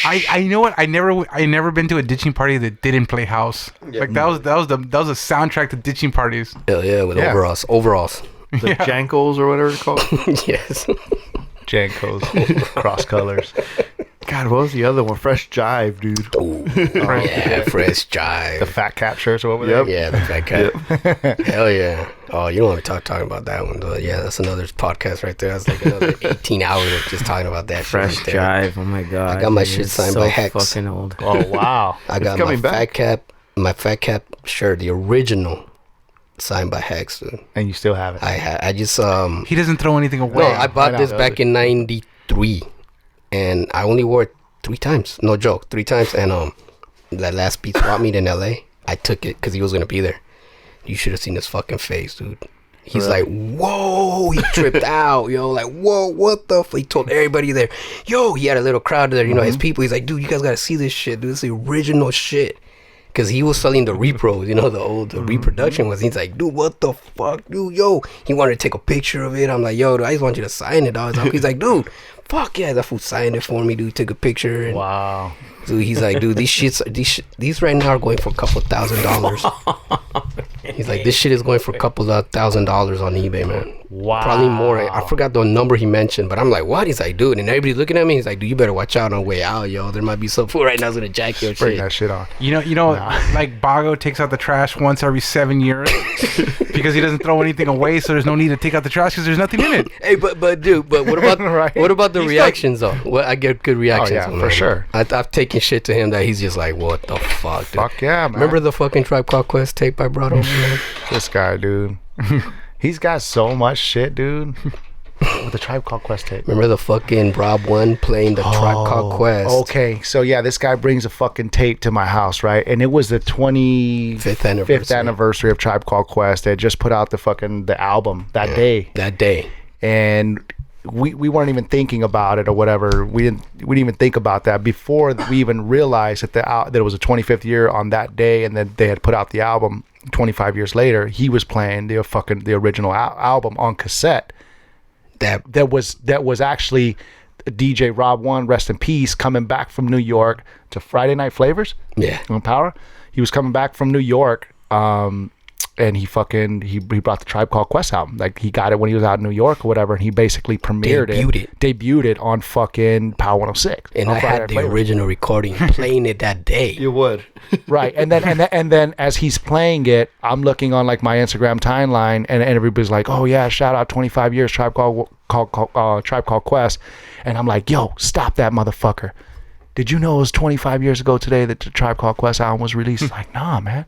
I know what I never been to a ditching party that didn't play house. Like that was a soundtrack to ditching parties.
Hell yeah, with overalls.
The Jankos or whatever it's called.
Yes.
Jankos, cross colors.
God, what was the other one? Fresh Jive, dude.
Ooh. Yeah, fresh jive.
The fat cap shirts over
Yep.
Yeah, the fat cat. Hell yeah. Oh, you don't want to talking about that one, though. Yeah, that's another podcast right there. That's like another 18 hours of just talking about that
Fresh
shit right there.
Jive. Oh my god.
I got my
dude,
shit
it's
signed
so
by Hex.
fucking old.
there. Oh wow!
I got
coming back.
my fat cap shirt, the original, signed by Hex, dude.
And you still have it.
I just
He doesn't throw anything away.
no, I bought
know,
this
does
back in '93, and I only wore it 3 times. No joke, 3 times. And that last Beats Swap meet in LA, I took it because he was gonna be there. You should have seen his fucking face, dude. He's like, whoa, he tripped out, yo, like, whoa, what the fuck? He told everybody there, yo, he had a little crowd there, you know, his people. He's like, dude, you guys gotta see this shit, dude. This is the original shit. Because he was selling the repros, you know, the reproduction was. He's like, dude, what the fuck, dude, yo. He wanted to take a picture of it. I'm like, yo, dude, I just want you to sign it, dog. He's like, dude, fuck yeah, that fool signed it for me, dude. Took a picture. And
Wow.
so he's like, dude, these right now are going for a couple $1,000s. He's like, this shit is going for a couple of $1,000 on eBay, man.
Wow.
Probably more. I forgot the number he mentioned, but I'm like, what? He's like, dude. And everybody's looking at me. He's like, dude, you better watch out on the way out, yo. There might be some fool right now that's going to jack your
Bring
shit.
that shit on.
You know, like Bago takes out the trash once every 7 years because he doesn't throw anything away, so there's no need to take out the trash because there's nothing in it.
Hey, but dude, what about
Right.
what about the reactions though? Well, I get good reactions.
Oh, yeah, for sure.
I've taken shit to him that he's just like, what the fuck, dude?
Fuck yeah, man.
Remember the fucking Tribe Called Quest tape I brought over, man?
This guy, dude. He's got so much shit, dude. With the Tribe Called Quest tape.
Remember the fucking Rob 1 playing the Tribe Called Quest?
Okay, so yeah, this guy brings a fucking tape to my house, right? And it was the 25th anniversary of Tribe Called Quest. They had just put out the album that day.
That day.
And we weren't even thinking about it or whatever. We didn't even think about that before we even realized that it was a 25th year on that day, and then they had put out the album 25 years later. He was playing the original album on cassette. That was actually DJ Rob 1, rest in peace, coming back from New York to Friday Night Flavors.
Yeah,
on Power. He was coming back from New York, and he brought the Tribe Called Quest album. Like, he got it when he was out in New York or whatever, and he basically debuted it on fucking Power 106.
And I had the original recording, playing it that day.
You would.
Right. And then as he's playing it, I'm looking on like my Instagram timeline, and everybody's like, oh yeah, shout out 25 years Tribe Called Quest. And I'm like, yo, stop that motherfucker. Did you know it was 25 years ago today that the Tribe Called Quest album was released? He's like, nah, man.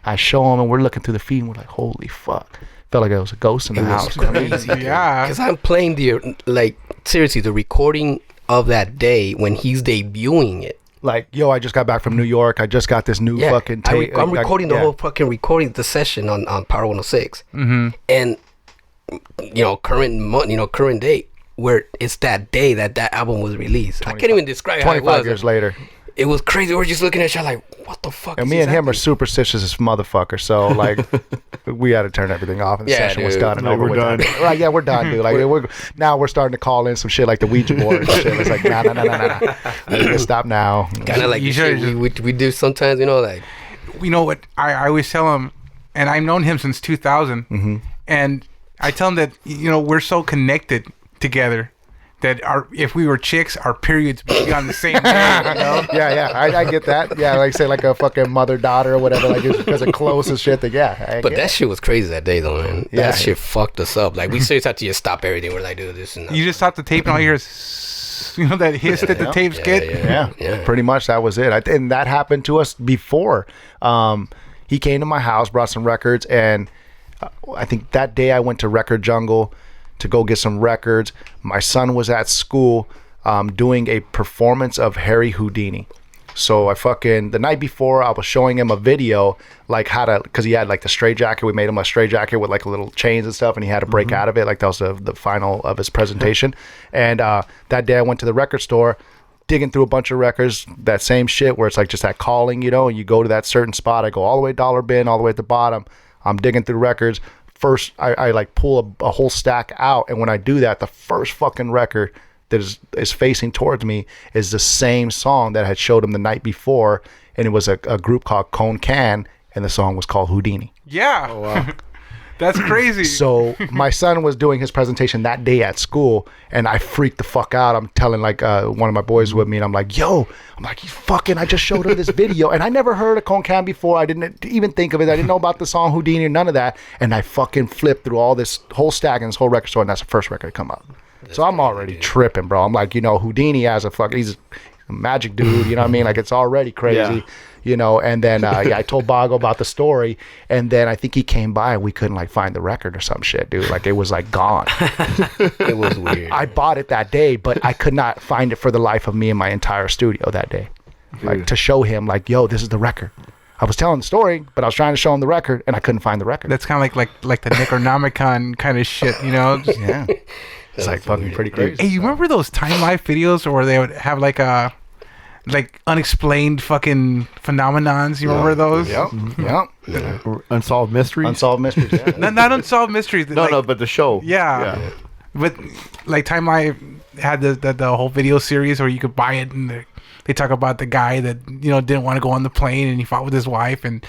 I show him, and we're looking through the feed, and we're like, holy fuck. Felt like there was a ghost in the house.
Crazy.
Yeah.
Because I'm playing seriously, the recording of that day when he's debuting it.
Like, yo, I just got back from New York. I just got this new fucking tape.
I'm recording the whole fucking the session on Power 106.
Mm-hmm.
And, current date, where it's that day that album was released. I can't even describe how it was.
25 years later.
It was crazy. We're just looking at each other like, what the fuck?
And me and him are superstitious as motherfuckers. So, like, we had to turn everything off, and the session was done. And
like, we're done.
Right, yeah, we're done, dude. Like, we're starting to call in some shit like the Ouija board and shit. It's like, nah. We need to stop now.
Kind of like we do sometimes, like.
You know what? I always tell him, and I've known him since 2000, and I tell him that, we're so connected together that if we were chicks, our periods would be on the same day.
Yeah, I get that. Yeah, like say like a fucking mother-daughter or whatever, like it's because of close and shit.
But that shit was crazy that day though, man. Yeah. That shit fucked us up. Like, we seriously had to just stop everything. We're like, dude, this and that.
You just stop the tape and all you hear is, that hiss that the tapes get.
Yeah, pretty much that was it. And that happened to us before. He came to my house, brought some records, and I think that day I went to Record Jungle to go get some records. My son was at school doing a performance of Harry Houdini. So the night before, I was showing him a video, like because he had like the straight jacket. We made him a straight jacket with like little chains and stuff, and he had to break out of it. Like, that was the final of his presentation. And that day I went to the record store, digging through a bunch of records, that same shit where it's like just that calling, and you go to that certain spot. I go all the way dollar bin, all the way at the bottom. I'm digging through records. First, I like pull a whole stack out, and when I do that, the first fucking record that is facing towards me is the same song that I had showed him the night before, and it was a group called Cone Can, and the song was called Houdini.
Yeah. Oh, wow. That's crazy.
So my son was doing his presentation that day at school, and I freaked the fuck out. I'm telling like one of my boys with me, and I'm like, he's fucking, I just showed her this video, and I never heard of Cone Can before. I didn't even think of it. I didn't know about the song Houdini or none of that. And I fucking flipped through all this whole stack in this whole record store, and that's the first record to come up. So I'm already tripping, bro. I'm like, Houdini has he's a magic dude, you know what I mean? Like, it's already crazy. Yeah. And then I told Bago about the story, and then I think he came by and we couldn't like find the record or some shit, dude. Like, it was like gone.
It was weird.
I bought it that day, but I could not find it for the life of me in my entire studio that day. Like, to show him like, yo, this is the record. I was telling the story, but I was trying to show him the record, and I couldn't find the record.
That's kind of like the Necronomicon kind of shit,
Yeah. It's like fucking pretty crazy.
Hey, you remember those Time Life videos where they would have like unexplained fucking phenomenons? You remember those?
Yep.
Unsolved mysteries.
Unsolved mysteries. Yeah.
not unsolved mysteries.
No, but the show.
Yeah. But like Time Life had the whole video series where you could buy it, and they talk about the guy that didn't want to go on the plane and he fought with his wife and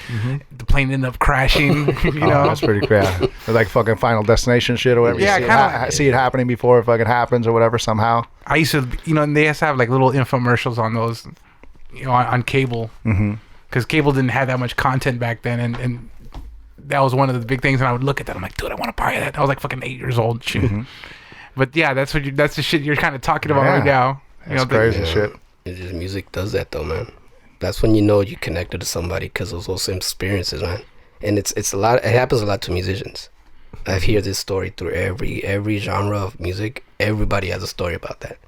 the plane ended up crashing.
That's pretty crazy. Like fucking Final Destination shit or whatever.
Yeah,
see it happening before it fucking happens or whatever somehow.
I used to, and they used to have like little infomercials on those, on cable, because cable didn't have that much content back then, and that was one of the big things. And I would look at that, I'm like, dude, I want to buy that. I was like fucking 8 years old, shit. But yeah, that's the shit you're kind of talking about right now.
That's crazy shit.
It's just music does that though, man. That's when you know you connected to somebody because of those same experiences, man. And it's a lot. It happens a lot to musicians. I've heard this story through every genre of music. Everybody has a story about that,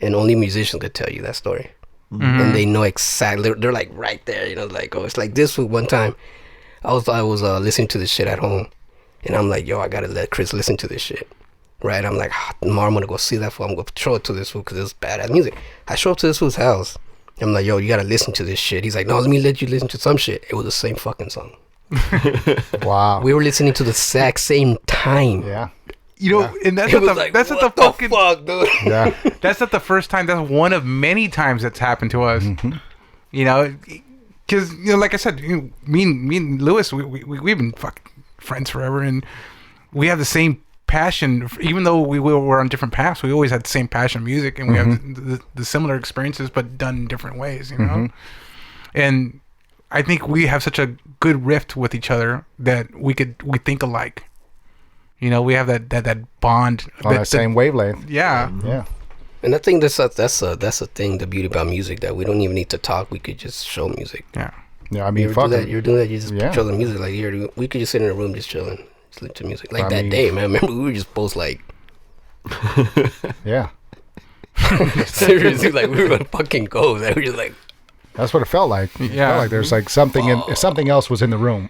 and only musicians could tell you that story. And they know exactly. They're like right there, like, oh, it's like this one time. I was listening to this shit at home, and I'm like, yo, I gotta let Chris listen to this shit. Right? I'm like, tomorrow I'm gonna go see that fool. I'm gonna show it to this fool because it's badass music. I show up to this fool's house. I'm like, yo, you gotta listen to this shit. He's like, no, let me let you listen to some shit. It was the same fucking song.
Wow.
We were listening to the exact same time.
Yeah.
And that's
that's
not the fucking
fuck, dude.
Yeah.
That's not the first time. That's one of many times that's happened to us. Because like I said, me and Lewis, we've been fucking friends forever, and we have the same passion. Even though we were on different paths, we always had the same passion in music, and we have the similar experiences, but done in different ways. And I think we have such a good rift with each other that we think alike. We have that bond
on that same wavelength.
Yeah.
Yeah.
And I think that's a thing, the beauty about music, that we don't even need to talk. We could just show music.
Yeah.
Yeah. I mean,
You're doing that. You just show the music. Like we could just sit in a room just chilling, just listen to music. Like that day, man. Remember, we were just both like,
yeah.
Seriously, like we were gonna fucking go. Like, we were just like.
That's what it felt like. It felt like there's like something else was in the room,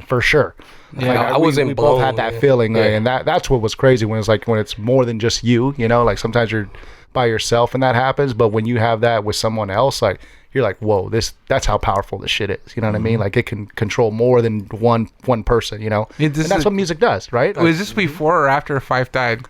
for sure.
Yeah,
like,
I wasn't.
We both had that feeling, and that's what was crazy when it's more than just you. Like sometimes you're by yourself and that happens, but when you have that with someone else, like you're like, whoa, that's how powerful this shit is. You know what I mean? Like it can control more than one person. And that's what music does, right?
Was this before or after Fife died?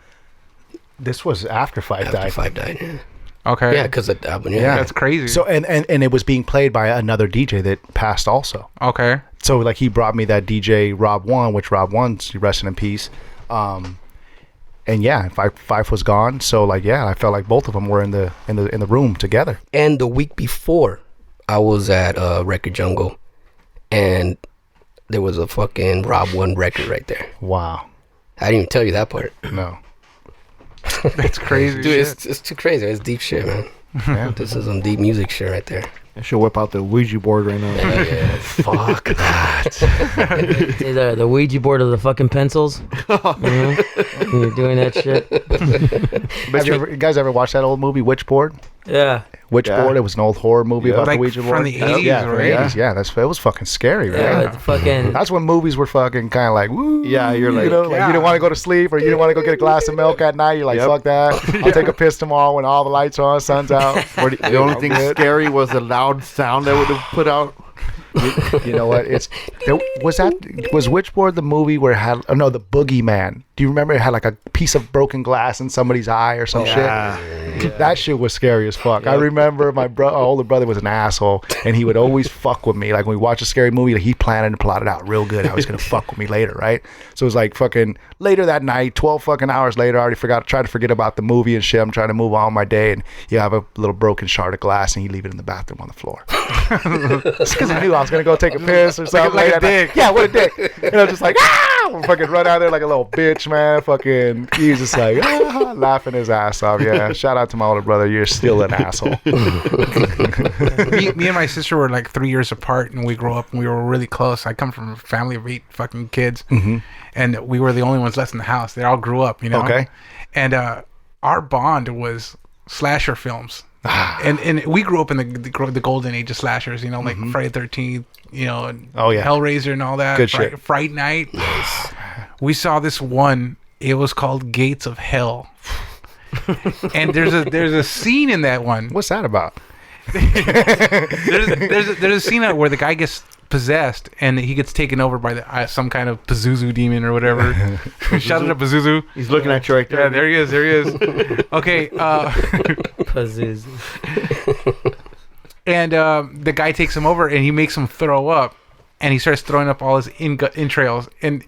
This was after Fife died.
Fife died. Yeah.
Okay.
Yeah, because of that.
Yeah, that's crazy.
So and it was being played by another DJ that passed also.
Okay.
So like he brought me that DJ Rob One, which Rob One's resting in peace. And yeah, Fife was gone. So like I felt like both of them were in the room together.
And the week before, I was at Record Jungle, and there was a fucking Rob One record right there.
Wow.
I didn't even tell you that part.
No.
That's crazy.
Dude, it's too crazy. It's deep shit, man. Yeah. This is some deep music shit right there.
I should whip out the Ouija board right now.
Yeah. Fuck that.
See the Ouija board of the fucking pencils. You're doing that shit.
You guys ever watch that old movie Witchboard?
Yeah.
Witchboard. It was an old horror movie about
like
the Ouija board.
From the 80s,
from
right?
the 80s. Yeah, it was fucking scary, right?
Yeah, fucking.
That's when movies were fucking kind of like, woo.
Yeah, you're like,
like you didn't want to go to sleep, or you didn't want to go get a glass of milk at night. You're like, fuck that. I'll take a piss tomorrow when all the lights are on, sun's out.
The only thing scary was the loud sound that would have put out.
You know what? Was Witchboard the movie where it had the Boogeyman? Do you remember it had like a piece of broken glass in somebody's eye or some shit? That shit was scary as fuck. I remember my older brother was an asshole, and he would always fuck with me. Like when we watch a scary movie, like, he planned and plotted out real good how he's gonna fuck with me later, right? So it was like fucking later that night, 12 fucking hours later, I already tried to forget about the movie and shit. I'm trying to move on with my day, and you have a little broken shard of glass, and you leave it in the bathroom on the floor. Just because I knew I was gonna go take a piss or something.
Like a dick.
Yeah, what a dick. And I was just like, fucking run out there like a little bitch, man. Fucking, he was just like, laughing his ass off. Yeah, shout out to my older brother. You're still an asshole.
me and my sister were like 3 years apart, and we grew up and we were really close. I come from a family of 8 fucking kids, and we were the only ones left in the house. They all grew up,
Okay.
And our bond was slasher films. And we grew up in the golden age of slashers, like Friday the 13th, Hellraiser and all that.
Good shit.
Fright Night. Nice. We saw this one. It was called Gates of Hell. And there's a scene in that one.
What's that about?
there's a scene where the guy gets possessed and he gets taken over by some kind of Pazuzu demon or whatever. Shout out to Pazuzu.
He's looking at you right there.
Yeah, there he is. Okay.
Pazuzu.
And the guy takes him over and he makes him throw up, and he starts throwing up all his entrails. And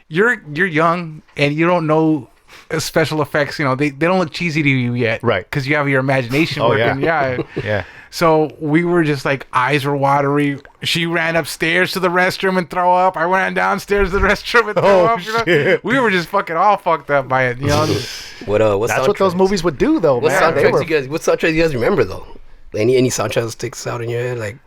you're young and you don't know special effects. You know, they don't look cheesy to you yet,
right?
Because you have your imagination working.
Yeah.
So we were just like, eyes were watery. She ran upstairs to the restroom and throw up. I ran downstairs to the restroom and throw up. You know?
Shit.
We were just fucking all fucked up by it. You know.
That's what those movies would do, though.
What
man.
soundtracks you guys remember though? Any soundtrack that sticks out in your head, like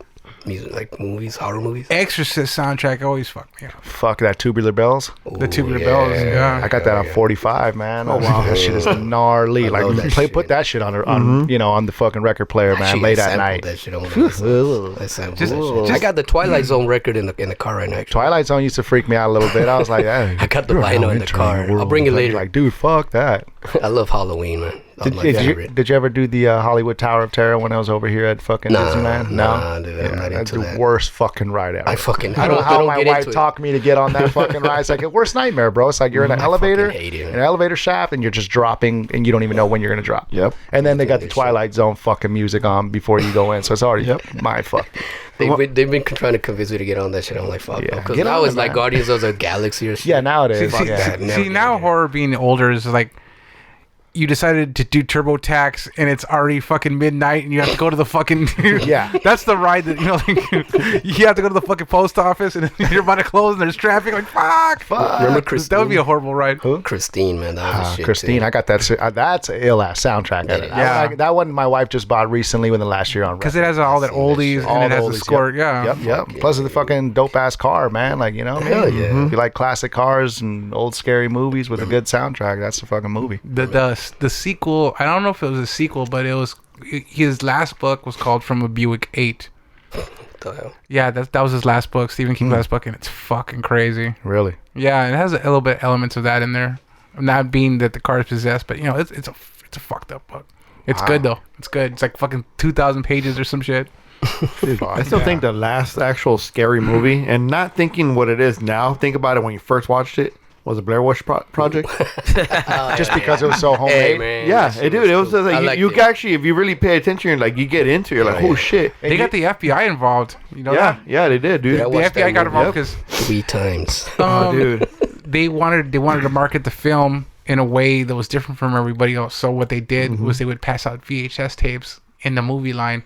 music, like movies, horror movies?
Exorcist soundtrack always fucked me up.
Fuck that Tubular Bells.
The Tubular Bells, yeah.
I got that on 45, man. Oh wow, that shit is gnarly. Like put that shit on on the fucking record player, man. Late at night.
That shit on I got the Twilight Zone record in the car right now.
Twilight Zone used to freak me out a little bit. I was like, hey,
I got the vinyl in the car. I'll bring it later.
Like, dude, fuck that.
I love Halloween, man.
Did you ever do the Hollywood Tower of Terror when I was over here at fucking Disneyland?
No, dude, I'm not
that's
into
the
that.
worst fucking ride ever.
I
don't know how my wife talked me to get on that fucking ride. It's like a worst nightmare, bro. It's like you're in an elevator, an elevator shaft, and you're just dropping, and you don't even know when you're gonna drop.
Yep.
And then they got the Twilight Zone fucking music on before you go in, so it's already my fuck.
They've been trying to convince me to get on that shit. I'm like, fuck. Because now it's like Guardians of the Galaxy or shit.
Yeah, now it is.
See, now horror being older is like, you decided to do TurboTax and it's already fucking midnight and you have to go to the fucking that's the ride that like, you have to go to the fucking post office and you're about to close and there's traffic, like fuck.
Remember Christine?
That would be a horrible ride.
Who? Christine, man, that was a shit
Christine,
too.
I got that. That's an ill ass soundtrack. That one my wife just bought recently within the last year on
because it has all that oldies and it has a score.
Yep. Plus the fucking dope ass car, man. Like, you know,
hell yeah.
If you like classic cars and old scary movies with a good soundtrack, that's the fucking movie.
The sequel, I don't know if it was a sequel, but it was his last book was called From a Buick 8.
What the hell?
Yeah, that was his last book, Stephen King's last book, and it's fucking crazy.
Really?
Yeah, it has a little bit elements of that in there. Not being that the car is possessed, but you know, it's a fucked up book. It's good though. It's good. It's like fucking 2,000 pages or some shit.
I still think the last actual scary movie, and not thinking what it is now, think about it when you first watched it, was a Blair Witch Project.
Just because it was so homemade.
Hey, man,
yeah, it was like you actually, if you really pay attention, you're like, you get into it, you're like, oh shit.
They got the FBI involved. You know that?
Yeah, they did, dude.
The FBI got involved because
3 times.
Dude.
They wanted to market the film in a way that was different from everybody else. So what they did was they would pass out VHS tapes in the movie line,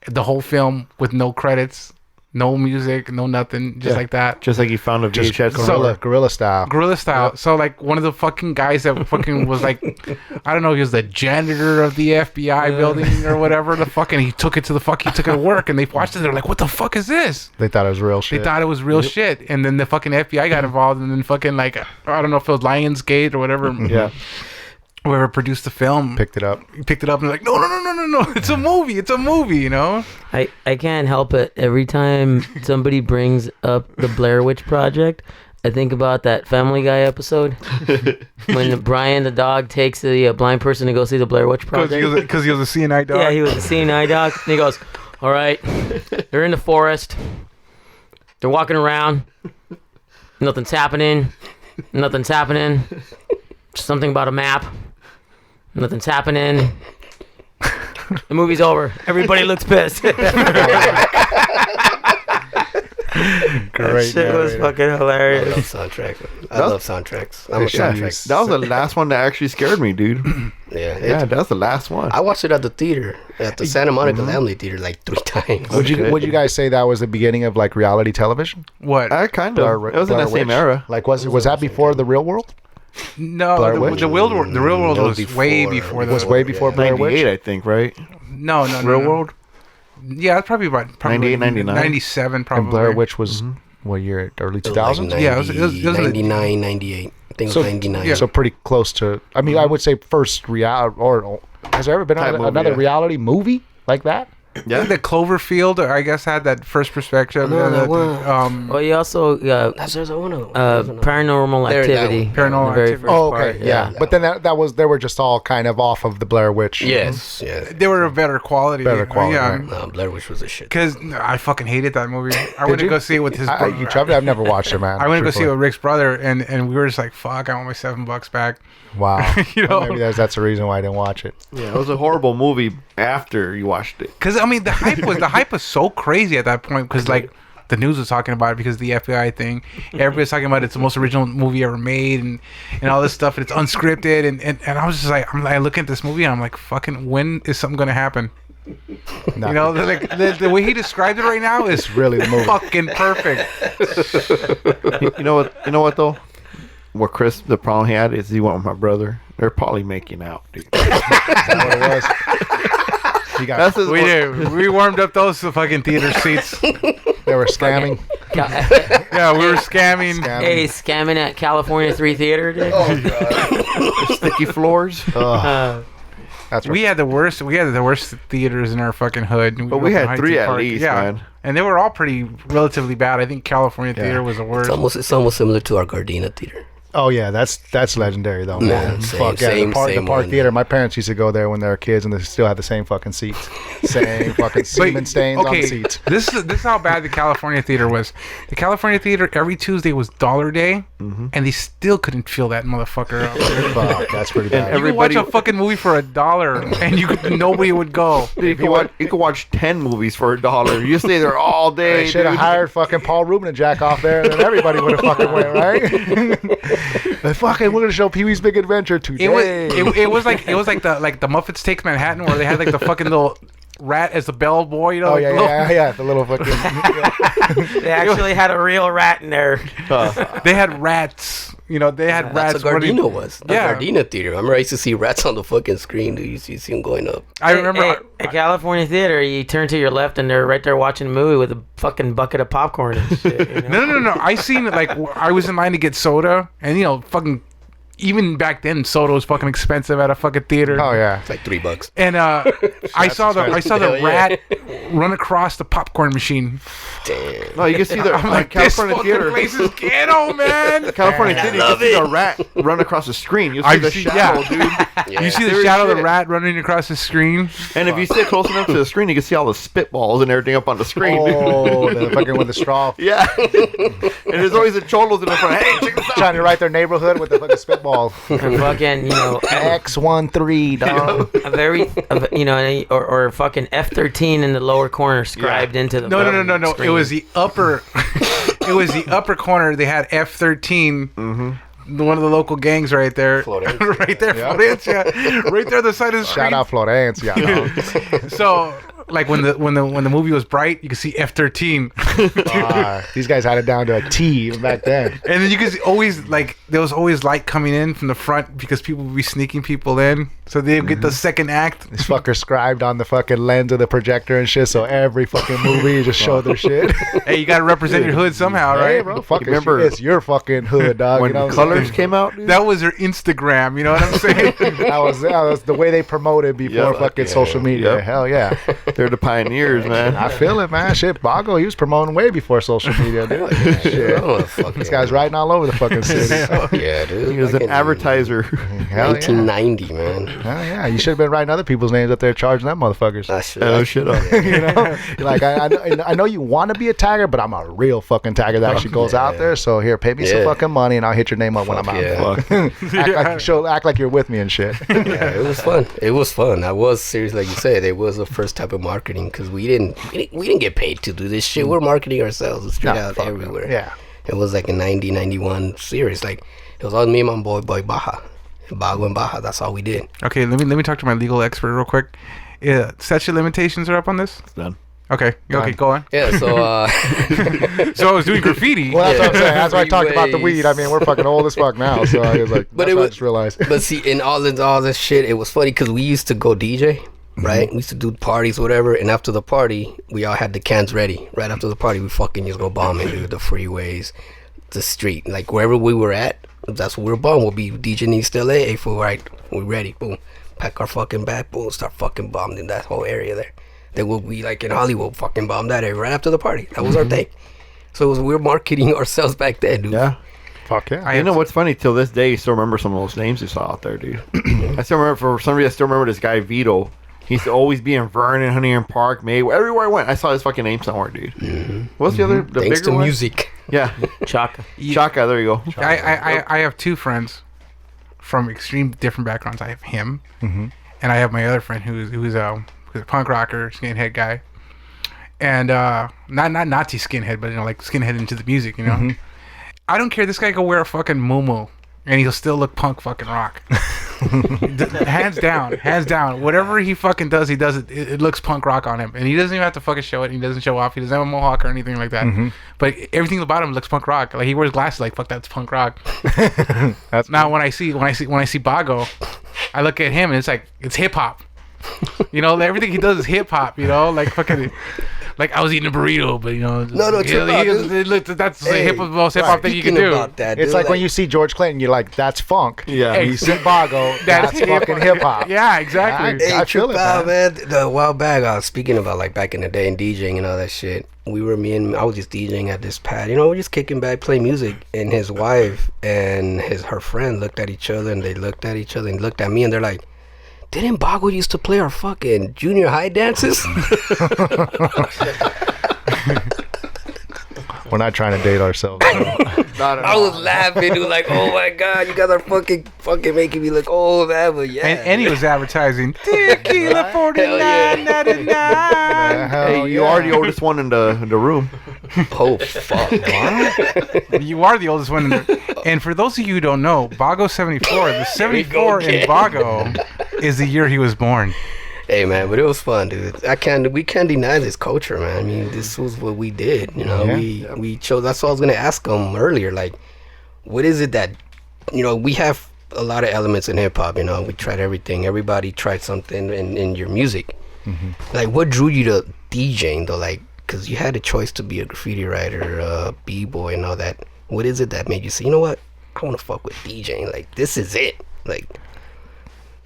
the whole film with no credits. No music, no nothing, just like that.
Just like you found a VHS.
Guerrilla style.
Guerrilla style. Yep. So like one of the fucking guys that fucking was like, I don't know, he was the janitor of the FBI building or whatever. The fucking he took it to work and they watched it. They're like, what the fuck is this?
They thought it was real shit.
They thought it was real shit, and then the fucking FBI got involved, and then fucking like I don't know if it was Lionsgate or whatever.
Yeah.
Whoever produced the film
picked it up
and they're like, no, it's a movie, you know.
I can't help it. Every time somebody brings up the Blair Witch Project, I think about that Family Guy episode when Brian the dog takes the blind person to go see the Blair Witch Project
because he was a CNI dog.
Yeah, he was a CNI dog. And he goes, all right, they're in the forest, they're walking around, nothing's happening, something about a map. Nothing's happening. The movie's over. Everybody looks pissed.
Great.
That shit was fucking hilarious.
I love soundtracks. I'm a soundtrack.
That was the last one that actually scared me, dude.
Yeah,
that was the last one.
I watched it at the theater, at the Santa Monica Lamley Theater, like 3 times.
Would you guys say that was the beginning of like reality television?
What?
I kind of. It was in that same era.
Like was that before the Real World?
No, the Real World was way before.
Was way before Blair Witch.
98, I think, right?
No.
Real World.
Yeah, that's probably about
98, 99,
97, probably.
And Blair Witch was what year? Early 2000s.
Like
yeah, it was
99, 98. I think it was 99.
Yeah.
So pretty close to. I mean, I would say first reality. Or has there ever been another reality movie like that?
Yeah, the Cloverfield, I guess, had that first perspective.
Well, you also Paranormal Activity.
Paranormal Activity.
Oh, okay, yeah. But then they were just all kind of off of the Blair Witch.
Yes, yeah.
They were a better quality.
Yeah.
Right. No, Blair Witch was a shit.
Because I fucking hated that movie. I went to go see it with his brother.
I've never watched it, man.
I went to go see it with Rick's brother, and we were just like, fuck, I want my $7 back.
Wow.
You know?
Maybe that's the reason why I didn't watch it.
Yeah, it was a horrible movie after you watched it.
Because mean, the hype was so crazy at that point because like the news was talking about it because of the FBI thing. Everybody's talking about it's the most original movie ever made and all this stuff, and it's unscripted. And I was just like, I look at this movie and I'm like, fucking, when is something gonna happen? You know, like the way he described it right now is
really the movie.
Fucking perfect.
You know what though? What Chris, the problem he had is he went with my brother. They're probably making out, dude.
That's what it was.
We warmed up those fucking theater seats.
They were scamming.
Yeah, we were scamming.
Hey, scamming at California 3 Theater, dude.
Oh god.
Sticky floors.
That's right.
We had the worst theaters in our fucking hood.
But we had 3 at least, man.
And they were all pretty relatively bad. I think California Theater was the worst.
It's almost similar to our Gardena Theater.
Oh yeah, that's legendary though, man. Fuck yeah, the park theater. My parents used to go there when they were kids, and they still had the same fucking seats, same fucking semen stains on the seats.
This is how bad the California Theater was. The California Theater every Tuesday was $1 day, and they still couldn't feel that motherfucker out there.
Fuck, that's pretty bad.
You could watch a fucking movie for $1, and nobody would go.
You could watch 10 movies for $1. You stay there all day.
They should have hired fucking Paul Rubin and Jack off there, and then everybody would have fucking went, right? Like, fucking, we're gonna show Pee-wee's Big Adventure today.
It was like the Muppets Takes Manhattan, where they had like the fucking little rat as the bellboy, you know?
Oh yeah, the little fucking.
They actually had a real rat in there.
They had rats. You know, they had rats.
That's what Gardena was. The Gardena Theater. I remember I used to see rats on the fucking screen. Dude, you see them going up.
I remember
at California Theater, you turn to your left and they're right there watching a movie with a fucking bucket of popcorn and shit. You know?
No. I seen it, like, I was in line to get soda, and, you know, fucking, even back then, soda was fucking expensive at a fucking theater.
Oh yeah,
it's like $3.
And I saw the rat run across the popcorn machine.
Damn.
No, you can see the
like,
California
this
Theater.
Place is ghetto, man.
California Theater, you can see the rat run across the screen. You see the shadow, dude.
Yeah.
You see the shadow of the rat running across the screen.
And if you sit close enough to the screen, you can see all the spitballs and everything up on the screen.
Oh, the fucking with the straw.
Yeah. And there's always the cholos in the front. Hey, check this out.
Trying to write their neighborhood with the fucking spitball.
And fucking, you know,
X13, dog.
a very, you know, or fucking F13 in the lower corner scribed into the.
No.
Screen.
It was the upper. It was the upper corner. They had F13.
Mm-hmm.
One of the local gangs right there. Right there,
Yeah.
Florencia. Right there on the side of the screen.
Shout out Florencia. Dog.
So, like when the movie was bright, you could see F13.
These guys had it down to a T even back then.
And then you could always, like, there was always light coming in from the front because people would be sneaking people in. So they'd get the second act.
These fuckers scribed on the fucking lens of the projector and shit, so every fucking movie just showed their shit.
Hey, you got to represent your hood somehow, right?
Hey, bro, fuck remember it's your fucking hood, dog.
When
you know
Colors came out, dude?
That was their Instagram, you know what I'm saying?
that was the way they promoted before fucking social media.
Yep.
Hell yeah.
They're the pioneers, man.
I feel it, man. Shit, Bago, he was promoting way before social media, dude. Shit. This guy's riding all over the fucking city.
Yeah, dude.
He was an advertiser.
Hell
1990, man.
Hell yeah. You should have been writing other people's names up there charging them motherfuckers.
Oh, shit up.
You know? Like, I know you want to be a tagger, but I'm a real fucking tagger that actually goes out there. So here, pay me some fucking money and I'll hit your name up when I'm out. Act like you're with me and shit.
Yeah, it was fun. It was fun. I was serious, like you said. It was the first type of marketing because we didn't get paid to do this shit. We're marketing ourselves straight out everywhere.
Yeah.
It was like a 90, 91 series. Like it was all me and my boy Baja. Bago and Baja. That's all we did.
Okay, let me talk to my legal expert real quick. Yeah, statute of limitations are up on this?
It's done.
Okay, go on.
Yeah, so
so I was doing graffiti.
Well, that's what I'm saying. That's why I talked about the weed. I mean, we're fucking old as fuck now, so I was like, I just realized.
But see, in all this shit, it was funny because we used to go DJ, right? We used to do parties, whatever, and after the party, we all had the cans ready. Right after the party, we fucking just go bombing, dude, the freeways, the street, like wherever we were at. That's what we were bombing. We'll be DJ East LA. Hey, fool, right? We ready? Boom, pack our fucking bag, boom, start fucking bombing that whole area there. Then we'll be like in Hollywood, fucking bomb that area right after the party. That was our thing. So we were marketing ourselves back then, dude.
Yeah. Fuck yeah.
You know what's funny? Till this day, you still remember some of those names you saw out there, dude. I still remember, for some reason, I still remember this guy, Vito. He used to always be in Vernon, Huntington Park, May. Everywhere I went, I saw his fucking name somewhere, dude. What's the other, the
Thanks
bigger
to
one?
music.
Yeah.
Chaka.
Chaka, there you go.
I have two friends from extreme different backgrounds. I have him, and I have my other friend who's punk rocker, skinhead guy, and not Nazi skinhead, but like skinhead into the music. I don't care. This guy can wear a fucking muumuu, and he'll still look punk fucking rock. hands down. Whatever he fucking does, he does it. It looks punk rock on him, and he doesn't even have to fucking show it. He doesn't show off. He doesn't have a mohawk or anything like that. But everything about him looks punk rock. Like he wears glasses. Like fuck, that's punk rock. That's now cool. when I see Bago, I look at him and it's hip hop. Everything he does is hip hop. Like fucking. Like I was eating a burrito, but that's the most hip hop thing you can do.
That, it's like when you see George Clinton, you're like, that's funk. Yeah. You see Bago, that's fucking hip hop.
Yeah, exactly.
I feel it, man. A while back, I was speaking about like back in the day and DJing and all that shit. I was just DJing at this pad. We're just kicking back, playing music, and his wife and her friend looked at each other, and they looked at each other and looked at me, and they're like, didn't Bago used to play our fucking junior high dances?
We're not trying to date ourselves.
I was laughing. It was like, oh my god, you guys are fucking making me look old, man. But yeah.
And he was advertising tequila $49.99.
Hey, you are the oldest one in the room.
Oh fuck! What?
You are the oldest one. And for those of you who don't know, Bago 74. The 74 in Bago is the year he was born.
Hey man, but it was fun, dude. We can't deny this culture, man. I mean, this was what we did. We chose. That's what I was gonna ask him earlier. Like, what is it that we have a lot of elements in hip hop. We tried everything. Everybody tried something in your music. Like, what drew you to DJing though? Like, because you had a choice to be a graffiti writer, a b-boy, and all that. What is it that made you say, you know what? I want to fuck with DJing. Like, this is it. Like.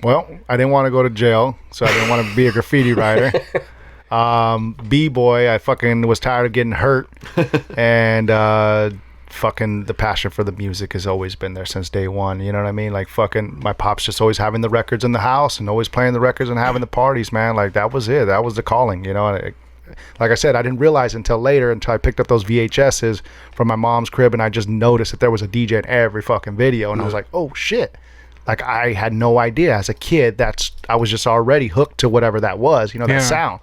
Well, I didn't want to go to jail, so I didn't want to be a graffiti writer. B-boy, I fucking was tired of getting hurt, and fucking the passion for the music has always been there since day one. You know what I mean? Like fucking my pops just always having the records in the house and always playing the records and having the parties, man. Like that was it. That was the calling, Like I said, I didn't realize until later, until I picked up those VHSs from my mom's crib, and I just noticed that there was a DJ in every fucking video, and I was like, oh shit. Like I had no idea as a kid. I was just already hooked to whatever that was, that sound.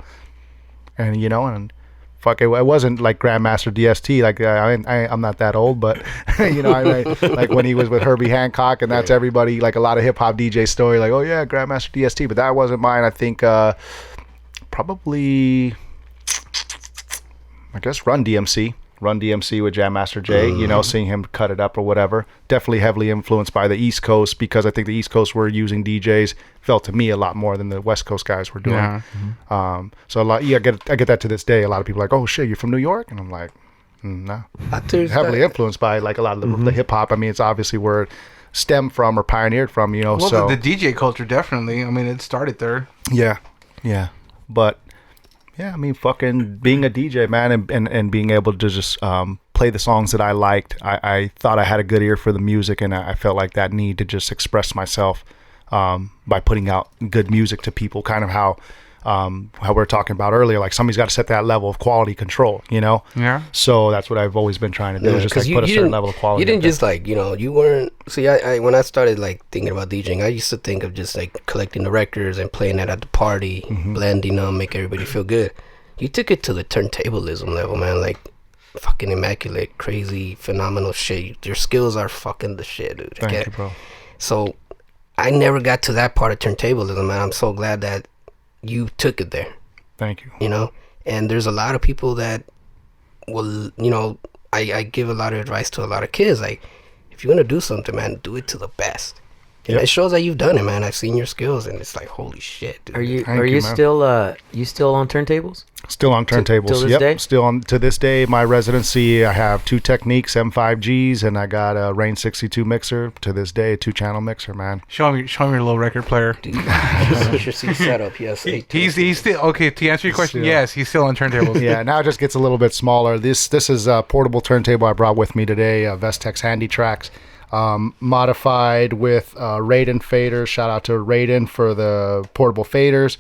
And and fuck it, wasn't like Grandmaster DST. Like I'm not that old, but like when he was with Herbie Hancock, and that's everybody, like a lot of hip hop DJ story. Like, oh yeah, Grandmaster DST, but that wasn't mine. I think probably I guess Run DMC with Jam Master Jay, seeing him cut it up or whatever. Definitely heavily influenced by the East Coast, because I think the East Coast were using DJs, felt to me a lot more than the West Coast guys were doing. Yeah. So a lot, I get that to this day. A lot of people are like, oh shit, you're from New York? And I'm like, no. Heavily influenced by like a lot of the hip hop. I mean, it's obviously where it stemmed from or pioneered from,
Well,
so.
The DJ culture, definitely. I mean, it started there.
Yeah. But yeah, I mean, fucking being a DJ, man, and being able to just play the songs that I liked. I thought I had a good ear for the music, and I felt like that need to just express myself by putting out good music to people, kind of how we were talking about earlier. Like, somebody's got to set that level of quality control, Yeah. So that's what I've always been trying to do, is just like put a certain level of quality.
You didn't just like, you weren't. See, I when I started like thinking about DJing, I used to think of just like collecting the records and playing it at the party, blending them, make everybody feel good. You took it to the turntablism level, man. Like, fucking immaculate, crazy, phenomenal shit. Your skills are fucking the shit, dude.
Thank you, bro.
So I never got to that part of turntablism, man. I'm so glad that you took it there.
Thank you.
And there's a lot of people that will, I give a lot of advice to a lot of kids. Like, if you're going to do something, man, do it to the best. And it shows that you've done it, man. I've seen your skills, and it's like, holy shit, dude.
Are you still on turntables?
Still on turntables.
Till this day?
Still on to this day. My residency, I have 2 Techniques M5Gs, and I got a Rain 62 mixer. To this day, 2-channel mixer, man.
Show me your little record player.
Dude, you should see setup. Yes,
he's still okay. To answer your question, yes, he's still on turntables.
Yeah, now it just gets a little bit smaller. This is a portable turntable I brought with me today. Vestex Handy Tracks. Modified with Raiden faders. Shout out to Raiden for the portable faders.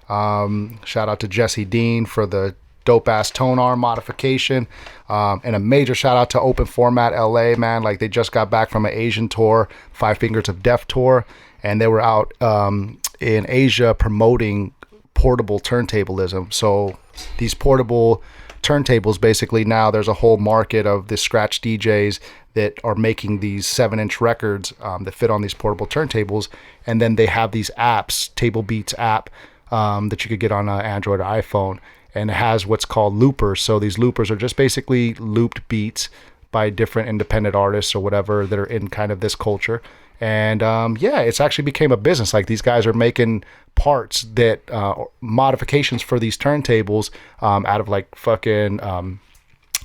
Shout out to Jesse Dean for the dope ass tone arm modification. And a major shout out to Open Format LA, man. Like, they just got back from an Asian tour, 5 Fingers of Death tour, and they were out in Asia promoting portable turntablism. So these portable turntables, basically now there's a whole market of the scratch DJs that are making these 7-inch records that fit on these portable turntables, and then they have these apps, Table Beats app, that you could get on Android or iPhone, and it has what's called loopers. So these loopers are just basically looped beats by different independent artists or whatever that are in kind of this culture. And it's actually became a business. Like these guys are making parts that modifications for these turntables out of like fucking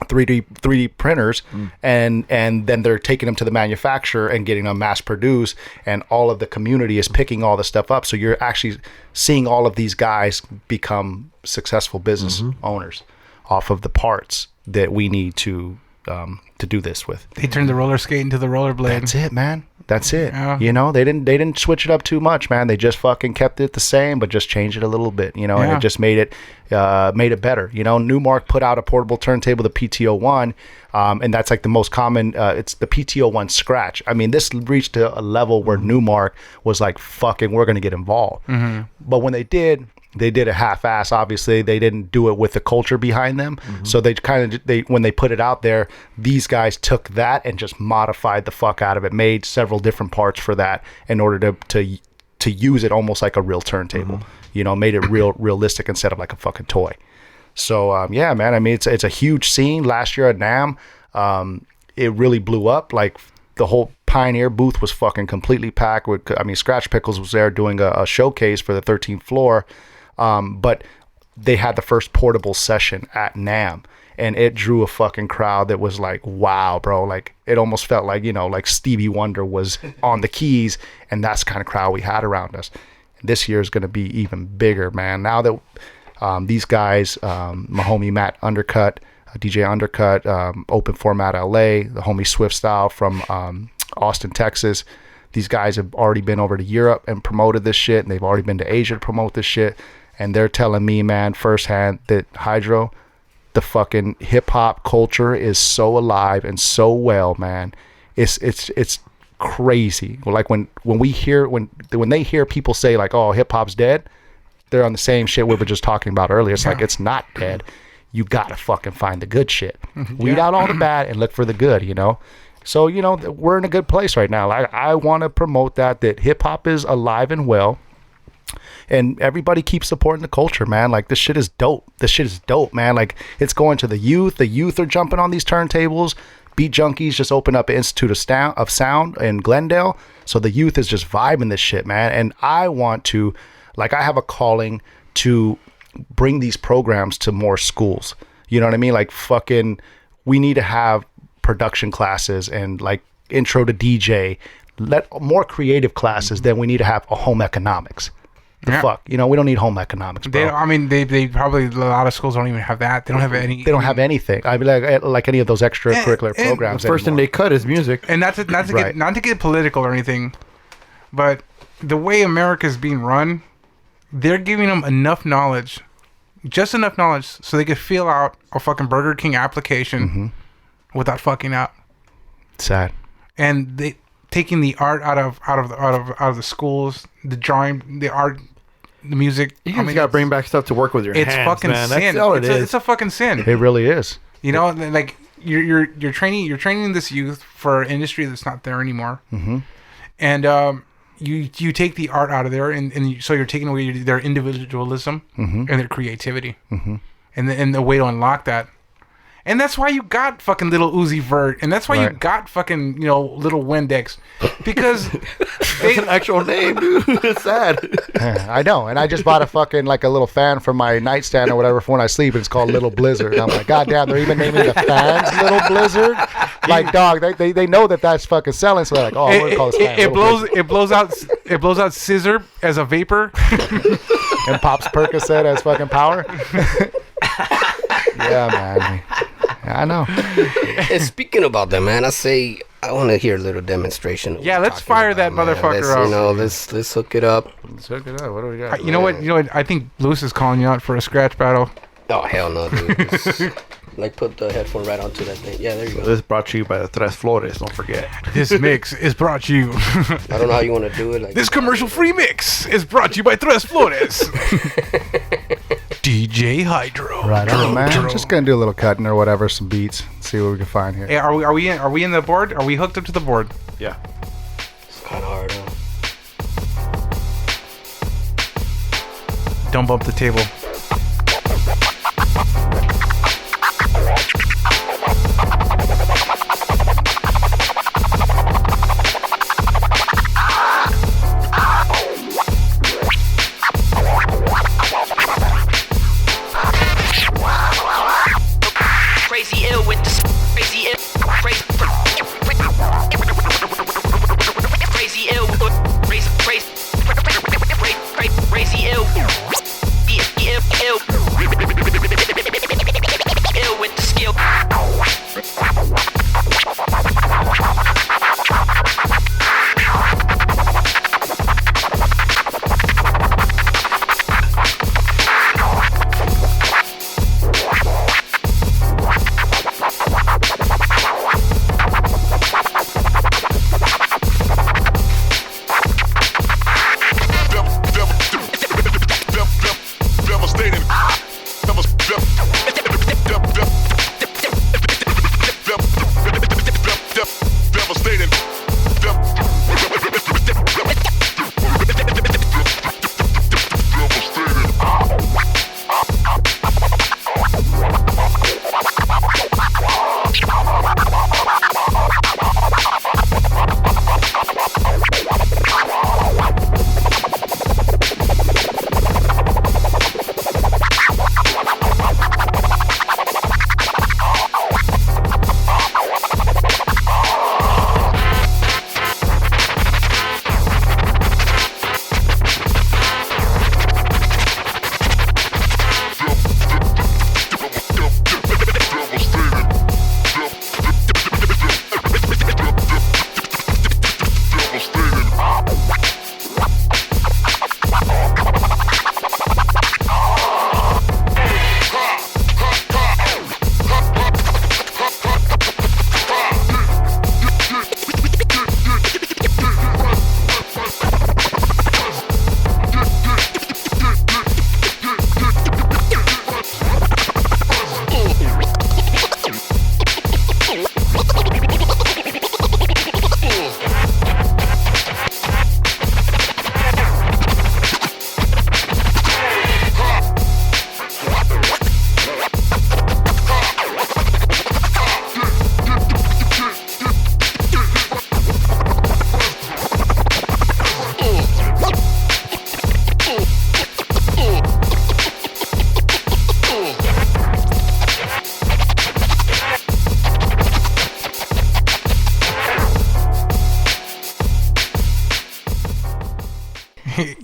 3D printers, and then they're taking them to the manufacturer and getting them mass produced, and all of the community is picking all the stuff up. So you're actually seeing all of these guys become successful business owners off of the parts that we need to do this with.
They turned the roller skate into the rollerblade.
That's it, man. That's it.
Yeah.
You know, they didn't switch it up too much, man. They just fucking kept it the same, but just changed it a little bit, you know, and it just made it better. You know, Newmark put out a portable turntable, the PTO1, and that's like the most common. It's the PTO1 Scratch. I mean, this reached a level where Newmark was like, fucking, we're going to get involved. But when they did it half-ass. Obviously, they didn't do it with the culture behind them. So they kind of, when they put it out there, these guys took that and just modified the fuck out of it, made several different parts for that in order to use it almost like a real turntable. You know, made it realistic instead of like a fucking toy. So yeah, man. I mean, it's a huge scene. Last year at NAMM, it really blew up. Like the whole Pioneer booth was fucking completely packed. Scratch Pickles was there doing a showcase for the 13th floor. But they had the first portable session at NAMM, and it drew a fucking crowd that was like, wow, bro. Like it almost felt like, you know, like Stevie Wonder was on the keys, and that's the kind of crowd we had around us. This year is going to be even bigger, man. Now that these guys, my homie Matt Undercut, DJ Undercut, Open Format LA, the homie Swift Style from Austin, Texas, these guys have already been over to Europe and promoted this shit, and they've already been to Asia to promote this shit. And they're telling me, man, firsthand that Hydroe, the fucking hip hop culture is so alive and so well, man. It's crazy. Like when they hear people say like, oh, hip hop's dead, they're on the same shit we were just talking about earlier. It's like, it's not dead. You gotta fucking find the good shit. Weed out all the bad and look for the good, you know? So, you know, we're in a good place right now. I want to promote that hip hop is alive and well, and everybody keeps supporting the culture, man. Like, this shit is dope. Man. Like, it's going to the youth. The youth are jumping on these turntables. Beat Junkies just opened up an Institute of Sound in Glendale. So the youth is just vibing this shit, man. And I want to, like, I have a calling to bring these programs to more schools. You know what I mean? Like, fucking, we need to have production classes and like intro to DJ, more creative classes than we need to have a home economics. Fuck, you know, we don't need home economics, bro.
They probably, a lot of schools don't even have that. They don't have any.
They don't have anything. I mean, like any of those extracurricular programs.
The first thing they cut is music.
And not to get political or anything, but the way America is being run, they're giving them enough knowledge, just enough knowledge, so they could fill out a fucking Burger King application without fucking out.
Sad.
And they taking the art out of the schools, the drawing, the art, the music.
You got to bring back stuff to work with your hands.
It's fucking
man.
sin.
That's all
It's a fucking sin.
It really is.
You know, like you're training this youth for an industry that's not there anymore, and you take the art out of there, and so you're taking away their individualism and their creativity, and the way to unlock that. And that's why you got fucking Little Uzi Vert, and that's why you got fucking, you know, Little Windex, because
that's an actual name, dude. It's sad.
I know, and I just bought a fucking like a little fan for my nightstand or whatever for when I sleep, and it's called Little Blizzard. And I'm like, God damn, they're even naming the fans Little Blizzard. Like, dog, they know that's fucking selling, so they're like, oh, I'm gonna call this fan.
It blows out scissor as a vapor,
and pops Percocet as fucking power. Yeah, man. I know.
And speaking about that, man, I want to hear a little demonstration.
Yeah, let's fire that motherfucker up.
You know, let's hook it up.
Let's hook it up. What do we got?
You know what? I think Lewis is calling you out for a scratch battle.
Oh, hell no, dude. Like, put the headphone right onto that thing. Yeah, there you go.
This is brought to you by the Tres Flores. Don't forget.
This mix is brought to you.
I don't know how you want to do it. Like,
this commercial-free mix is brought to you by Tres Flores. DJ Hydroe.
Right on, man. Just gonna do a little cutting or whatever, some beats. See what we can find here.
Hey, are we in the board? Are we hooked up to the board?
Yeah.
It's kind of hard, huh?
Don't bump the table.
Crazy ill with the crazy ill, crazy ill, crazy ill, ill with the skill.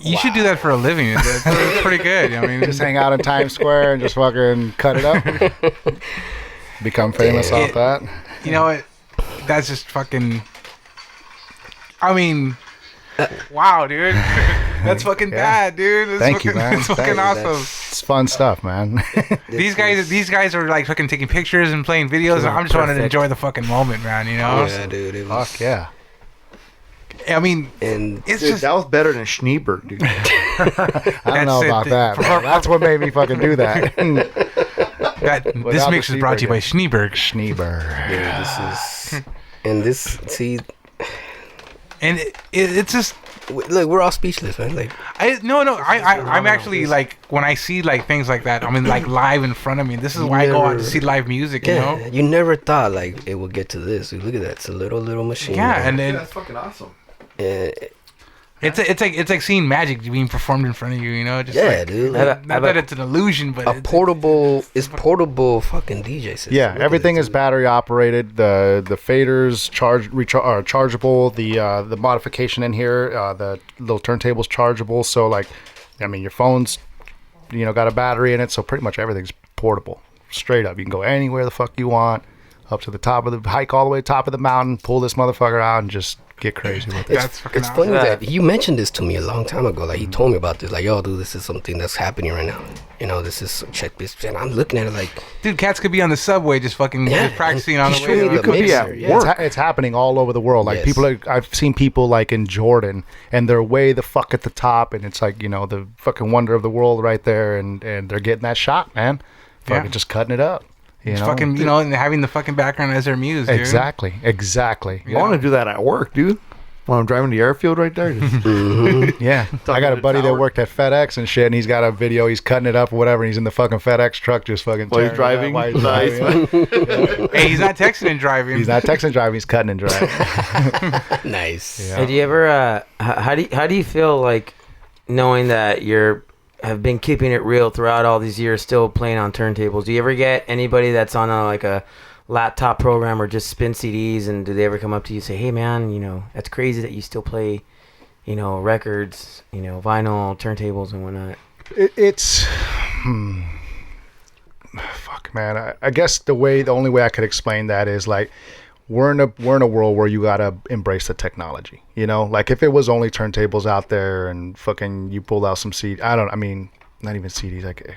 You should do that for a living. That's pretty good. I mean,
Just hang out in Times Square and just fucking cut it up. Become famous off that.
You know what? That's just fucking. I mean, wow, dude. That's fucking bad, dude. That's
Thank
fucking,
you, man.
That's fucking awesome.
It's fun stuff, man.
These guys are like fucking taking pictures and playing videos. And I'm just wanting to enjoy the fucking moment, man. You know?
Yeah, dude. It was,
Fuck yeah.
I mean,
and
it's
Dude,
just
that was better than Schneeberg, dude.
I don't know about that. Man. That's what made me fucking do that.
This mix is brought to you by Schneeberg.
Schneeberg.
dude, this is, and this, see,
And it's just
look, we're all speechless, man. Like,
I'm actually like when I see like things like that. I mean, like live in front of me. This is why I go out to see live music. You know,
you never thought like it would get to this. Look at that. It's a little machine.
Yeah, and then
That's fucking awesome.
it's like seeing magic being performed in front of you. You know, just
yeah,
like,
dude.
Not that it's an illusion, but
a portable fucking DJ system.
Yeah, everything is battery operated. The faders are chargeable. The modification in here, the little turntable's chargeable. So like, I mean, your phone's, got a battery in it. So pretty much everything's portable. Straight up, you can go anywhere the fuck you want. up to the top of the hike, all the way to the top of the mountain, pull this motherfucker out, and just get crazy with it.
It's funny that you mentioned this to me a long time ago. Like, he told me about this. Like, yo, dude, this is something that's happening right now. You know, this is, check this. And I'm looking at it like,
dude, cats could be on the subway just fucking just practicing on the way.
It could be at work. It's happening all over the world. Like, I've seen people like in Jordan, and they're way the fuck at the top, and it's like, you know, the fucking wonder of the world right there, and they're getting that shot, man. Fucking just cutting it up. You know?
Fucking, you know, and having the fucking background as their muse, dude.
Exactly.
I want to do that at work, dude. When I'm driving the airfield right there.
Yeah. I got a buddy that worked at FedEx and shit, and he's got a video. He's cutting it up or whatever, and he's in the fucking FedEx truck just fucking
while he's driving.
Hey, he's not
texting and driving.
He's not texting and driving. He's cutting and driving.
Nice.
Yeah. Hey, do you ever, how do you feel like knowing that have been keeping it real throughout all these years, still playing on turntables? Do you ever get anybody that's on a laptop program or just spin CDs, and do they ever come up to you and say, hey man, you know, that's crazy that you still play, you know, records, you know, vinyl, turntables and whatnot?
It's fuck, man. I guess the only way I could explain that is like, we're in a world where you gotta embrace the technology, you know. Like, if it was only turntables out there and fucking you pulled out some CDs, not even CDs. Like,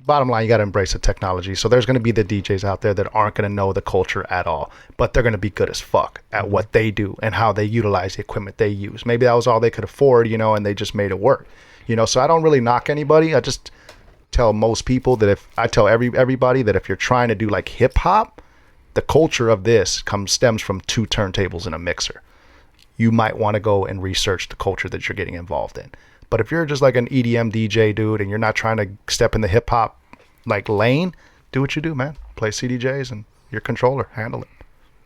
bottom line, you gotta embrace the technology. So there's gonna be the DJs out there that aren't gonna know the culture at all, but they're gonna be good as fuck at what they do and how they utilize the equipment they use. Maybe that was all they could afford, you know, and they just made it work, you know. So I don't really knock anybody. I just tell most people that everybody that if you're trying to do like hip hop, the culture of this stems from 2 turntables and a mixer. You might want to go and research the culture that you're getting involved in. But if you're just like an EDM DJ dude and you're not trying to step in the hip hop like lane, do what you do, man. Play CDJs and your controller, handle it.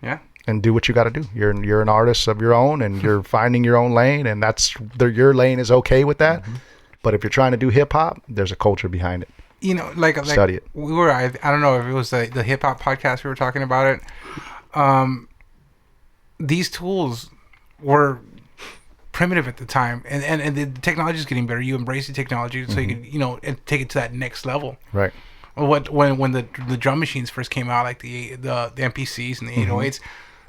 Yeah.
And do what you got to do. You're an artist of your own, and you're finding your own lane, and your lane is okay with that. Mm-hmm. But if you're trying to do hip hop, there's a culture behind it.
You know, like
study it.
We were, I don't know if it was the hip hop podcast we were talking about it. These tools were primitive at the time, and the technology is getting better. You embrace the technology so you can, you know, and take it to that next level.
Right.
When the drum machines first came out, like the MPCs and the 808s,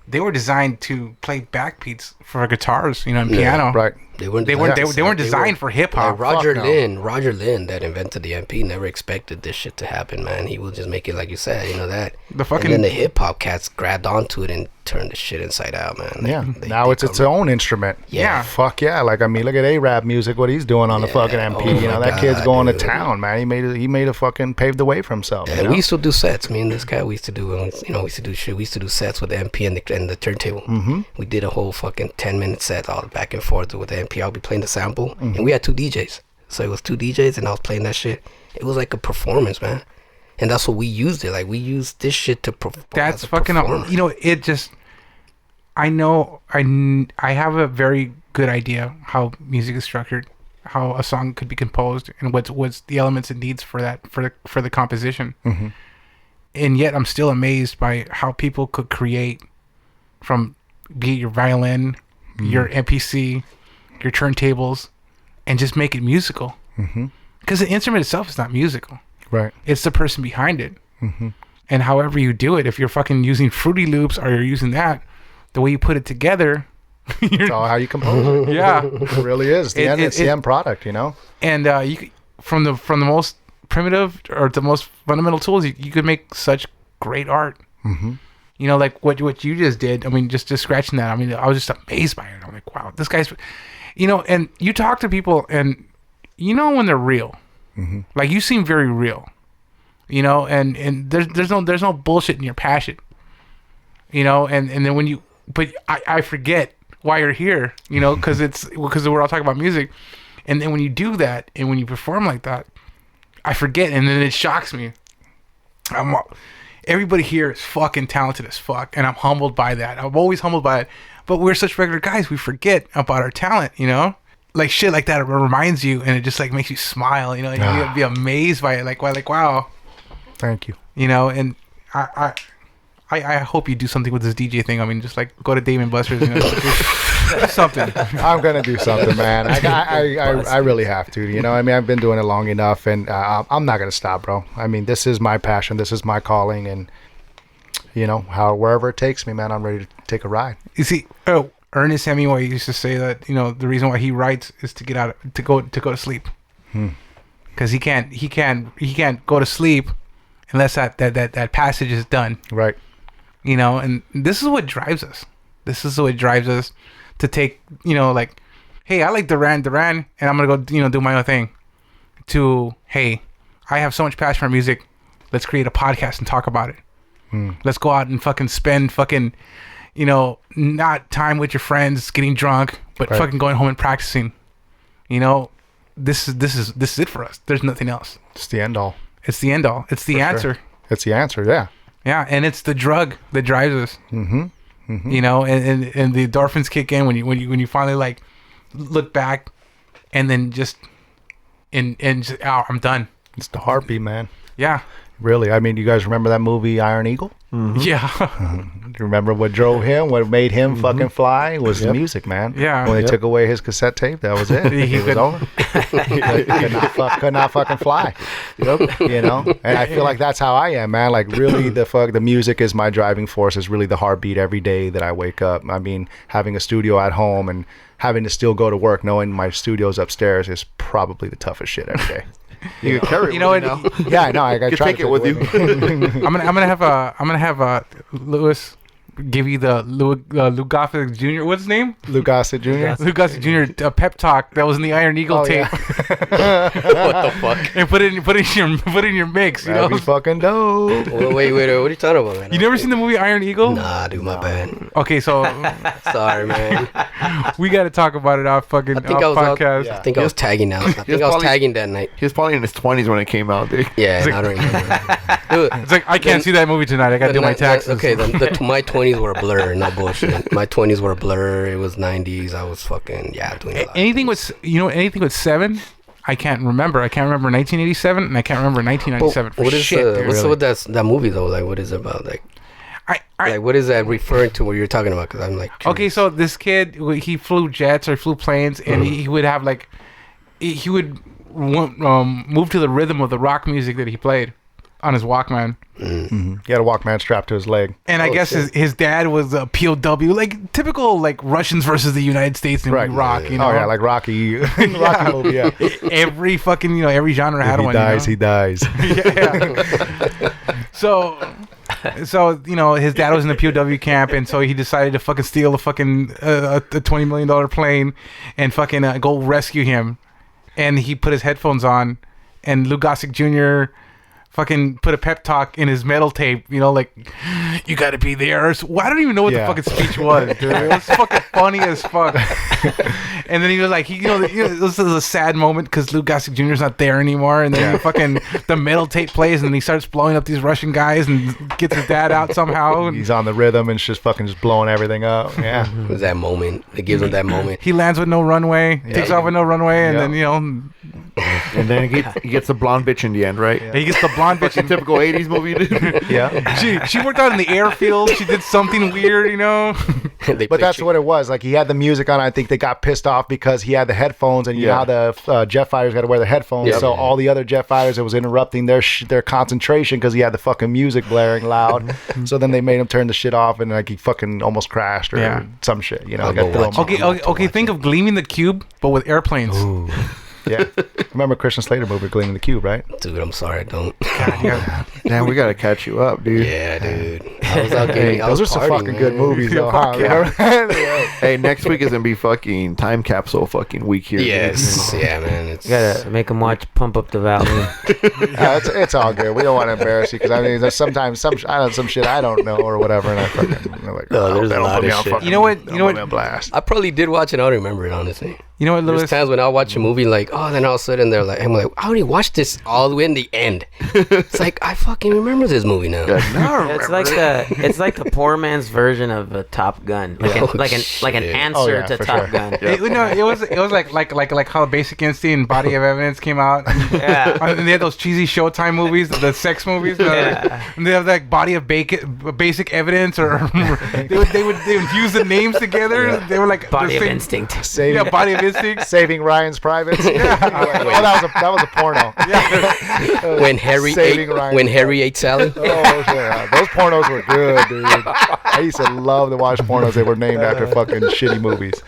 they were designed to play backbeats for guitars, you know, and piano.
Right.
They weren't designed for hip hop.
Like Roger Lynn, that invented the MP, never expected this shit to happen, man. He will just make it like you said, you know that. And then the hip hop cats grabbed onto it and turned the shit inside out, man.
Now it's its own instrument.
Yeah.
Fuck yeah. Like, I mean, look at A-Rap music, what he's doing on the fucking MP. You know, that kid's going to town, man. He made a fucking paved the way for himself.
Yeah,
you know?
We used to do sets. Me and this guy, we used to do sets with the MP and the turntable. Mm-hmm. We did a whole fucking 10-minute set all back and forth with the MP. I'll be playing the sample, and we had 2 DJs. So it was 2 DJs, and I was playing that shit. It was like a performance, man. And that's what we used it. Like, we used this shit to perform.
That's fucking, you know, it just, I know, I have a very good idea how music is structured, how a song could be composed, and what's the elements it needs for the composition. Mm-hmm. And yet I'm still amazed by how people could create from, be it your violin, your MPC, your turntables, and just make it musical. Because the instrument itself is not musical.
Right.
It's the person behind it. And however you do it, if you're fucking using Fruity Loops or you're using that, the way you put it together,
it's all how you compose it.
Yeah.
It really is. It's the end product, you know?
And you from the most primitive or the most fundamental tools, you could make such great art. You know, like what you just did. I mean, just scratching that. I mean, I was just amazed by it. I'm like, wow, this guy's, you know. And you talk to people, and you know when they're real. Like, you seem very real. You know, and there's no bullshit in your passion. You know, and then but I forget why you're here. You know, because we're all talking about music, and then when you do that and when you perform like that, I forget, and then it shocks me. Everybody here is fucking talented as fuck, and I'm humbled by that. I'm always humbled by it. But we're such regular guys, we forget about our talent, you know? Like, shit like that, it reminds you, and it just, like, makes you smile, you know? And you be amazed by it, like, wow.
Thank you.
You know, and I hope you do something with this DJ thing. I mean, just, like, go to Dave & Buster's, you know? Something.
I'm gonna do something, man. I really have to. You know, I mean, I've been doing it long enough, and I'm not gonna stop, bro. I mean, this is my passion. This is my calling, and you know, wherever it takes me, man, I'm ready to take a ride.
You see, Ernest Hemingway used to say that, you know, the reason why he writes is to get out, to go to sleep. Because he can't go to sleep unless that passage is done.
Right.
You know, and this is what drives us. This is what drives us to take, you know, like, hey, I like Duran, and I'm gonna go, you know, do my own thing. To, hey, I have so much passion for music. Let's create a podcast and talk about it. Let's go out and fucking spend fucking, you know, not time with your friends getting drunk, but fucking going home and practicing. You know, this is it for us. There's nothing else.
It's the end all.
It's the end all. It's the answer.
Sure. It's the answer. Yeah.
Yeah, and it's the drug that drives us. You know, and the endorphins kick in when you finally like look back, and then just just, I'm done.
It's the heartbeat, man.
Yeah.
Really, I mean, you guys remember that movie Iron Eagle?
Yeah.
You remember what drove him? What made him fucking fly was the music, man.
Yeah.
When they took away his cassette tape, that was it. He was over. could not fucking fly. Yep. You know, and I feel like that's how I am, man. Like really, the music is my driving force. Is really the heartbeat every day that I wake up. I mean, having a studio at home and having to still go to work, knowing my studio's upstairs is probably the toughest shit every day.
You can carry it.
You know what?
Yeah, I know. I got to
take it with you.
I'm gonna have Lewis give you the Lou Gossett Jr. What's his name?
Lou Gossett Jr.
Lou Gossett Jr. Pep talk that was in the Iron Eagle tape.
What the fuck?
And put it in your mix. You
That'd
know?
be fucking dope.
Wait, what are you talking about, man?
You never seen the movie Iron Eagle?
Nah, dude, my bad.
Okay, so
Sorry, man.
we got to talk about it off fucking podcast.
I think I was tagging now. I think I was tagging that night.
He was probably in his 20s when it came out, dude.
Yeah, I don't remember. Dude,
It's like I can't see that movie tonight. I got to do my taxes.
Okay, my 20s were a blur, no bullshit. My 20s were a blur. It was 90s. I was fucking doing a lot.
Anything with 7, I can't remember. I can't remember 1987, and I can't remember 1997 for
what is
shit.
what's with that movie though? Like, what is it about? Like, like what is that referring to? What you're talking about? Because I'm like, curious.
Okay, so this kid, he flew jets or flew planes, and he would have like, he would move to the rhythm of the rock music that he played on his Walkman.
He had a Walkman strapped to his leg.
And I guess his dad was a POW, like typical like Russians versus the United States in rock. You know?
Oh yeah, like Rocky. Rocky movie. Yeah.
Every fucking every genre had one.
He dies.
Yeah. So his dad was in the POW camp, and so he decided to fucking steal a fucking a $20 million plane and fucking go rescue him. And he put his headphones on, and Lou Gossett Jr. fucking put a pep talk in his metal tape, like, you gotta be there. So, I don't even know what the fucking speech was, dude. It was fucking funny as fuck. And then he was like, this is a sad moment because Lou Gossett Jr. is not there anymore. And then fucking the metal tape plays, and then he starts blowing up these Russian guys and gets his dad out somehow. And
he's on the rhythm and it's just fucking blowing everything up. Yeah.
It was that moment. It gives him that moment.
He lands with no runway, takes off with no runway, and then,
and then he gets the blonde bitch in the end, right?
Yeah. He gets the blonde bitch in
typical 80s movie, dude.
Yeah.
She worked out in the airfield. She did something weird,
But that's what it was. Like, he had the music on. I think they got pissed off because he had the headphones, and you know how the jet fighters got to wear the headphones. So all the other jet fighters, it was interrupting their concentration because he had the fucking music blaring loud. So then they made him turn the shit off, and like he fucking almost crashed or some shit.
Okay. Think of Gleaming the Cube, but with airplanes.
Ooh. Yeah. Remember Christian Slater movie, Gleaming the Cube, right?
Dude, I'm sorry, I don't.
Damn, we gotta catch you up, dude.
Yeah, dude. I was out getting.
Those are some fucking good movies, though, huh?
Hey, next week is gonna be fucking time capsule fucking week here.
Yes, yeah, man.
You gotta make them watch Pump Up the Valley.
It's all good. We don't want to embarrass you because I mean, there's sometimes some shit I don't know or whatever, and I fucking like,
there's a lot of shit.
You know what?
Blast.
I probably did watch it. I don't remember it, honestly.
You know what, Lewis?
There's times when I watch a movie like, then all of a sudden they're like, I'm like, I already watched this all the way in the end. It's like, I fucking remember this movie now.
It's like the poor man's version of a Top Gun, like an answer to Top Gun.
It was like how Basic Instinct and Body of Evidence came out. And they had those cheesy Showtime movies, the sex movies. And they have like Body of Basic Evidence, or they would use the names together. They were like
Body of Instinct.
Body of Instinct. missing.
Saving Ryan's Privates. Yeah. That was a porno. Yeah.
When Harry ate salad.
Oh yeah, those pornos were good, dude. I used to love to watch pornos. They were named after fucking shitty movies.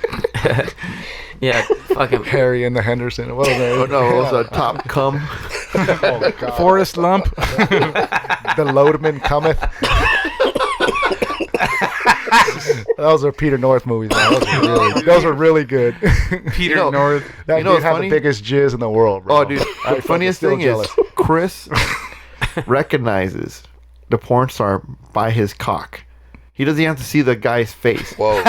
Yeah, fucking
Harry and the Henderson. What was that?
Oh, no, it was a Top Cum.
Oh, God.
Forrest Lump.
The Lodeman Cometh. Those are Peter North movies, man. Those were really good.
Peter North.
That dude had the biggest jizz in the world, bro.
Oh, dude. The funniest thing is Chris recognizes the porn star by his cock. He doesn't have to see the guy's face.
Whoa.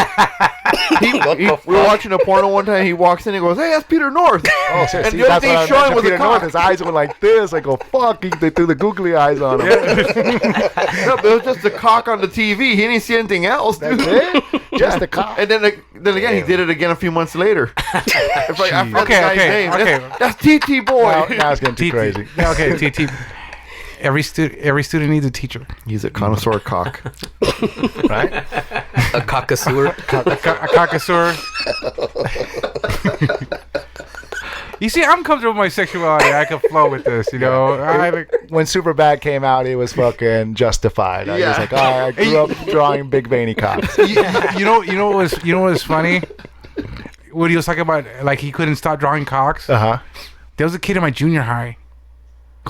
We were watching a porno one time. He walks in and goes, "Hey, that's Peter North."
Oh, so
and
see,
the only
that's
thing
what
showing was
Peter
the
North.
cock.
His eyes went like this. I go, fuck. They threw the googly eyes on him.
No, but it was just the cock on the TV. He didn't see anything else, dude.
That's it? Just the cock.
And then again, he did it again a few months later. It's like, I forgot the guy's name.
Okay.
That's TT Boy.
Now it's getting too crazy.
Okay, TT. Every student needs a teacher.
He's a connoisseur cock.
Right?
A cockasur.
A cockasur. You see, I'm comfortable with my sexuality. I can flow with this, you know.
When Superbad came out, it was fucking justified. I was like, I grew up drawing big veiny cocks.
You know what was funny? When he was talking about like he couldn't stop drawing cocks.
Uh-huh.
There was a kid in my junior high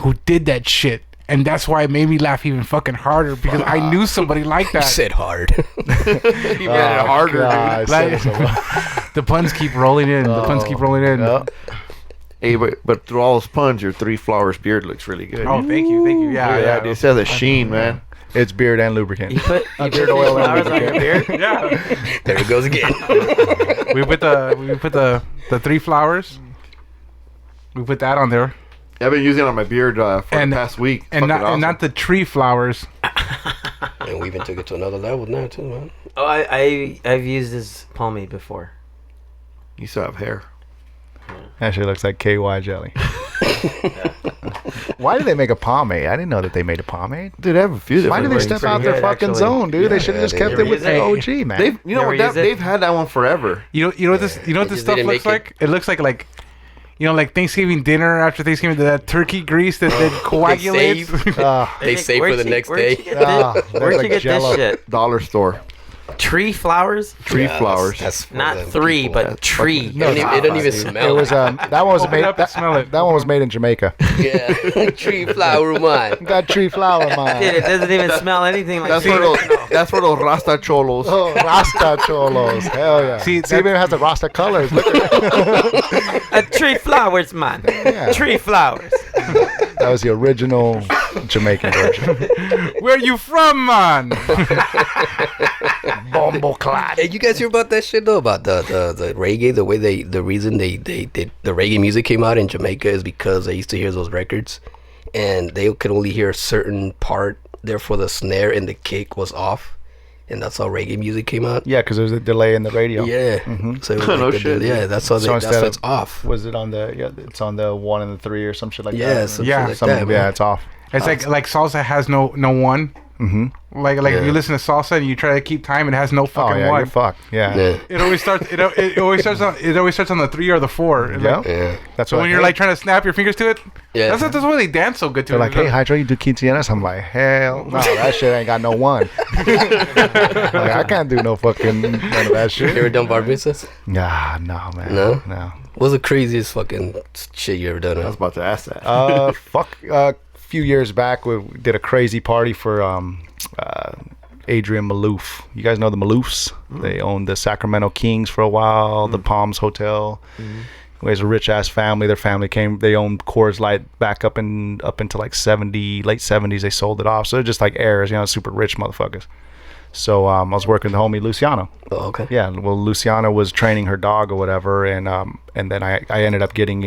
who did that shit. And that's why it made me laugh even fucking harder because I knew somebody like that.
You said hard.
He made it harder,
God,
dude.
Like, the puns keep rolling in. The puns keep rolling in.
Yep.
Hey, but through all those puns, your 3 Flowers beard looks really good.
Oh, thank you. Yeah.
Dude, it says a sheen, man.
It's beard and lubricant.
You put
beard oil and
flowers on your beard.
Yeah.
There it goes again.
we put the 3 flowers. We put that on there.
I've been using it on my beard for the past week.
And not the tree flowers.
And we even took it to another level now too, man.
Oh, I've used this pomade before.
You still have hair.
That shit looks like KY jelly. Why did they make a pomade? I didn't know that they made a pomade.
Dude, they have a few.
Why did they step out their fucking zone, dude? They should have just kept it with the OG, man.
They've had that one forever.
You know what this stuff looks like? It looks like you know, like Thanksgiving dinner after Thanksgiving, that turkey grease that coagulates.
They save for the next day.
Where'd you get this shit?
Dollar store.
Tree flowers?
Tree flowers.
That's
not 3, but tree.
It don't even smell.
It was that one was made.
Smell it.
That one was made in Jamaica.
Yeah, tree flower man.
Got tree flower, man.
Dude, it doesn't even smell anything like
That's for those Rasta cholos.
Oh, Rasta cholos. Hell yeah. See, it even has the Rasta colors. Look at
tree flowers, man.
Yeah.
Tree flowers.
That was the original Jamaican version.
Where you from, man?
Bumbleclad.
Hey, you guys hear about that shit though? About the reggae, the way the reason they the reggae music came out in Jamaica is because they used to hear those records, and they could only hear a certain part. Therefore, the snare and the kick was off, and that's how reggae music came out.
Yeah, because there's a delay in the radio.
Yeah. So it was like
shit.
yeah, that's how
So
that's why it's off.
Was it on the? Yeah, it's on the 1 and the 3 or some shit like
Yeah,
that.
some
Yeah.
shit like that, man.
It's off.
It's like salsa has no one.
Mm-hmm.
Like if you listen to salsa and you try to keep time, it has no fucking
Oh yeah,
one.
you're fucked. Yeah.
Yeah.
It always starts. It always starts on the 3 or the 4.
Yeah.
Like,
Yeah.
That's
so
what
when you're like trying to snap your fingers to it,
Yeah.
that's why they dance so good to
they're
it.
like, hey, Hydroe, you do quinceañeras? I'm like, hell no, that shit ain't got no one. Like, I can't do no fucking none of that
You ever
shit.
done bar mitzvahs?
Nah, no, man.
No? What's the craziest fucking shit you ever done?
I was about to ask that.
A few years back, we did a crazy party for Adrian Malouf. You guys know the Maloufs? They owned the Sacramento Kings for a while, the Palms Hotel. He was a rich ass family. Their family they owned Coors Light back up into like late 70s. They sold it off. So they're just like heirs, super rich motherfuckers. So I was working with the homie Luciano.
Oh, okay.
Yeah, well, Luciana was training her dog or whatever, and then I ended up getting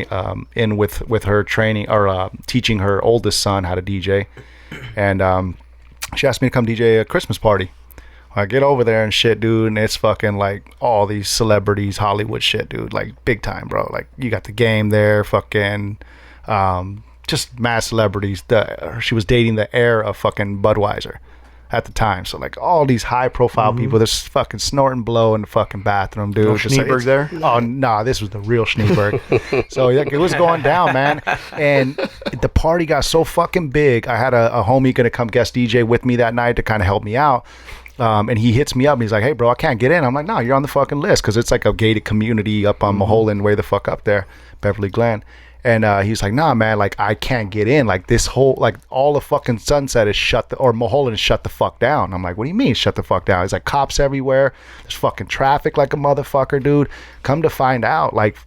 in with her training or teaching her oldest son how to DJ, and she asked me to come DJ a Christmas party. I get over there and shit, dude, and it's fucking like all these celebrities, Hollywood shit, dude, like big time, bro. Like you got The Game there, fucking just mad celebrities. She was dating the heir of fucking Budweiser at the time. So like all these high profile people, there's fucking snorting blow in the fucking bathroom, dude.
No
Just like,
Schneeberg there?
Oh nah, this was the real Schneeberg. So like, it was going down, man. And the party got so fucking big. I had a homie gonna come guest DJ with me that night to kind of help me out. And he hits me up and he's like, hey bro, I can't get in. I'm like, no, you're on the fucking list, because it's like a gated community up on Mulholland, way the fuck up there, Beverly Glen. And he's like, nah, man, like, I can't get in. Like, this whole, like, all the fucking Sunset is or Mulholland is shut the fuck down. I'm like, what do you mean shut the fuck down? He's like, cops everywhere. There's fucking traffic like a motherfucker, dude. Come to find out, like,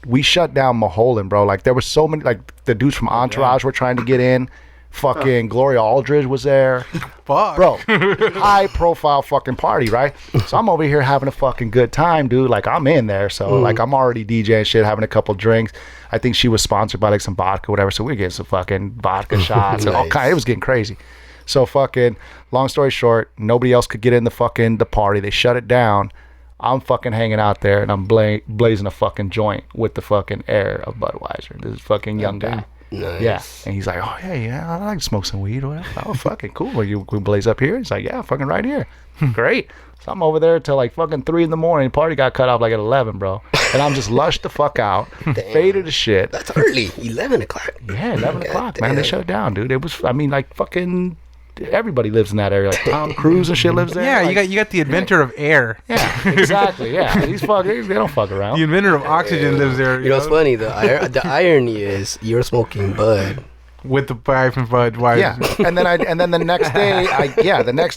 we shut down Mulholland, bro. Like, there was so many, like, the dudes from Entourage were trying to get in. Fucking Gloria Aldridge was there.
Fuck.
Bro, high profile fucking party, right? So I'm over here having a fucking good time, dude. Like, I'm in there. So, like, I'm already DJing shit, having a couple drinks. I think she was sponsored by, like, some vodka, whatever. So we were getting some fucking vodka shots and all kind. It was getting crazy. So, fucking, long story short, nobody else could get in the party. They shut it down. I'm fucking hanging out there, and I'm blazing a fucking joint with the fucking air of Budweiser. This fucking young guy.
Nice.
Yeah. And he's like, oh, yeah, I like to smoke some weed or whatever. Oh, fucking cool. Well, we blaze up here? He's like, yeah, fucking right here. Great. So I'm over there till like fucking 3 in the morning. The party got cut off like at 11, bro. And I'm just lushed the fuck out. Faded the shit.
That's early. 11 o'clock.
Yeah, 11 o'clock, man. They shut it down, dude. It was, I mean, like fucking... Everybody lives in that area. Like Tom Cruise and shit lives there.
Yeah,
like,
you got the inventor of air.
Yeah, exactly. Yeah, these fuckers, they don't fuck around.
The inventor of oxygen lives there.
You know what's funny? The irony is you're smoking bud
with the pipe from Budweiser.
Yeah, and then the next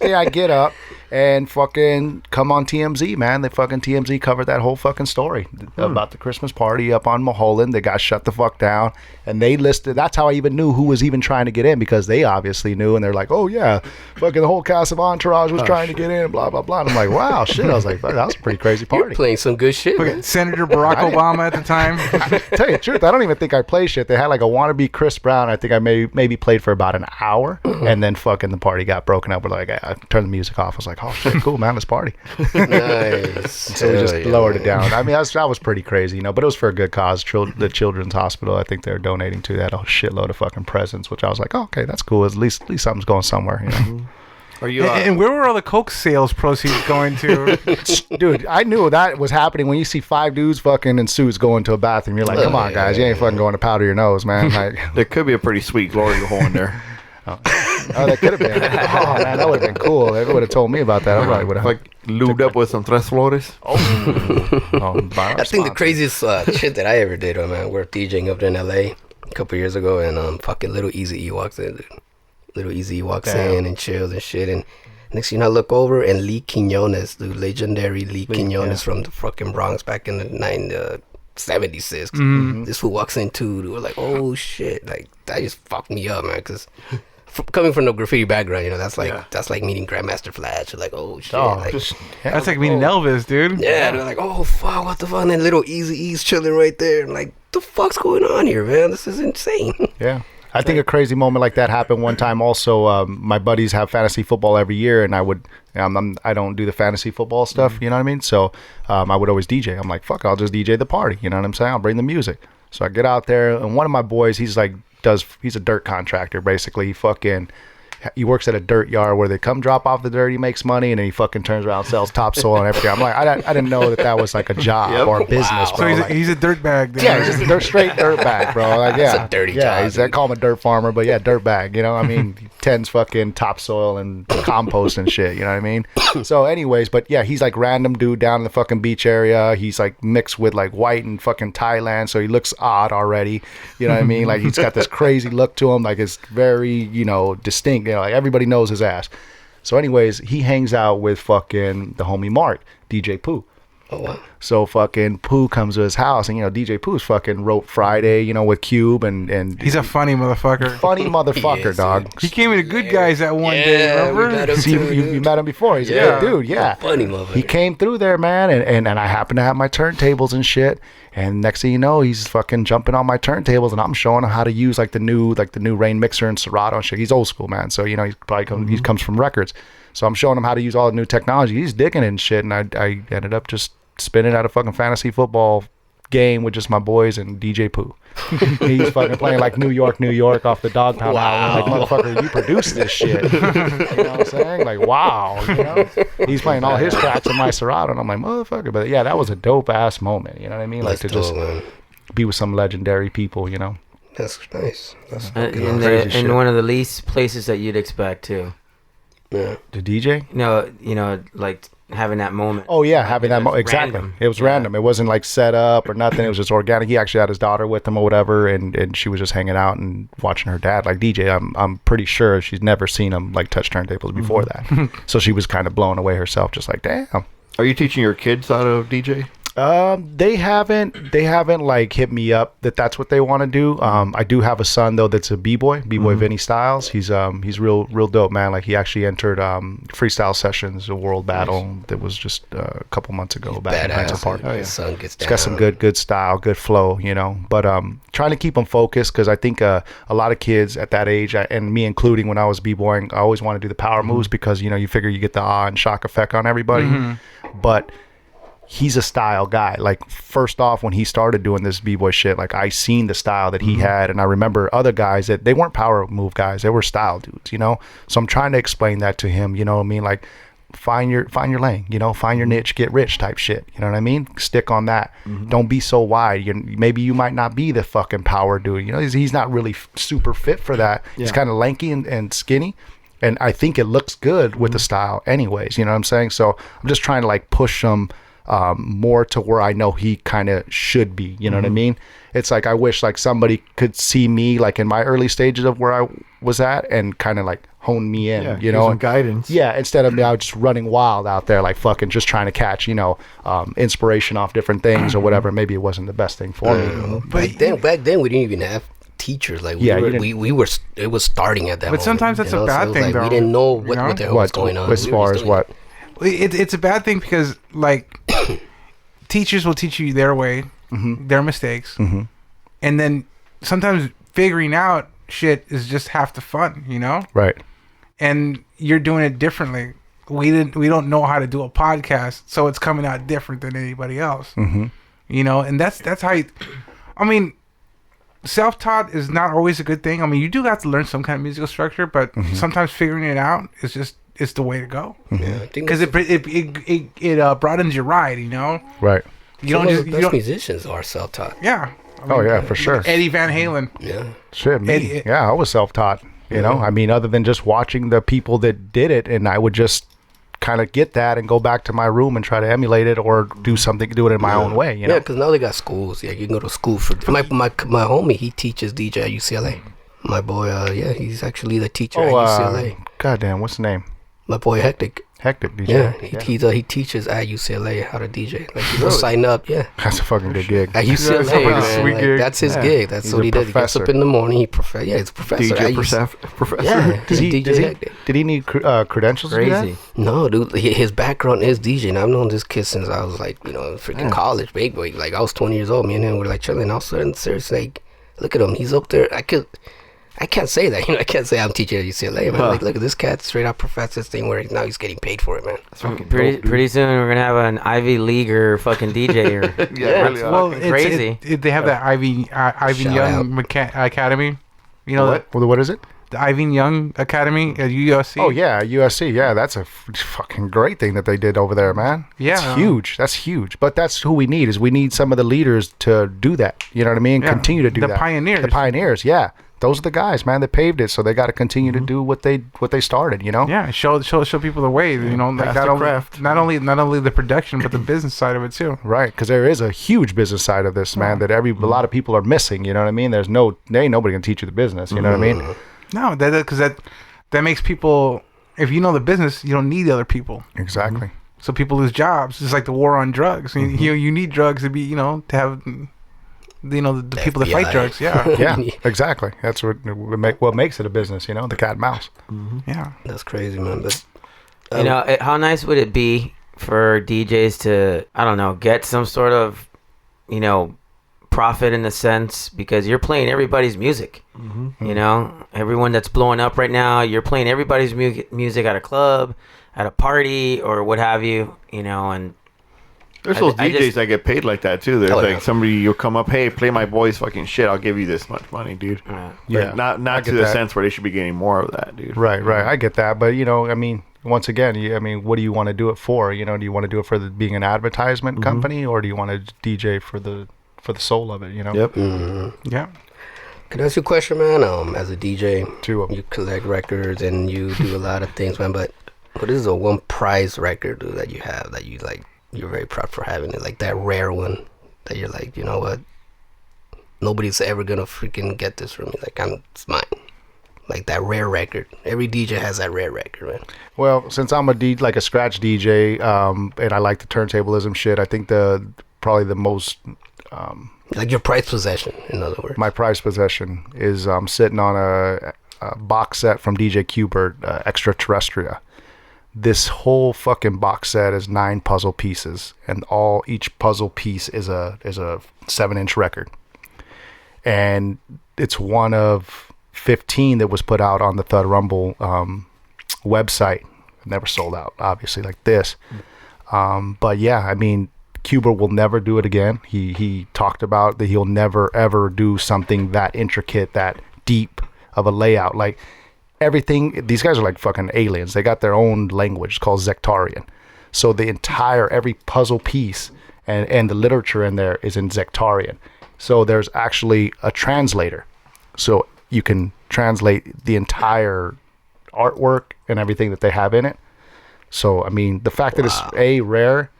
day, I get up and fucking come on TMZ, man. They fucking TMZ covered that whole fucking story about the Christmas party up on Mulholland. They got shut the fuck down, and they listed. That's how I even knew who was even trying to get in, because they obviously knew, and they're like, oh yeah, fucking the whole cast of Entourage was trying to get in, blah blah blah. And I'm like, wow, shit. I was like, that was a pretty crazy party.
You're playing some good shit, man.
Senator Barack Obama at the time.
Tell you the truth, I don't even think I played shit. They had like a wannabe Chris Brown. I think I maybe played for about an hour, and then fucking the party got broken up. We're like, I turned the music off. I was like, oh shit, cool, man, let's party.
Nice.
So we just lowered it down. I mean, that was pretty crazy, but it was for a good cause. The Children's Hospital, I think they're donating to that, a shitload of fucking presents, which I was like, oh, okay, that's cool. At least something's going somewhere,
Are you?
And where were all the Coke sales proceeds going to?
Dude, I knew that was happening when you see 5 dudes fucking in suits going to a bathroom. You're like, come on, guys, you ain't fucking going to powder your nose, man. Like,
there could be a pretty sweet glory hole in there.
Oh, that could have been. Oh man, that would have been cool. They would have told me about that. I probably would have
like lubed up with some Tres Flores.
I think the craziest shit that I ever did, man, we're DJing up in LA a couple years ago, and fucking Little Easy E walks in, dude. Little Easy walks in and chills and shit, and next thing you know, I look over, and Lee Quinones, the legendary Lee Quinones from the fucking Bronx back in the 76. This fool walks in too, dude. We're like, oh shit, like that just fucked me up, man, because coming from the graffiti background, that's like meeting Grandmaster Flash. You're like, oh shit,
that's like meeting Elvis, dude.
Yeah, they're like, oh fuck, what the fuck? And then Little Easy E's chilling right there, and like, the fuck's going on here, man? This is insane.
Yeah. I think a crazy moment like that happened one time also. My buddies have fantasy football every year, and I don't do the fantasy football stuff, you know what I mean? So I would always DJ. I'm like, fuck, I'll just DJ the party, you know what I'm saying? I'll bring the music. So I get out there, and one of my boys, he's a dirt contractor, basically. He works at a dirt yard where they come drop off the dirt, he makes money, and then he fucking turns around and sells topsoil and everything. I'm like, I didn't know that was like a job or a business, bro.
So he's a dirt bag.
Yeah, he's just a straight dirt bag, bro. Like, yeah,
it's a dirty job.
I call him a dirt farmer, but yeah, dirt bag. I mean, he tends fucking topsoil and compost and shit. You know what I mean? So, anyways, but yeah, he's like random dude down in the fucking beach area. He's like mixed with like white and fucking Thailand, so he looks odd already. You know what I mean? Like he's got this crazy look to him, like it's very distinct. Like everybody knows his ass. So anyways, he hangs out with fucking the homie Mark, DJ Pooh.
Oh wow.
So fucking Pooh comes to his house, and DJ Pooh's fucking wrote Friday, with Cube, and
he's a funny motherfucker.
Funny motherfucker, dog.
He came into Good Guys that one day, remember?
You met him before. He's a good dude, yeah.
Funny motherfucker.
He came through there, man, and I happen to have my turntables and shit. And next thing you know, he's fucking jumping on my turntables, and I'm showing him how to use like the new Rain mixer and Serato and shit. He's old school, man. So he's probably he comes from records. So I'm showing him how to use all the new technology. He's digging it and shit, and I ended up just spinning out a fucking fantasy football game with just my boys and DJ Pooh. He's fucking playing like New York off the Dog Pound album. Like, motherfucker, you produced this shit. You know what I'm saying? Like, wow. You know? He's playing all his tracks in my Serato, and I'm like, motherfucker. But yeah, that was a dope ass moment. You know what I mean? Like to just be with some legendary people. You know?
That's nice. That's
in one of the least places that you'd expect too.
Yeah. The DJ?
No, like having that moment.
Oh yeah, having that moment. Exactly. Random. It was random. It wasn't like set up or nothing. It was just organic. He actually had his daughter with him or whatever, and she was just hanging out and watching her dad. Like DJ, I'm pretty sure she's never seen him like touch turntables before that. So she was kind of blown away herself, just like, damn.
Are you teaching your kids how to DJ?
They haven't like hit me up that's what they want to do. I do have a son though that's a b-boy Vinny Styles. He's real dope, man. Like he actually entered freestyle sessions, a world battle that was just a couple months ago back in Hunter Park.
His son gets down.
He's got some good style, good flow, you know. But trying to keep them focused, because I think a lot of kids at that age, and me including, when I was b-boying, I always want to do the power moves because you figure you get the awe and shock effect on everybody. But he's a style guy. Like, first off, when he started doing this b-boy shit, like, I seen the style that he had, and I remember other guys that they weren't power move guys, they were style dudes, so I'm trying to explain that to him, you know what I mean? Like, find your lane, find your niche, get rich type shit, you know what I mean? Stick on that. Don't be so wide. Maybe you might not be the fucking power dude, he's not really super fit for that. He's kind of lanky and skinny, and I think it looks good with the style anyways, you know what I'm saying? So I'm just trying to like push him more to where I know he kind of should be, you know what I mean? It's like, I wish like somebody could see me like in my early stages of where I was at and kind of like hone me in,
some guidance.
Yeah, instead of me out just running wild out there, like fucking just trying to catch, inspiration off different things or whatever. Maybe it wasn't the best thing for me.
But back then we didn't even have teachers. Like we were it was starting at that moment.
But sometimes that's a bad thing,
like,
though.
We didn't know what the hell was going on.
As far as what?
It's a bad thing because, like, teachers will teach you their way, their mistakes, and then sometimes figuring out shit is just half the fun,
Right.
And you're doing it differently. We don't know how to do a podcast, so it's coming out different than anybody else, and that's how self-taught is not always a good thing. I mean, you do have to learn some kind of musical structure, but sometimes figuring it out is just it's the way to go. Because it broadens your ride,
Right.
Best musicians are self-taught.
Yeah.
For sure.
Eddie Van Halen.
Yeah.
Shit, me. I was self-taught. I mean, other than just watching the people that did it, and I would just kind of get that and go back to my room and try to emulate it or do it in my own way.
Yeah, because now they got schools. Yeah, you can go to school for my homie. He teaches DJ at UCLA. My boy, he's actually the teacher at UCLA.
Goddamn, what's the name?
My boy Hectic
DJ.
Yeah, he teaches at UCLA how to DJ. Like, you go sign up. Yeah,
that's a fucking good gig.
At UCLA, man, that's his gig. That's what he does. He gets up in the morning. He's a professor.
DJ professor.
Yeah,
did he need credentials?
Crazy.
No, dude. His background is DJing. I've known this kid since I was like, freaking college, big boy. Like, I was 20 years old. Me and him were like chilling. All of a sudden, seriously, like, look at him. He's up there. I can't say that. I can't say I'm teaching at UCLA. Man. Like, look at this cat, straight up professor thing where now he's getting paid for it, man.
Pretty soon we're gonna have an Ivy Leaguer fucking DJ.
Really.
Well,
crazy.
They have that Ivan Young Academy.
What is it?
The Ivan Young Academy at USC.
Oh yeah, USC. Yeah, that's a fucking great thing that they did over there, man.
Yeah,
it's huge. That's huge. But that's who we need. We need some of the leaders to do that. You know what I mean? Yeah. Continue to do that.
The
pioneers. Yeah. Those are the guys, man, that paved it. So they got to continue to do what they started,
Yeah, show people the way, like not only the production but the business side of it too.
Right, because there is a huge business side of this, man, that a lot of people are missing. You know what I mean? There ain't nobody gonna teach you the business. You know what I mean?
No, because that makes people. If you know the business, you don't need other people.
Exactly.
So people lose jobs. It's like the war on drugs. You need drugs to be to have. The people that fight drugs,
yeah, exactly. That's what makes it a business, the cat and mouse.
Yeah,
that's crazy, man. But
how nice would it be for DJs to, I don't know, get some sort of, profit in the sense, because you're playing everybody's music. Everyone that's blowing up right now, you're playing everybody's music at a club, at a party, or what have you. And
There's those DJs that get paid like that too. There's like somebody, you'll come up, hey, play my boy's fucking shit. I'll give you this much money, dude.
Yeah,
not to the sense where they should be getting more of that, dude.
Right. I get that, but I mean, once again, what do you want to do it for? Do you want to do it for being an advertisement company, or do you want to DJ for the soul of it?
Yep.
Yeah.
Can I ask you a question, man? As a DJ, you collect records and you do a lot of things, man. But what is the one prize record that you have that you like? You're very proud for having it, like that rare one that you're like, you know what? Nobody's ever gonna freaking get this from me. Like it's mine. Like that rare record. Every DJ has that rare record, man.
Well, since I'm a scratch DJ, and I like the turntablism shit, I think probably the most
like your prized possession, in other words.
My prized possession is sitting on a box set from DJ Qbert, Extraterrestria. This whole fucking box set is 9 puzzle pieces, and each puzzle piece is a 7-inch record, and it's one of 15 that was put out on the Thud Rumble website. It never sold out, obviously, like this. But yeah, I mean, Qbert will never do it again. He talked about that he'll never ever do something that intricate, that deep of a layout. Like everything, these guys are like fucking aliens. They got their own language called Zectarian. So every puzzle piece and the literature in there is in Zectarian. So there's actually a translator. So you can translate the entire artwork and everything that they have in it. So, I mean, the fact that it's A, rare,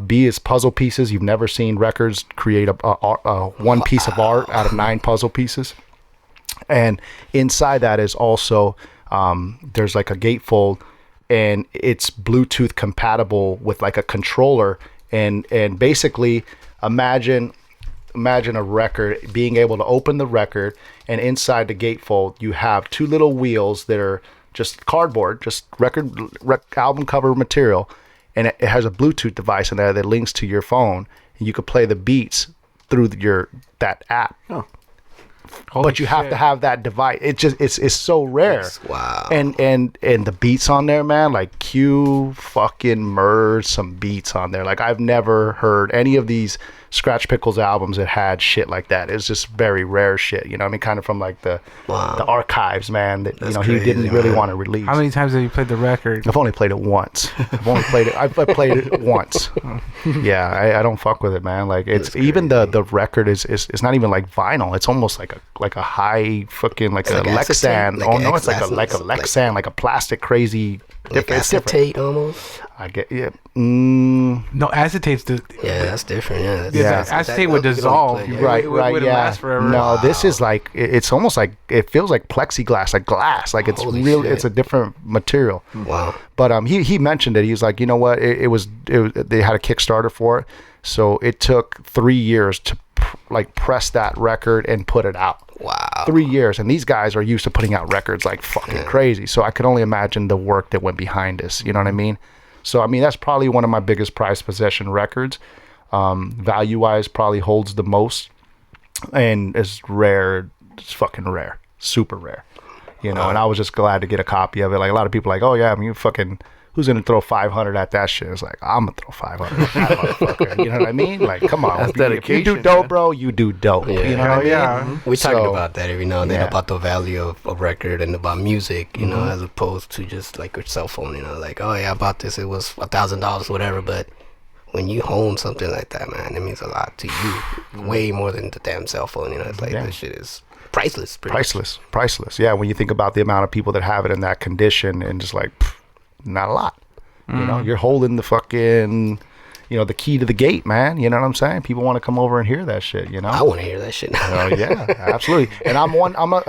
B, is puzzle pieces. You've never seen records create a one piece of art out of 9 puzzle pieces. And inside that is also, there's like a gatefold, and it's Bluetooth compatible with like a controller. And basically imagine a record, being able to open the record, and inside the gatefold you have 2 little wheels that are just cardboard, just record album cover material, and it has a Bluetooth device in there that links to your phone, and you could play the beats through that app.
Oh.
But you have to have that device. It's so rare.
Wow.
And the beats on there, man, like Q fucking merged some beats on there. Like I've never heard any of these Scratch Pickles albums that had shit like that. It's just very rare shit, you know what I mean? Kind of from like the archives, man, that he didn't really want to release.
How many times have you played the record?
I've only played it once. I've played it once. Yeah, I don't fuck with it, man. Like it's even the record is not even like vinyl. It's almost like a high fucking like a Lexan. It's like a Lexan, like a plastic crazy.
Like acetate almost.
I get
No, acetate's
yeah, that's different. Yeah,
acetate would dissolve.
Right.
It wouldn't last forever.
No, this is like it's almost like it feels like plexiglass, like glass. Like it's real. It's a different material.
Wow.
But he mentioned it. He was like, you know what? It was they had a Kickstarter for it, so it took 3 years to press that record and put it out.
Wow.
3 years, and these guys are used to putting out records like fucking crazy. So I could only imagine the work that went behind this. You know what I mean? So I mean that's probably one of my biggest prized possession records. Value wise, probably holds the most, and is rare. It's fucking rare, super rare. You know, and I was just glad to get a copy of it. Like a lot of people, are like, oh yeah, I mean, who's gonna throw 500 at that shit? It's like I'm gonna throw 500 at that motherfucker. You know what I mean? Like, come on, if you do dope, bro, you do dope.
Yeah.
You know what I mean?
Yeah.
We're talking about that every now and then, about the value of a record and about music, you know, as opposed to just like your cell phone. You know, like, oh yeah, I bought this, it was $1,000, whatever. But when you own something like that, man, it means a lot to you, way more than the damn cell phone. You know, it's like this shit is priceless.
Priceless. Yeah, when you think about the amount of people that have it in that condition, and just like. Not a lot. You know, you're holding the fucking, the key to the gate, man. You know what I'm saying? People want to come over and hear that shit, you know?
I want to hear that shit.
Oh, yeah, absolutely. And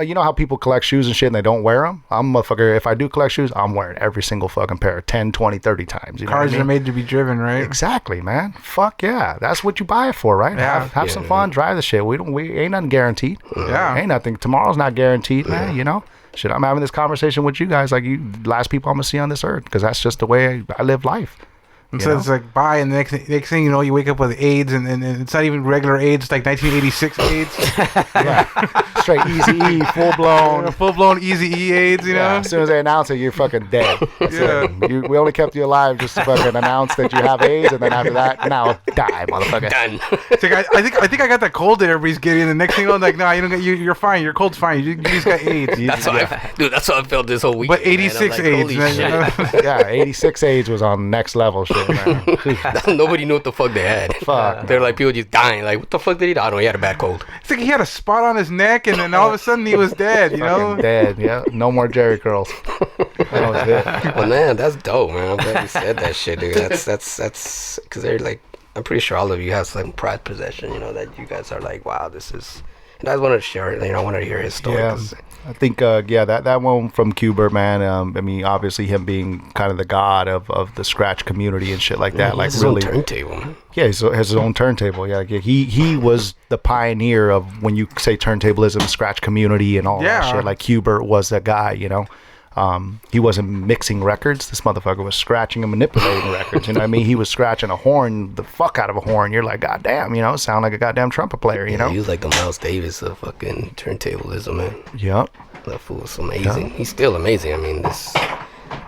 you know how people collect shoes and shit and they don't wear them? I'm a motherfucker. If I do collect shoes, I'm wearing every single fucking pair 10, 20, 30 times. You know
Cars
what I mean?
are made to be driven, right?
Exactly, man. Fuck yeah. That's what you buy it for, right?
Yeah.
Have some fun, drive the shit. We ain't nothing guaranteed.
Yeah.
Ain't nothing. Tomorrow's not guaranteed, man, you know? Shit, I'm having this conversation with you guys like you last people I'm gonna see on this earth, because that's just the way I live life.
And so it's like bye, and the next thing you know, you wake up with AIDS, and it's not even regular AIDS. It's like 1986 AIDS.
Yeah. Straight Easy E, full blown Easy E AIDS. You know, as soon as they announce it, you're fucking dead. We only kept you alive just to fucking announce that you have AIDS, and then after that, now die, motherfucker.
Done.
It's like, I think I got that cold that everybody's getting. And the next thing I'm like, no, you don't get. You're fine. Your cold's fine. You just got AIDS.
That's how I felt this whole week.
But 86
like,
AIDS, man.
Yeah, 86 AIDS was on next level shit, man.
Nobody knew what the fuck they had.
Fuck.
They're like people just dying. Like, what the fuck did he die? I don't know. He had a bad cold.
It's like he had a spot on his neck, and then all of a sudden he was dead. You know,
dead. Yeah, no more Jerry curls. That was it.
Well, man, that's dope, man. I'm glad you said that shit, dude. That's because they're like, I'm pretty sure all of you have some pride possession. You know that you guys are like, wow, this is. And I just wanted to share it. You know, I wanted to hear his story.
Yeah, I think, that one from Cuba, man. I mean, obviously him being kind of the god of the scratch community and shit like that.
He
like
has
really,
his own turntable, man.
Yeah, he has his own turntable. Yeah, he was the pioneer of when you say turntablism, scratch community, and all that shit. Like Cuba was that guy, you know. He wasn't mixing records. This motherfucker was scratching and manipulating records. You know what I mean? He was scratching a horn, the fuck out of a horn. You're like, God damn, you know, sound like a goddamn trumpet player, you know?
He was like the Miles Davis of fucking turntablism, man.
Yep.
That fool was amazing. He's still amazing. I mean, this...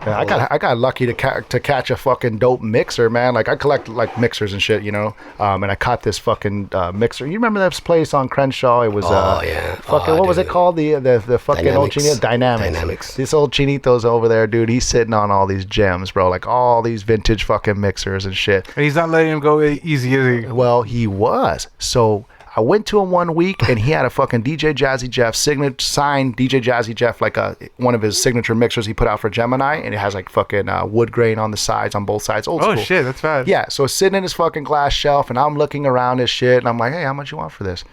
Yeah, I got lucky to catch a fucking dope mixer, man. Like I collect like mixers and shit, you know. And I caught this fucking mixer. You remember that place on Crenshaw? It was what was it called? The fucking old Dynamics. This old Chinito's over there, dude. He's sitting on all these gems, bro. Like all these vintage fucking mixers and shit.
And he's not letting him go easy, is he?
Well, he was. So I went to him one week and he had a fucking DJ Jazzy Jeff signed DJ Jazzy Jeff, like one of his signature mixers he put out for Gemini, and it has like fucking wood grain on the sides, on both sides. Old school.
Oh shit, that's bad.
Yeah, so it's sitting in his fucking glass shelf, and I'm looking around his shit, and I'm like, hey, how much you want for this?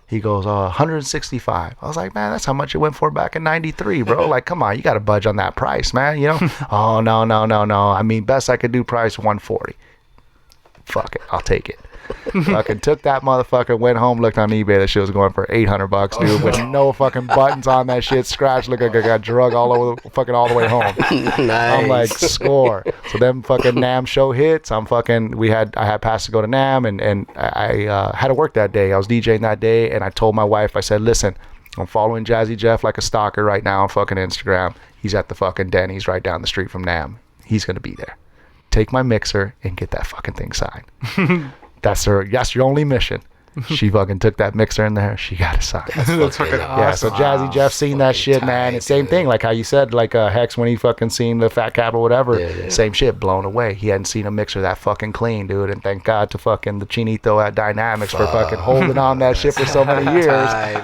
He goes, 165. I was like, man, that's how much it went for back in 93, bro. Like, come on, you got to budge on that price, man, you know? Oh, no. I mean, best I could do price 140. Fuck it, I'll take it. Fucking took that motherfucker, went home, looked on eBay. That shit was going for $800, dude, with no fucking buttons on that shit. Scratch, look like I got drug all the way home.
Nice.
I'm like, score. So then fucking NAM show hits. I had passed to go to NAM, and I had to work that day. I was DJing that day, and I told my wife, I said, listen, I'm following Jazzy Jeff like a stalker right now on fucking Instagram. He's at the fucking Denny's right down the street from NAM. He's gonna be there. Take my mixer and get that fucking thing signed. That's your only mission. She fucking took that mixer in there. She got it signed.
That's fucking awesome.
Yeah, so Jazzy Jeff seen that shit, man. And same thing, like how you said, like Hex when he fucking seen the Fat Cap or whatever. Yeah. Same shit, blown away. He hadn't seen a mixer that fucking clean, dude. And thank God to fucking the Chinito at Dynamics for fucking holding on that shit for so many years.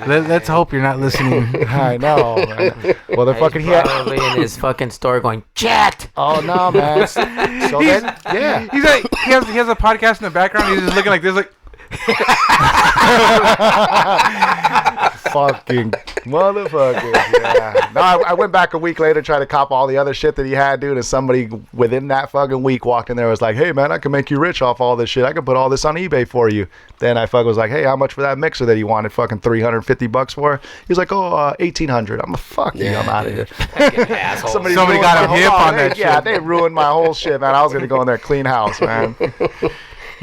Let's hope you're not listening.
I know, man. Well, the fucking
probably in his fucking store going, Chat!
Oh, no, man. So then, yeah.
He's like, he has a podcast in the background. He's just looking like this, like...
Fucking motherfucker. Yeah. No, I went back a week later trying to cop all the other shit that he had, dude, and somebody within that fucking week walked in there and was like, hey man, I can make you rich off all this shit. I can put all this on eBay for you. Then I fucking was like, hey, how much for that mixer that he wanted fucking $350 for? He's like, oh, $1,800. I'm like, fuck you, I'm out of here.
Somebody got him hip on that shit.
Yeah, they ruined my whole shit, man. I was gonna go in there clean house, man.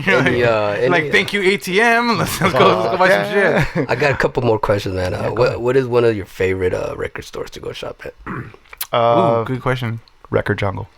Thank you, ATM. Let's go buy some shit.
I got a couple more questions, man. What is one of your favorite record stores to go shop at?
Ooh, good question.
Record Jungle.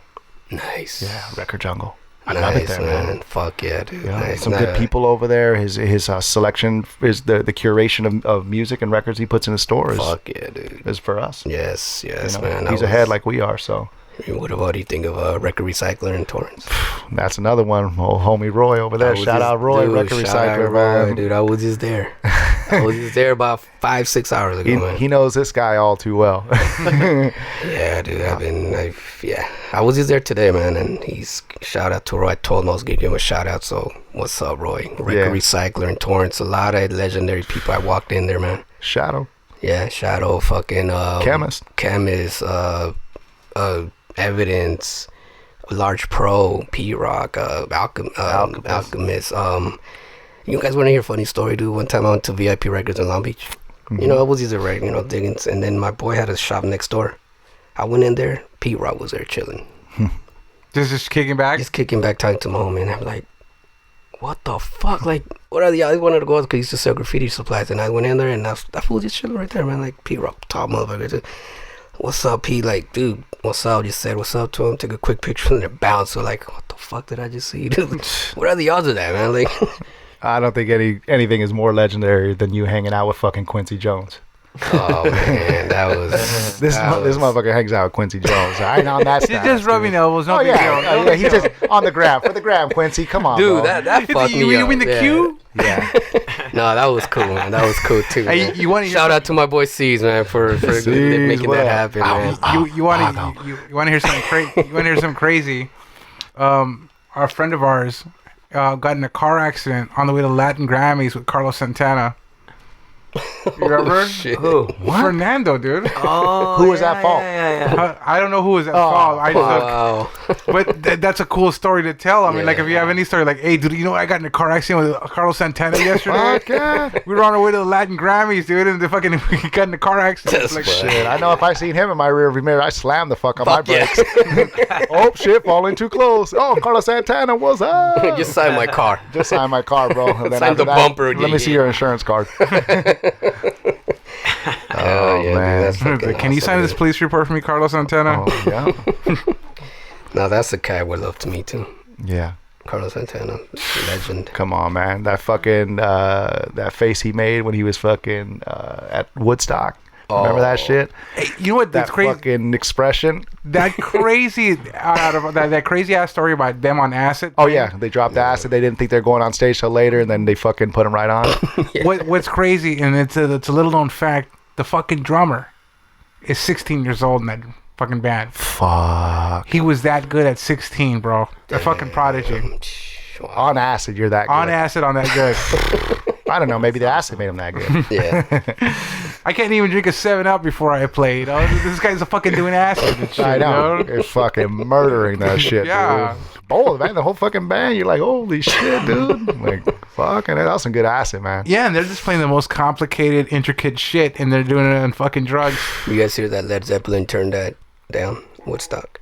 Nice.
Yeah, Record Jungle. I
nice,
love it there, man.
Fuck yeah, dude.
Yeah,
nice.
Some good people over there. His selection is the curation of music and records he puts in his stores.
Fuck yeah, dude.
Is for us.
Yes,
you know,
man.
He's ahead like we are, so.
What do you think of Record Recycler in Torrance?
That's another one. Old homie Roy over there. Shout out Roy, Record Recycler, man.
Dude, I was just there. I was just there about 5-6 hours ago, man.
He knows this guy all too well.
Yeah, dude. I was just there today, man, and shout out to Roy. I told him I was gonna give him a shout out. So what's up, Roy? Record Recycler in Torrance. A lot of legendary people. I walked in there, man.
Shadow.
Yeah, Shadow. Fucking
Chemist.
Evidence, Large Pro, P-Rock, Alchemist. You guys want to hear a funny story, dude? One time I went to VIP Records in Long Beach. Mm-hmm. You know, I was either digging, and then my boy had a shop next door. I went in there, P-Rock was there chilling.
Just kicking back?
Just kicking back, talking to my homie, and I'm like, what the fuck? Like, what are the... I wanted to go because he used to sell graffiti supplies, and I went in there, and that fool just chilling right there, man. Like, P-Rock, top motherfucker. What's up, P? Like, dude, what's up? Just said what's up to him, took a quick picture, and then bounced. So, like, what the fuck did I just see, dude? What are the odds of that, man? Like...
I don't think anything is more legendary than you hanging out with fucking Quincy Jones.
Oh man, that was
this motherfucker hangs out with Quincy Jones. I ain't on that.
He's just rubbing elbows. No big deal.
Yeah, he's just on the gram for the gram. Quincy, come on,
dude.
Bro.
That fucked me up.
You mean the Q?
Yeah.
No, that was cool, man. That was cool too.
Hey,
shout out to my boy C's, man, for making that happen, man.
You want to hear something crazy? You want to hear something crazy? Our friend of ours got in a car accident on the way to Latin Grammys with Carlos Santana. You remember?
Shit.
Who?
What?
Fernando, dude.
Oh,
who was at fault?
Yeah.
I don't know who was at fault.
Wow.
But that's a cool story to tell. I mean, like if you have any story, like, hey, dude, you know I got in a car accident with Carlos Santana yesterday.
Fuck yeah.
We were on our way to the Latin Grammys, dude, and we got in a car accident.
That's
Like,
Shit, I know if I seen him in my rearview mirror, I slammed the fuck on my brakes.
Yeah.
Oh shit, falling too close. Oh, Carlos Santana, what's up?
Just sign my car.
Just sign my car, bro. And then
Sign
after
the bumper.
Let me see your insurance card.
Oh yeah,
man.
dude, that's fucking
Can you
awesome,
sign
dude.
this police report for me, Carlos Santana?
Oh, yeah.
No, that's the guy I would love to meet too.
Yeah.
Carlos Santana, legend.
Come on, man. That fucking that face he made when he was fucking at Woodstock. Remember that shit?
Hey, you know what?
That
That's crazy.
fucking expression.
That crazy that crazy ass story about them on acid.
Oh yeah, they dropped acid. They didn't think they're going on stage till later, and then they fucking put them right on.
What's crazy, and it's a little known fact, the fucking drummer is 16 years old in that fucking band.
Fuck.
He was that good at 16, bro. A fucking prodigy.
On acid, you're that good.
On acid, on that good.
I don't know. Maybe the acid made him that good.
Yeah.
I can't even drink a 7-Up before I play. You know, this guy's fucking doing acid and shit.
I know.
You know?
It's fucking murdering that shit,
Yeah.
dude. Oh, man, the whole fucking band. You're like, holy shit, dude. Like, fucking, that was some good acid, man.
Yeah, and they're just playing the most complicated, intricate shit, and they're doing it on fucking drugs.
You guys hear that Led Zeppelin turned that down? Woodstock.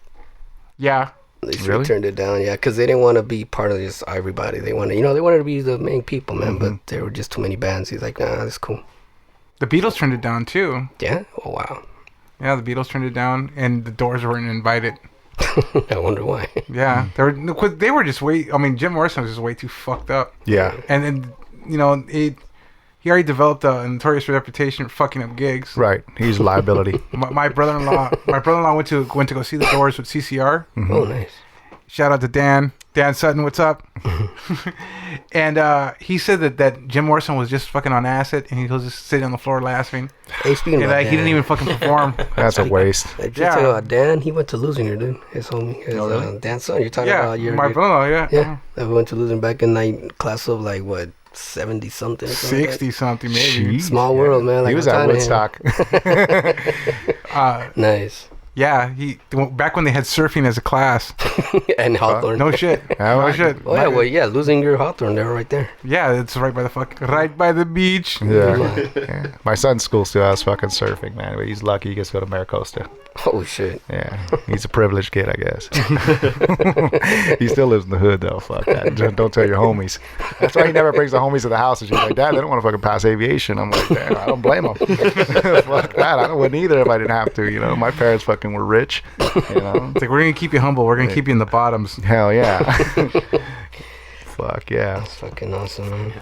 Yeah.
They
Really?
turned it down, yeah, because they didn't want to be part of this everybody. They wanted, they wanted to be the main people, man, but there were just too many bands. He's like, nah, that's cool.
The Beatles turned it down, too.
Yeah? Oh, wow.
Yeah, the Beatles turned it down, and the Doors weren't invited.
I wonder why.
Yeah, they were just way. I mean, Jim Morrison was just way too fucked up.
Yeah.
And then, he already developed a notorious reputation for fucking up gigs.
Right. He's a liability.
My brother-in-law went to go see the Doors with CCR.
Oh, nice.
Shout out to Dan Sutton. What's up? And he said that Jim Morrison was just fucking on acid, and he was just sitting on the floor laughing.
Hey, speaking
And
about
he didn't even fucking perform.
That's a waste.
Just
Yeah.
talking about Dan, he went to Losing Her, dude. His homie. Dan's son. You're talking
Yeah,
about your...
my brother-in-law.
Yeah. I went to Losing back in class of, 70-something.
60-something maybe.
Jeez.
Small world, man.
He was at Woodstock.
Nice.
Yeah, back when they had surfing as a class.
And Hawthorne.
No shit. No shit.
Oh, yeah, Losing Your Hawthorne, they're right there.
Yeah, it's right by the beach.
Yeah. Yeah. My son's school still has fucking surfing, man. But he's lucky he gets to go to Maricosta.
Oh, shit.
Yeah. He's a privileged kid, I guess. He still lives in the hood, though. Fuck that. Don't tell your homies. That's why he never brings the homies to the house. And she's like, Dad, they don't want to fucking pass aviation. I'm like, damn, I don't blame them. Fuck that. I wouldn't either if I didn't have to. My parents fucking were rich.
It's like, we're going to keep you humble. We're going to keep you in the bottoms.
Hell yeah. Fuck yeah.
That's fucking awesome, man.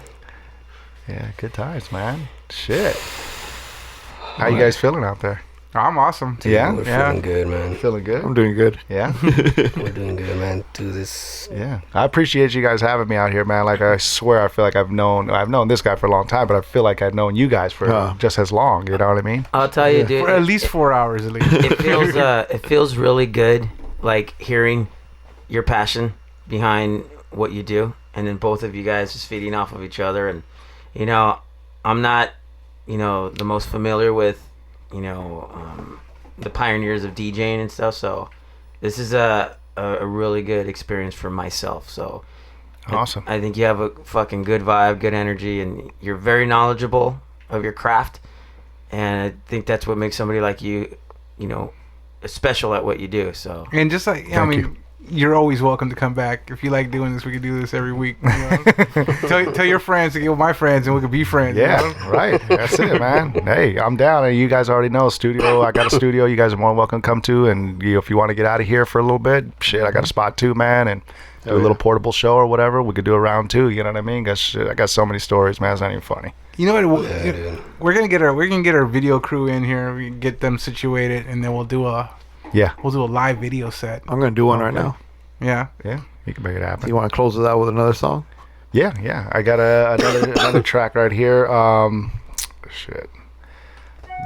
Yeah, good times, man. Shit. How you guys feeling out there?
I'm awesome.
Dude,
Yeah?
We're
Yeah.
feeling good, man.
Feeling good?
I'm doing good.
Yeah?
We're doing good, man. Do this.
Yeah. I appreciate you guys having me out here, man. Like, I swear I feel like I've known this guy for a long time, but I feel like I've known you guys for just as long. You know what I mean?
I'll tell you, dude.
For at least 4 hours, at least.
It feels really good, like hearing your passion behind what you do, and then both of you guys just feeding off of each other. And I'm not the most familiar with the pioneers of DJing and stuff, so this is a really good experience for myself. So
Awesome.
I think you have a fucking good vibe, good energy, and you're very knowledgeable of your craft, and I think that's what makes somebody like you special at what you do. So
And just like, you're always welcome to come back. If you like doing this, we can do this every week. You know? tell your friends to get with my friends, and we can be friends.
Yeah,
you know?
right. That's it, man. Hey, I'm down. And you guys already know studio. I got a studio. You guys are more than welcome to come to. And if you want to get out of here for a little bit, shit, I got a spot too, man. And do a little portable show or whatever. We could do a round two. You know what I mean? Cause shit, I got so many stories, man. It's not even funny.
You know what? We're gonna get our video crew in here. We can get them situated, and then we'll do a live video set.
I'm gonna do one right now.
Yeah.
You can make it happen.
You want to close it out with another song?
Yeah. I got another track right here. Shit.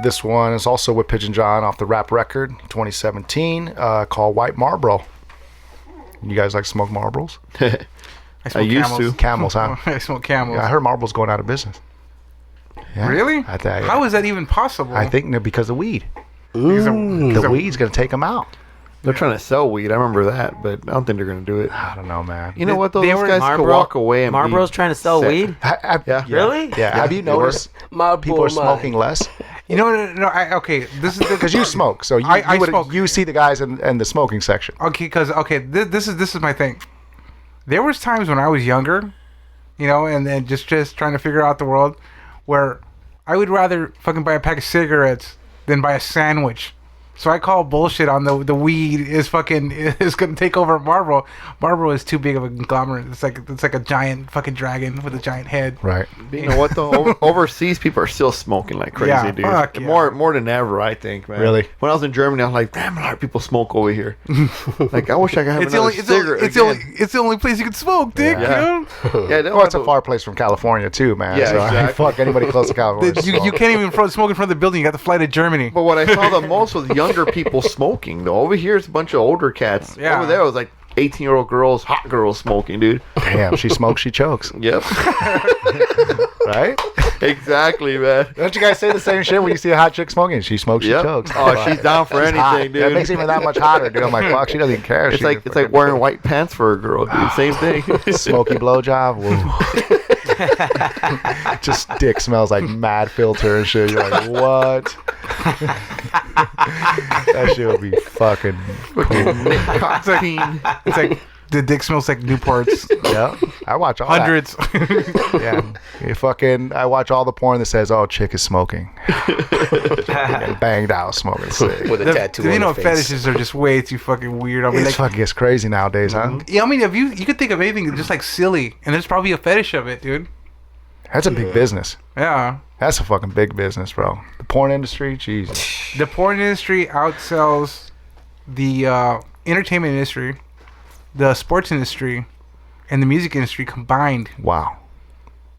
This one is also with Pigeon John off the Rap Record, 2017, called White Marlboro. You guys like smoke Marlboros?
I
used to.
Camels, huh?
I smoke Camels.
Yeah, I heard Marlboro's going out of business. Yeah.
Really?
How
How is that even possible?
I think because of weed.
Because
The weed's going to take them out.
They're trying to sell weed. I remember that, but I don't think they're going to do it.
I don't know, man.
You know what, though? Those guys could walk away and
Marlboro's trying to sell weed?
Yeah.
Really?
Yeah. Have you noticed people are smoking less?
You know, okay, this is
because you smoke, so you see the guys in the smoking section.
Okay, this is my thing. There was times when I was younger, you know, and then just trying to figure out the world, where I would rather fucking buy a pack of cigarettes than buy a sandwich. So I call bullshit on the weed is gonna take over Marlboro. Marlboro is too big of a conglomerate. It's like a giant fucking dragon with a giant head.
Right.
You know what though? Overseas people are still smoking like crazy, dude.
Fuck yeah.
More than ever, I think, man.
Really?
When I was in Germany, I was like, damn, a lot of people smoke over here. Like, I wish I could have another cigarette.
It's the only place you can smoke, dick.
Yeah.
You know?
Well, it's a far place from California too, man.
Yeah,
so
exactly.
Fuck anybody close to California.
You can't even smoke in front of the building. You got to fly to Germany.
But what I saw the most was younger people smoking, though. Over here, it's a bunch of older cats.
Yeah.
Over there, it was like 18-year-old girls, hot girls smoking, dude.
Damn, she smokes, she chokes.
Yep.
Right?
Exactly, man.
Don't you guys say the same shit when you see a hot chick smoking? She smokes, she chokes.
Oh, she's down for anything,
hot.
dude.
That makes it even that much hotter, dude. I'm like, fuck, she doesn't even care.
It's like wearing white pants for a girl, dude. Same thing.
Smoky blowjob. Just dick smells like mad filter and shit. You're like, what? That shit would be fucking cool.
It's like the dick smells like Newports.
Yeah, I watch all
hundreds.
Yeah, I watch all the porn that says, "Oh, chick is smoking," and banged out smoking sick.
With a tattoo.
You know,
on the face.
fetishes are just way too fucking weird. I mean,
It's fucking gets crazy nowadays, huh?
Yeah, I mean, if you could think of anything just like silly, and there's probably a fetish of it, dude.
That's a big business.
Yeah.
That's a fucking big business, bro. The porn industry, Jesus.
The porn industry outsells the entertainment industry, the sports industry, and the music industry combined.
Wow.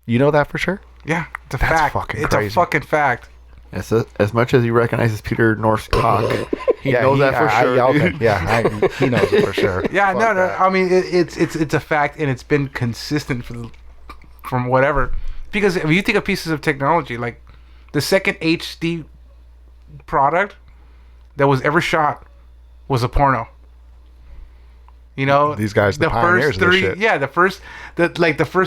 You know that for sure?
Yeah, it's a
That's
fact.
fucking
It's
crazy.
a fucking fact.
As much as he recognizes Peter North's cock, he knows that for sure. Dude.
He knows it for sure.
Yeah,
Fuck
no.
that.
I mean, it's a fact, and it's been consistent from whatever. Because if you think of pieces of technology, like the second HD product that was ever shot was a porno. You know,
These guys, the pioneers
first
of this shit.
yeah, the first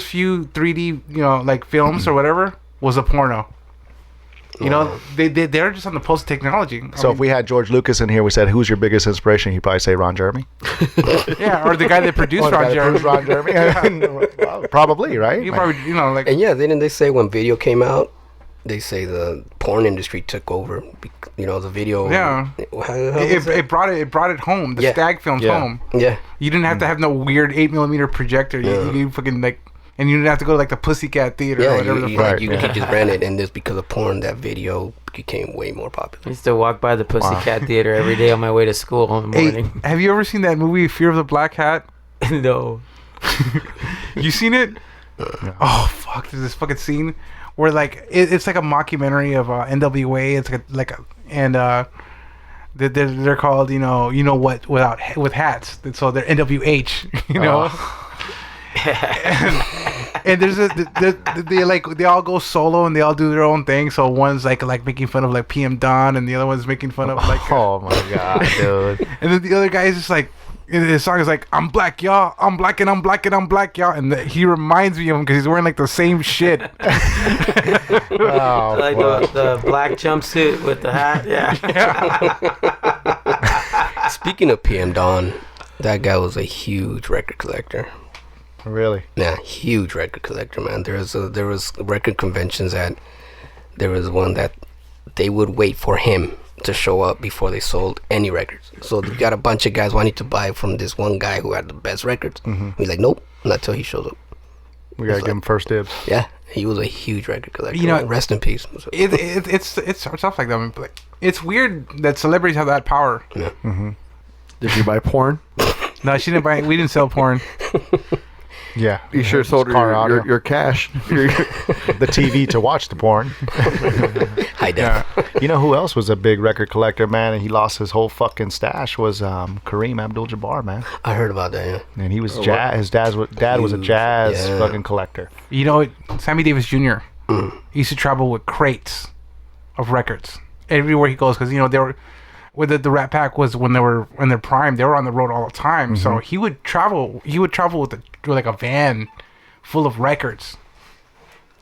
few 3D, films or whatever was a porno. You know, they're just on the pulse of technology.
So if we had George Lucas in here, we said, "Who's your biggest inspiration?" He'd probably say Ron Jeremy.
Yeah, or the guy that produced Ron Jeremy.
Well, probably, right?
You probably,
And yeah, didn't they say when video came out, they say the porn industry took over? The video.
Yeah. It brought it home. The stag films home.
Yeah.
You didn't have to have no weird 8mm projector. You fucking and you didn't have to go to like the Pussycat Theater or whatever the fuck.
You could just rent it, and just because of porn, that video became way more popular.
I used to walk by the Pussycat Theater every day on my way to school in the morning.
Hey, have you ever seen that movie Fear of the Black Hat?
No.
You seen it? Oh fuck! There's this fucking scene where like it's like a mockumentary of NWA. It's they're called with hats. So they're NWH. You know. And there's they all go solo and they all do their own thing. So one's like making fun of like PM Dawn, and the other one's making fun of like
oh my god, dude.
And then the other guy is just like, his song is like, "I'm black, y'all. I'm black and I'm black and I'm black, y'all." And he reminds me of him because he's wearing like the same shit.
Oh,
Like the black jumpsuit with the hat. Yeah.
Speaking of PM Dawn, That guy was a huge record collector.
Really?
Yeah, huge record collector, man. There was record conventions that there was one that they would wait for him to show up before they sold any records. So you got a bunch of guys wanting to buy from this one guy who had the best records. He's like, nope, not till he shows up.
We gotta give him first dibs.
Yeah, he was a huge record collector.
You know,
rest in peace.
It's stuff like that. I mean, like, it's weird that celebrities have that power.
Yeah.
Did you buy porn?
No, she didn't buy. We didn't sell porn.
Yeah.
You sure sold her your cash.
The TV to watch the porn.
High def.
Yeah.
You know who else was a big record collector, man, and he lost his whole fucking stash was Kareem Abdul-Jabbar, man.
I heard about that, yeah.
And he was his dad was a jazz fucking collector.
You know, Sammy Davis Jr. He used to travel with crates of records everywhere he goes because they were. With the Rat Pack was when they were in their prime. They were on the road all the time, so he would travel. He would travel with like a van full of records,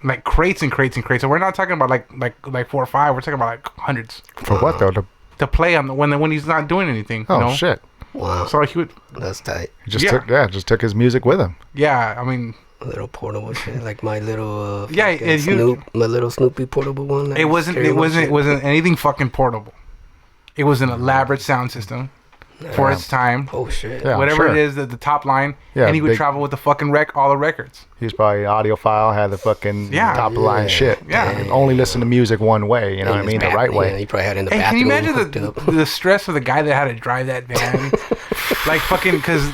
like crates and crates and crates. So we're not talking about like 4 or 5. We're talking about like hundreds.
For what though?
To play on when he's not doing anything.
Oh shit!
Wow.
So he would.
That's tight.
Just took his music with him.
Yeah, I mean.
A little portable shit, like my little
my
little Snoopy portable one.
It wasn't anything fucking portable. It was an elaborate sound system for its time.
Oh shit!
Yeah,
whatever it is, the top line, and he would travel with the fucking all the records.
He was probably an audiophile, had the fucking top of line shit.
Yeah,
and only listen to music one way. You know what I mean? The right way.
Yeah, he probably had it in the
bathroom. Can you imagine
the
stress of the guy that had to drive that van? Like fucking, because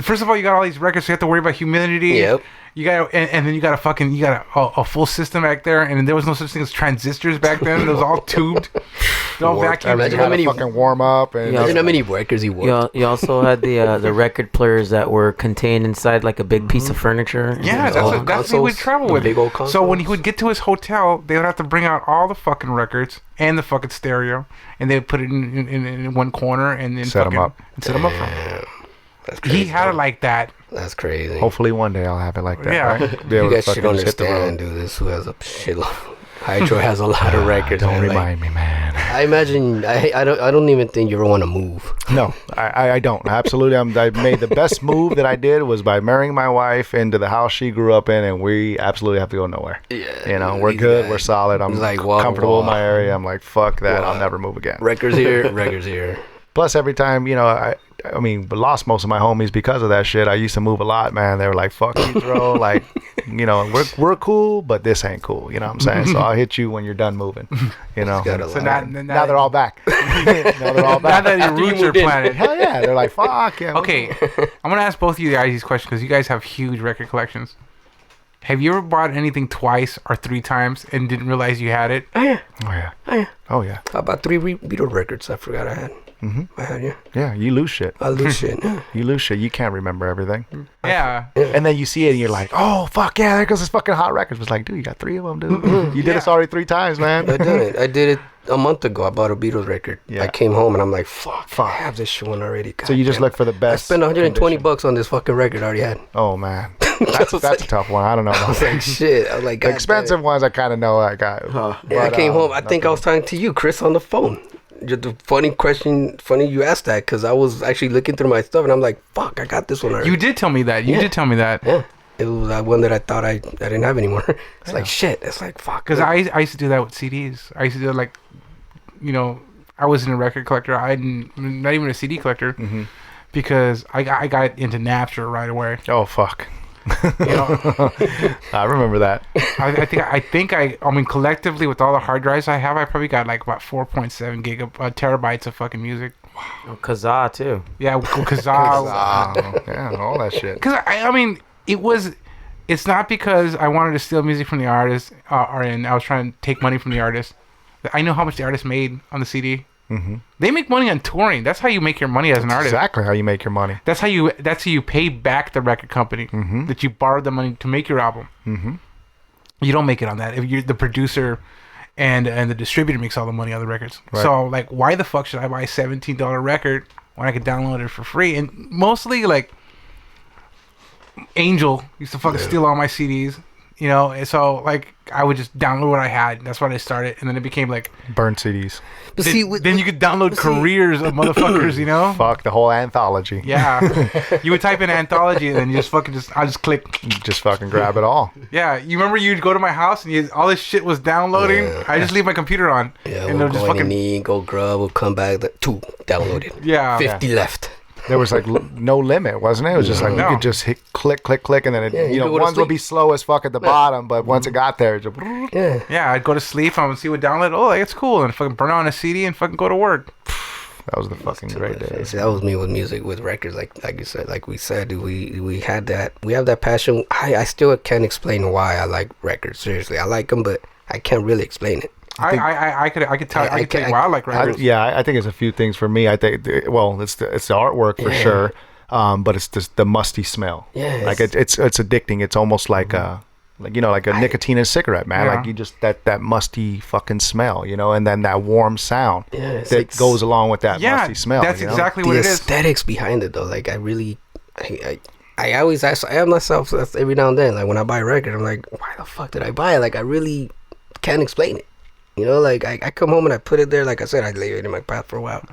first of all, you got all these records, so you have to worry about humidity.
Yep.
You got and then you got a full system back there, and there was no such thing as transistors back then. It was all tubed. All vacuum.
Imagine how many
fucking warm up and
imagine how many records he worked.
You also had the record players that were contained inside like a big piece of furniture.
Yeah, that's what he would travel with.
Big old consoles.
So when he would get to his hotel, they would have to bring out all the fucking records and the fucking stereo, and they would put it in one corner and then
set them up.
And set them up for him. That's crazy. He had it like that.
That's crazy.
Hopefully one day I'll have it like that.
Yeah.
Right?
You guys should understand, dude. This who has a shitload. Hydroe has a lot of records.
Don't remind me, man.
I imagine I don't even think you ever want to move.
No, I don't. Absolutely, I made the best move that I did was by marrying my wife into the house she grew up in, and we absolutely have to go nowhere.
Yeah,
we're good. We're solid. I'm
like
comfortable in my area. I'm like, fuck that. I'll never move again.
Records here, records here.
Plus, every time I mean, lost most of my homies because of that shit. I used to move a lot, man. They were like, fuck you, bro. Like, we're cool, but this ain't cool. You know what I'm saying? So I'll hit you when you're done moving. So now they're all back. Now
that your roots are planted.
Hell yeah. They're like, fuck yeah.
Okay. I'm going to ask both of you guys these questions because you guys have huge record collections. Have you ever bought anything twice or 3 times and didn't realize you had it?
Oh, yeah.
Oh, yeah.
Oh, yeah.
Oh, yeah.
How about 3 Beatles records I forgot I had? I had, yeah.
Yeah, you lose shit.
I lose shit. Yeah.
You lose shit. You can't remember everything.
Yeah.
And then you see it and you're like, oh, fuck yeah, there goes this fucking hot records. It's like, dude, you got 3 of them, dude. You did this already 3 times, man.
I did it a month ago. I bought a Beatles record. Yeah. I came home and I'm like, fuck, I have this shit one already. God,
so you just look for the best.
I spent $120 on this fucking record I already had.
Oh, man. That's a tough one. I don't know.
I was like, shit. I was like,
the expensive ones I kind of know I got.
I came home. I think I was talking to you, Chris, on the phone. Just the funny you asked that because I was actually looking through my stuff and I'm like, fuck, I got this one already.
You did tell me that. You did tell me that.
Yeah. It was that one that I thought I didn't have anymore. It's like, shit. It's like, fuck.
Because I used to do that with CDs. I used to do like, I wasn't a record collector. Not even a CD collector because I got into Napster right away.
Oh, fuck. I remember that.
I think collectively with all the hard drives I have, I probably got like about 4.7 terabytes of fucking music.
Wow. Kazaa too.
Yeah, Kazaa.
Yeah, all that shit.
Because it's not because I wanted to steal music from the artist and I was trying to take money from the artist. I know how much the artist made on the CD. They make money on touring. That's how you make your money as an artist.
Exactly how you make your money.
That's how you pay back the record company that you borrowed the money to make your album. You don't make it on that. If you're the producer and the distributor makes all the money on the records. Right. So like, why the fuck should I buy a $17 record when I could download it for free? And mostly like Angel used to fucking steal all my CDs. You know, and so like I would just download what I had. That's what I started, and then it became like
burn CDs.
But
then you could download careers of motherfuckers. You know,
fuck the whole anthology.
Yeah, you would type in anthology, and then you just fucking I just click.
Just fucking grab it all.
Yeah, you remember you'd go to my house and all this shit was downloading.
Yeah.
I just leave my computer on.
Yeah,
and
we'll
just
go
fucking
in, go grub, we'll come back. 2 downloaded.
Yeah,
50 left.
There was like no limit, wasn't it? It was just like you could just hit click, and then ones would be slow as fuck at the bottom, but once it got there, it just
yeah. I'd go to sleep. I would see what download. Oh, it's cool, and fucking burn on a CD and fucking go to work.
That was the fucking great day.
See, that was me with music, with records. Like you said, like we said, we had that. We have that passion. I still can't explain why I like records. Seriously, I like them, but I can't really explain it.
I could tell you why I like records.
I think it's a few things for me. I think it's the artwork for sure, but it's just the musty smell.
Yeah,
like it's addicting. It's almost like a nicotine in a cigarette, man. Like you just that musty fucking smell, and then that warm sound that goes along with that musty smell.
That's exactly what it is.
The aesthetics behind it, though. Like I always ask myself every now and then, like when I buy a record, I'm like, why the fuck did I buy it? Like I really can't explain it. Like I come home and I put it there. Like I said, I lay it in my bath for a while,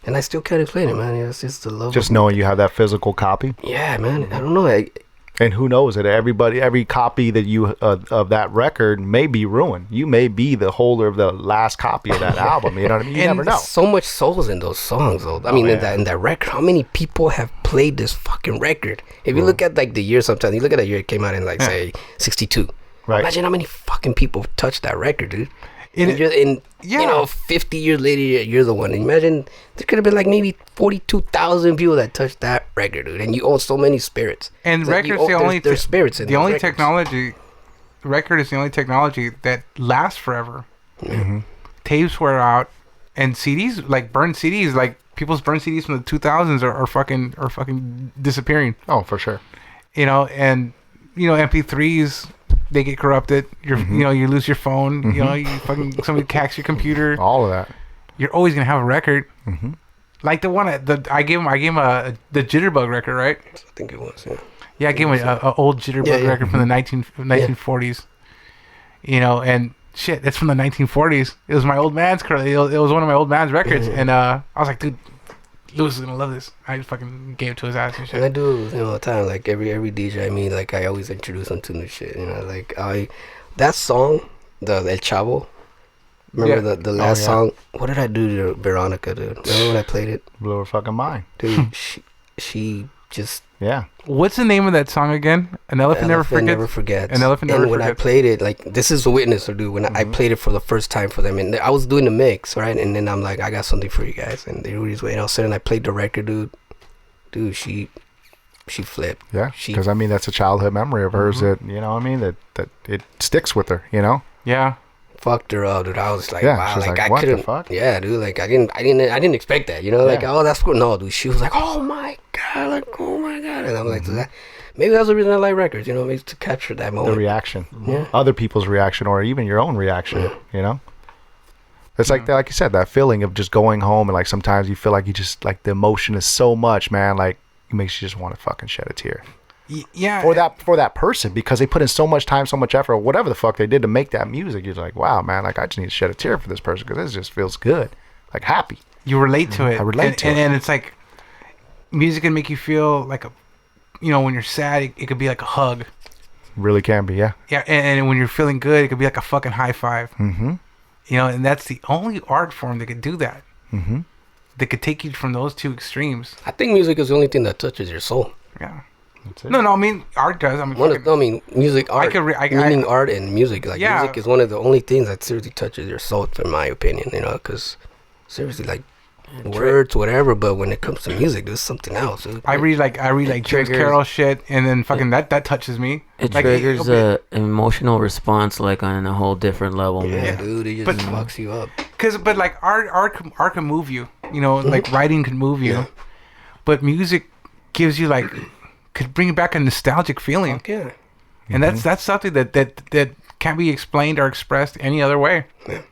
and I still can't explain it, man. It's just the love.
Just knowing you have that physical copy.
Yeah, man. I don't know.
And who knows it? Every copy that you of that record may be ruined. You may be the holder of the last copy of that album. You know what I mean? You never know.
So much souls in those songs, though. I mean, in that record, how many people have played this fucking record? If you look at like the year, sometimes you look at the year it came out in, like say 62. Right. Imagine how many fucking people touched that record, dude. And 50 years later, you're the one. Imagine there could have been like maybe 42,000 people that touched that record, dude. And you own so many spirits.
And records, there's spirits in the only technology. Record is the only technology that lasts forever. Mm-hmm. Tapes wear out, and CDs, like burned CDs, like people's burned CDs from the 2000s are fucking disappearing.
Oh, for sure.
And MP3s. They get corrupted. You lose your phone.
Mm-hmm.
You fucking somebody hacks your computer.
All of that.
You're always gonna have a record.
Mm-hmm.
Like the one I gave him the Jitterbug record, right?
I think it was. Yeah.
Yeah, I gave him an old Jitterbug record from the 1940s. And shit, it's from the 1940s. It was my old man's. It was one of my old man's records, and I was like, dude, Lewis is gonna love this. I just fucking gave it to his ass and shit.
And I do all the time. Like every DJ I meet, like I always introduce them to new shit. Like that song, the El Chavo. Remember the last song? What did I do to Veronica, dude? Remember when I played it?
Blew her fucking mind,
dude. she just
What's the name of that song again? An elephant never forgets. An elephant never forgets.
And when I played it, like this is a witness, dude. When I played it for the first time for them, and I was doing the mix, right? And then I'm like, I got something for you guys, and they were just waiting. All of a sudden, I played the record, dude. She flipped.
Yeah, because I mean that's a childhood memory of hers that that it sticks with her.
Yeah.
Fucked her up, dude. I was like, wow, like I couldn't. The fuck? Yeah, dude. Like I didn't expect that. Like that's cool. No, dude. She was like, oh my god, like oh my god, and I'm like, maybe that's the reason I like records. Maybe to capture that moment,
the reaction, other people's reaction, or even your own reaction. It's like you said, that feeling of just going home and like sometimes you feel like you just like the emotion is so much, man. Like it makes you just want to fucking shed a tear.
Yeah,
for that person, because they put in so much time, so much effort, whatever the fuck they did to make that music. You're like, wow, man, like I just need to shed a tear for this person because this just feels good, like happy.
You relate to it.
I relate to it,
and it's like music can make you feel like when you're sad, it could be like a hug.
Really can be, yeah.
Yeah, and when you're feeling good, it could be like a fucking high five.
Mm-hmm.
And that's the only art form that could do that.
Mm-hmm.
That could take you from those two extremes.
I think music is the only thing that touches your soul.
Yeah. No, I mean art does.
Music, art. Meaning art and music. Like music is one of the only things that seriously touches your soul, in my opinion. Because seriously, like words, whatever. But when it comes to music, there's something else.
I read James Carroll shit, and then fucking that touches me.
It triggers an emotional response, like on a whole different level.
Yeah,
man.
dude, it just fucks you up.
But like art can move you. Like writing can move you, but music gives you like. Could bring back a nostalgic feeling.
Yeah.
And that's something that can't be explained or expressed any other way.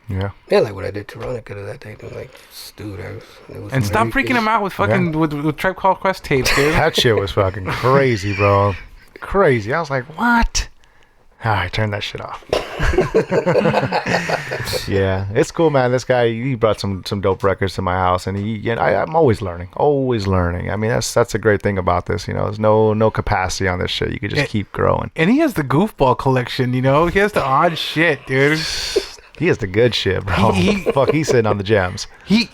Yeah.
Yeah, like what I did to Veronica that day. Like, dude, it was
and stop freaking him out with fucking with Tribe Called Quest tapes, dude.
That shit was fucking crazy, bro. Crazy. I was like, what? I turned that shit off. Yeah, it's cool, man. This guy, he brought some dope records to my house, and I'm always learning. I mean, that's a great thing about this. You know, there's no capacity on this shit. You can just keep growing.
And he has the goofball collection. You know, he has the odd shit, dude.
He has the good shit, bro. He's sitting on the gems.
He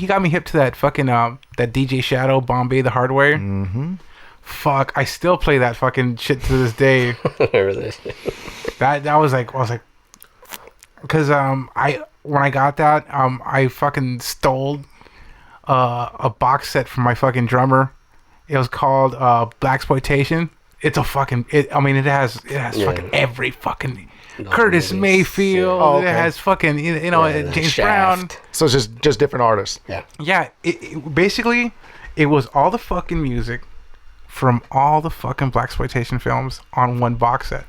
got me hip to that fucking that DJ Shadow Bombay the Hardware.
Mm-hmm.
Fuck, I still play that fucking shit to this day. that was like, because when I got that, I fucking stole a box set from my fucking drummer. It was called Blaxploitation. It's a fucking it has fucking every fucking Curtis Mayfield.
Oh, okay.
It has fucking James Brown.
So it's just different artists.
Yeah. It basically it was all the fucking music from all the fucking blaxploitation films on one box set.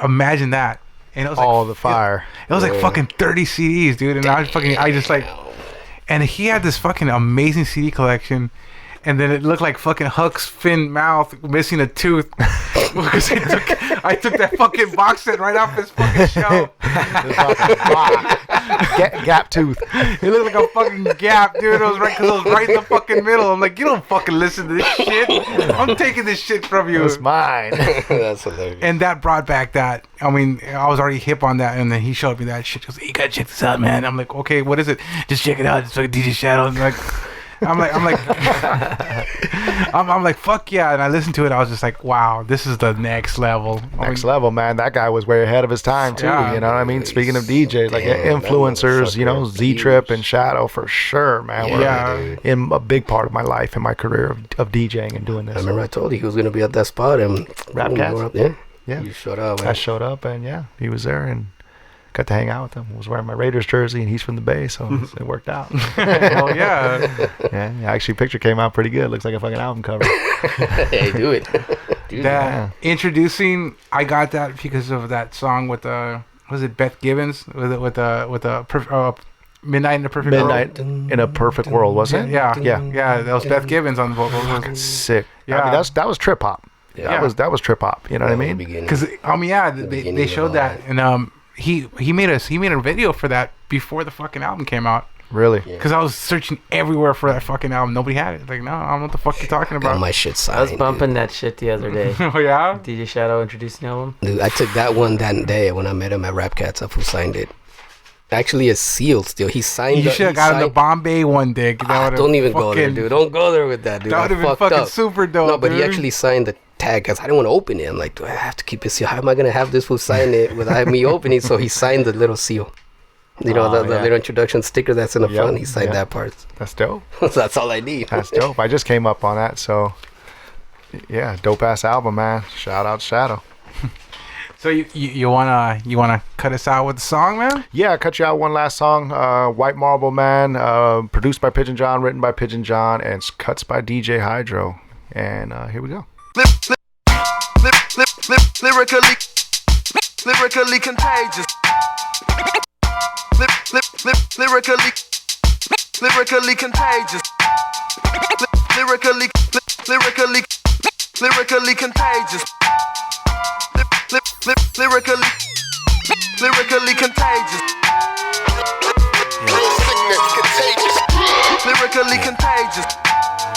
Imagine that. And it was
all the fire.
It was like fucking 30 CDs, dude. And and he had this fucking amazing CD collection. And then it looked like fucking Huck's fin mouth missing a tooth because I took that fucking box set right off his fucking shelf.
Gap tooth.
It looked like a fucking gap, dude. It was right in the fucking middle. I'm like, you don't fucking listen to this shit. I'm taking this shit from you.
It's mine.
That's hilarious.
And that brought back that. I mean, I was already hip on that, and then he showed me that shit. He goes, hey, you gotta check this out, man. I'm like, okay, what is it? Just check it out. It's like DJ Shadow. I'm like, fuck yeah. And I listened to it. I was just like, wow, this is the next level.
Next level, man. That guy was way ahead of his time, too.
Yeah.
You know what I mean? Speaking of DJs, like influencers, Z-Trip and Shadow for sure, man. Were in a big part of my life and my career of DJing and doing this.
I remember I told you he was going to be at that spot. And
Rap Cats?
Yeah. You showed up.
I showed up, and he was there, and got to hang out with him. I was wearing my Raiders jersey, and he's from the Bay, so it worked out.
Oh yeah.
Yeah. Actually, picture came out pretty good. Looks like a fucking album cover.
Hey, do it.
Introducing, I got that because of that song with was it Beth Gibbons with Midnight in a Perfect World.
Midnight in a Perfect World, wasn't it?
Yeah. That was Beth Gibbons on the vocals.
Fucking sick.
Yeah.
I mean, that was trip hop. That was trip hop. You know what I mean?
Because they showed that, and he made a video for that before the fucking album came out.
Really?
Because I was searching everywhere for that fucking album. Nobody had it. Like, no, I don't know what the fuck you're talking about.
Got my shit signed.
I was bumping that shit the other day.
Oh yeah?
DJ Shadow introducing the album.
Dude, I took that one that day when I met him at Rap Cats. Who signed it? Actually, it's sealed still. He signed.
You should have got him the Bombay one, Dick.
Don't even go there, dude. Don't go there with that, dude.
That would have been fucking super dope.
No, but he actually signed the tag because I didn't want to open it. I'm like, do I have to keep it sealed? How am I gonna have this fool sign it without me opening? So he signed the little seal. The little introduction sticker that's in the front. He signed that part.
That's dope.
So that's all I need.
That's dope. I just came up on that, so yeah, dope ass album, man. Shout out Shadow.
So you wanna cut us out with the song, man?
Yeah, cut you out one last song. White Marble Man, produced by Pigeon John, written by Pigeon John, and cuts by DJ Hydroe. And here we go.
Lyrically contagious. Lyrically contagious. Lyrically contagious. Lyrically contagious. Lyrically contagious.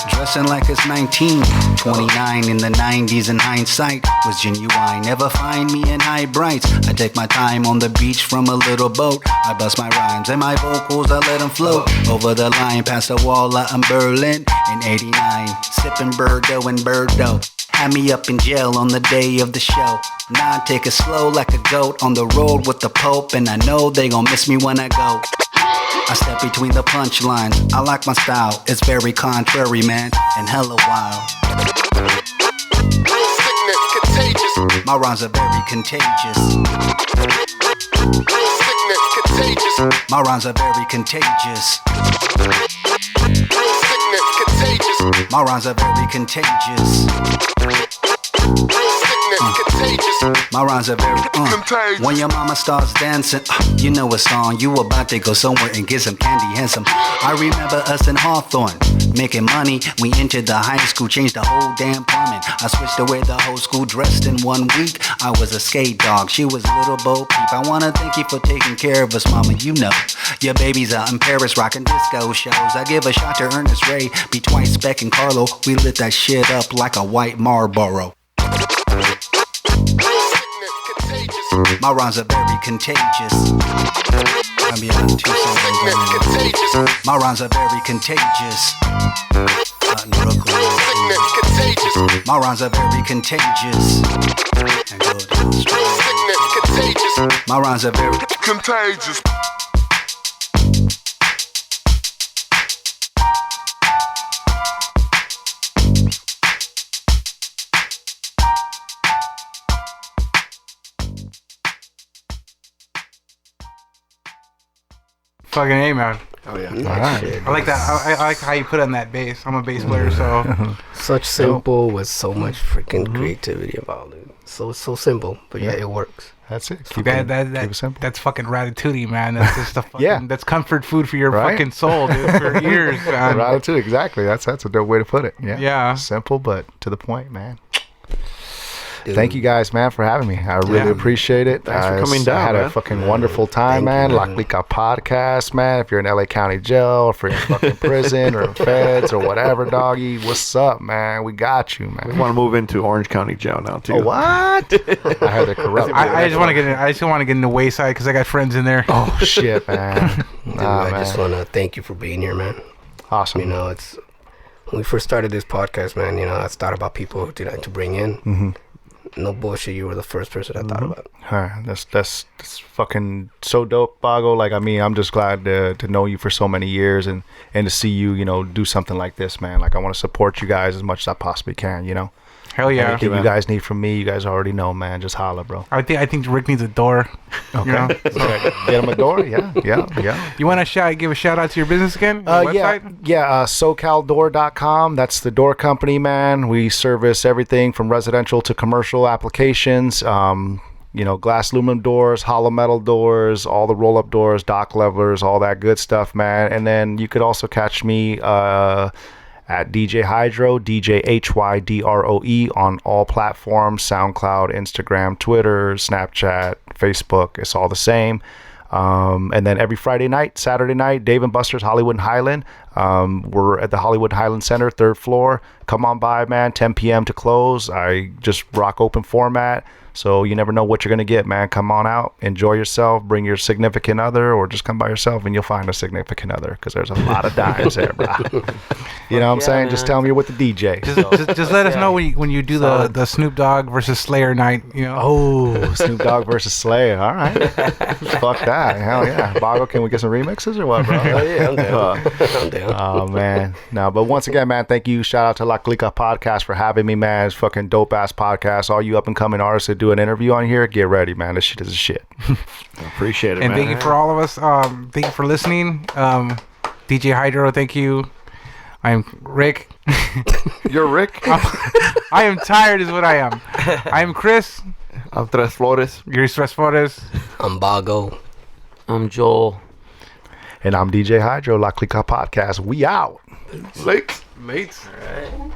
Dressing like it's 1929 in the 90s, in hindsight was genuine. Never find me in high brights. I take my time on the beach from a little boat. I bust my rhymes and my vocals, I let them float over the line past the wall out in Berlin in 89. Sipping Bordeaux and Bordeaux. Had me up in jail on the day of the show. Now I take it slow like a goat on the road with the Pope, and I know they gon' miss me when I go. I step between the punchlines. I like my style. It's very contrary, man, and hella wild. My rhymes are very contagious. My rhymes are very contagious. My rhymes are very contagious. My rhymes are very When your mama starts dancing, you know it's on. You about to go somewhere and get some candy handsome. I remember us in Hawthorne making money. We entered the high school, changed the whole damn plumbing. I switched the way the whole school dressed in 1 week. I was a skate dog, she was little Bo Peep. I wanna thank you for taking care of us, mama. You know your baby's out in Paris rocking disco shows. I give a shot to Ernest Ray, be twice Beck and Carlo. We lit that shit up like a white Marlboro. My rhymes are very contagious. I mean, my rhymes are very contagious. Out in Brooklyn. My rhymes are very contagious. My rhymes are very contagious.
Fucking A, man.
Oh yeah.
All right.
I like that. I like how you put on that bass. I'm a bass player, so
Such simple with so much freaking creativity about it. So simple, but yeah, it works.
That's it.
keep it simple. That's fucking ratatouille, man. That's just the fucking that's comfort food for your fucking soul, dude, for years, man.
Ratatouille, exactly. That's a dope way to put it.
Yeah.
Simple but to the point, man. Dude. Thank you guys, man, for having me. I really appreciate it.
Thanks for coming down.
I had a fucking wonderful time, man. La Clika Podcast, man. If you're in LA County Jail, if you're in fucking prison or feds or whatever, doggy, what's up, man? We got you, man.
We want to move into Orange County Jail now too.
Oh, what? I heard they're corrupt.
I just want to get in. I just want to get in the Wayside because I got friends in there.
Oh shit, man.
Dude, I just want to thank you for being here, man.
Awesome.
You know, it's when we first started this podcast, man. You know, I thought about people to bring in.
Mm-hmm.
No bullshit, you were the first person I thought about.
That's fucking so dope, Bago. Like, I mean, I'm just glad to know you for so many years and to see you, you know, do something like this, man. Like, I want to support you guys as much as I possibly can, you know.
Hell yeah.
Anything you guys need from me, you guys already know, man. Just holla, bro.
I think Rick needs a door.
Okay.
You know?
Get him a door. Yeah.
You want to give a shout out to your business again? Your website?
SoCalDoor.com. That's the door company, man. We service everything from residential to commercial applications. You know, glass aluminum doors, hollow metal doors, all the roll-up doors, dock levelers, all that good stuff, man. And then you could also catch me at DJ Hydroe, DJ HYDROE on all platforms, SoundCloud, Instagram, Twitter, Snapchat, Facebook. It's all the same. And then every Friday night, Saturday night, Dave & Buster's Hollywood and Highland. We're at the Hollywood Highland Center, 3rd floor. Come on by, man. 10 p.m. to close. I just rock open format. So you never know what you're going to get, man. Come on out. Enjoy yourself. Bring your significant other, or just come by yourself and you'll find a significant other because there's a lot of dimes there, bro. You know what I'm saying? Man. Just tell me you're with the DJ.
Just let us know when you do the Snoop Dogg versus Slayer night, you know?
Oh, Snoop Dogg versus Slayer. All right. Fuck that. Hell yeah. Bago, can we get some remixes or what, bro?
Oh, yeah, I'm down. I'm down.
Oh, man. No, but once again, man, thank you. Shout out to La Clika Podcast for having me, man. It's fucking dope-ass podcast. All you up-and-coming artists that do an interview on here, get ready, man. This shit is a shit.
Appreciate it,
and
man.
thank you for all of us. Thank you for listening. DJ Hydroe, thank you. I'm Rick.
You're Rick?
I am tired is what I am. I am Chris.
I'm Tres Flores.
You're Tres Flores.
I'm Bago.
I'm Joel.
And I'm DJ Hydroe, La Clika Podcast. We out.
Late.
All right.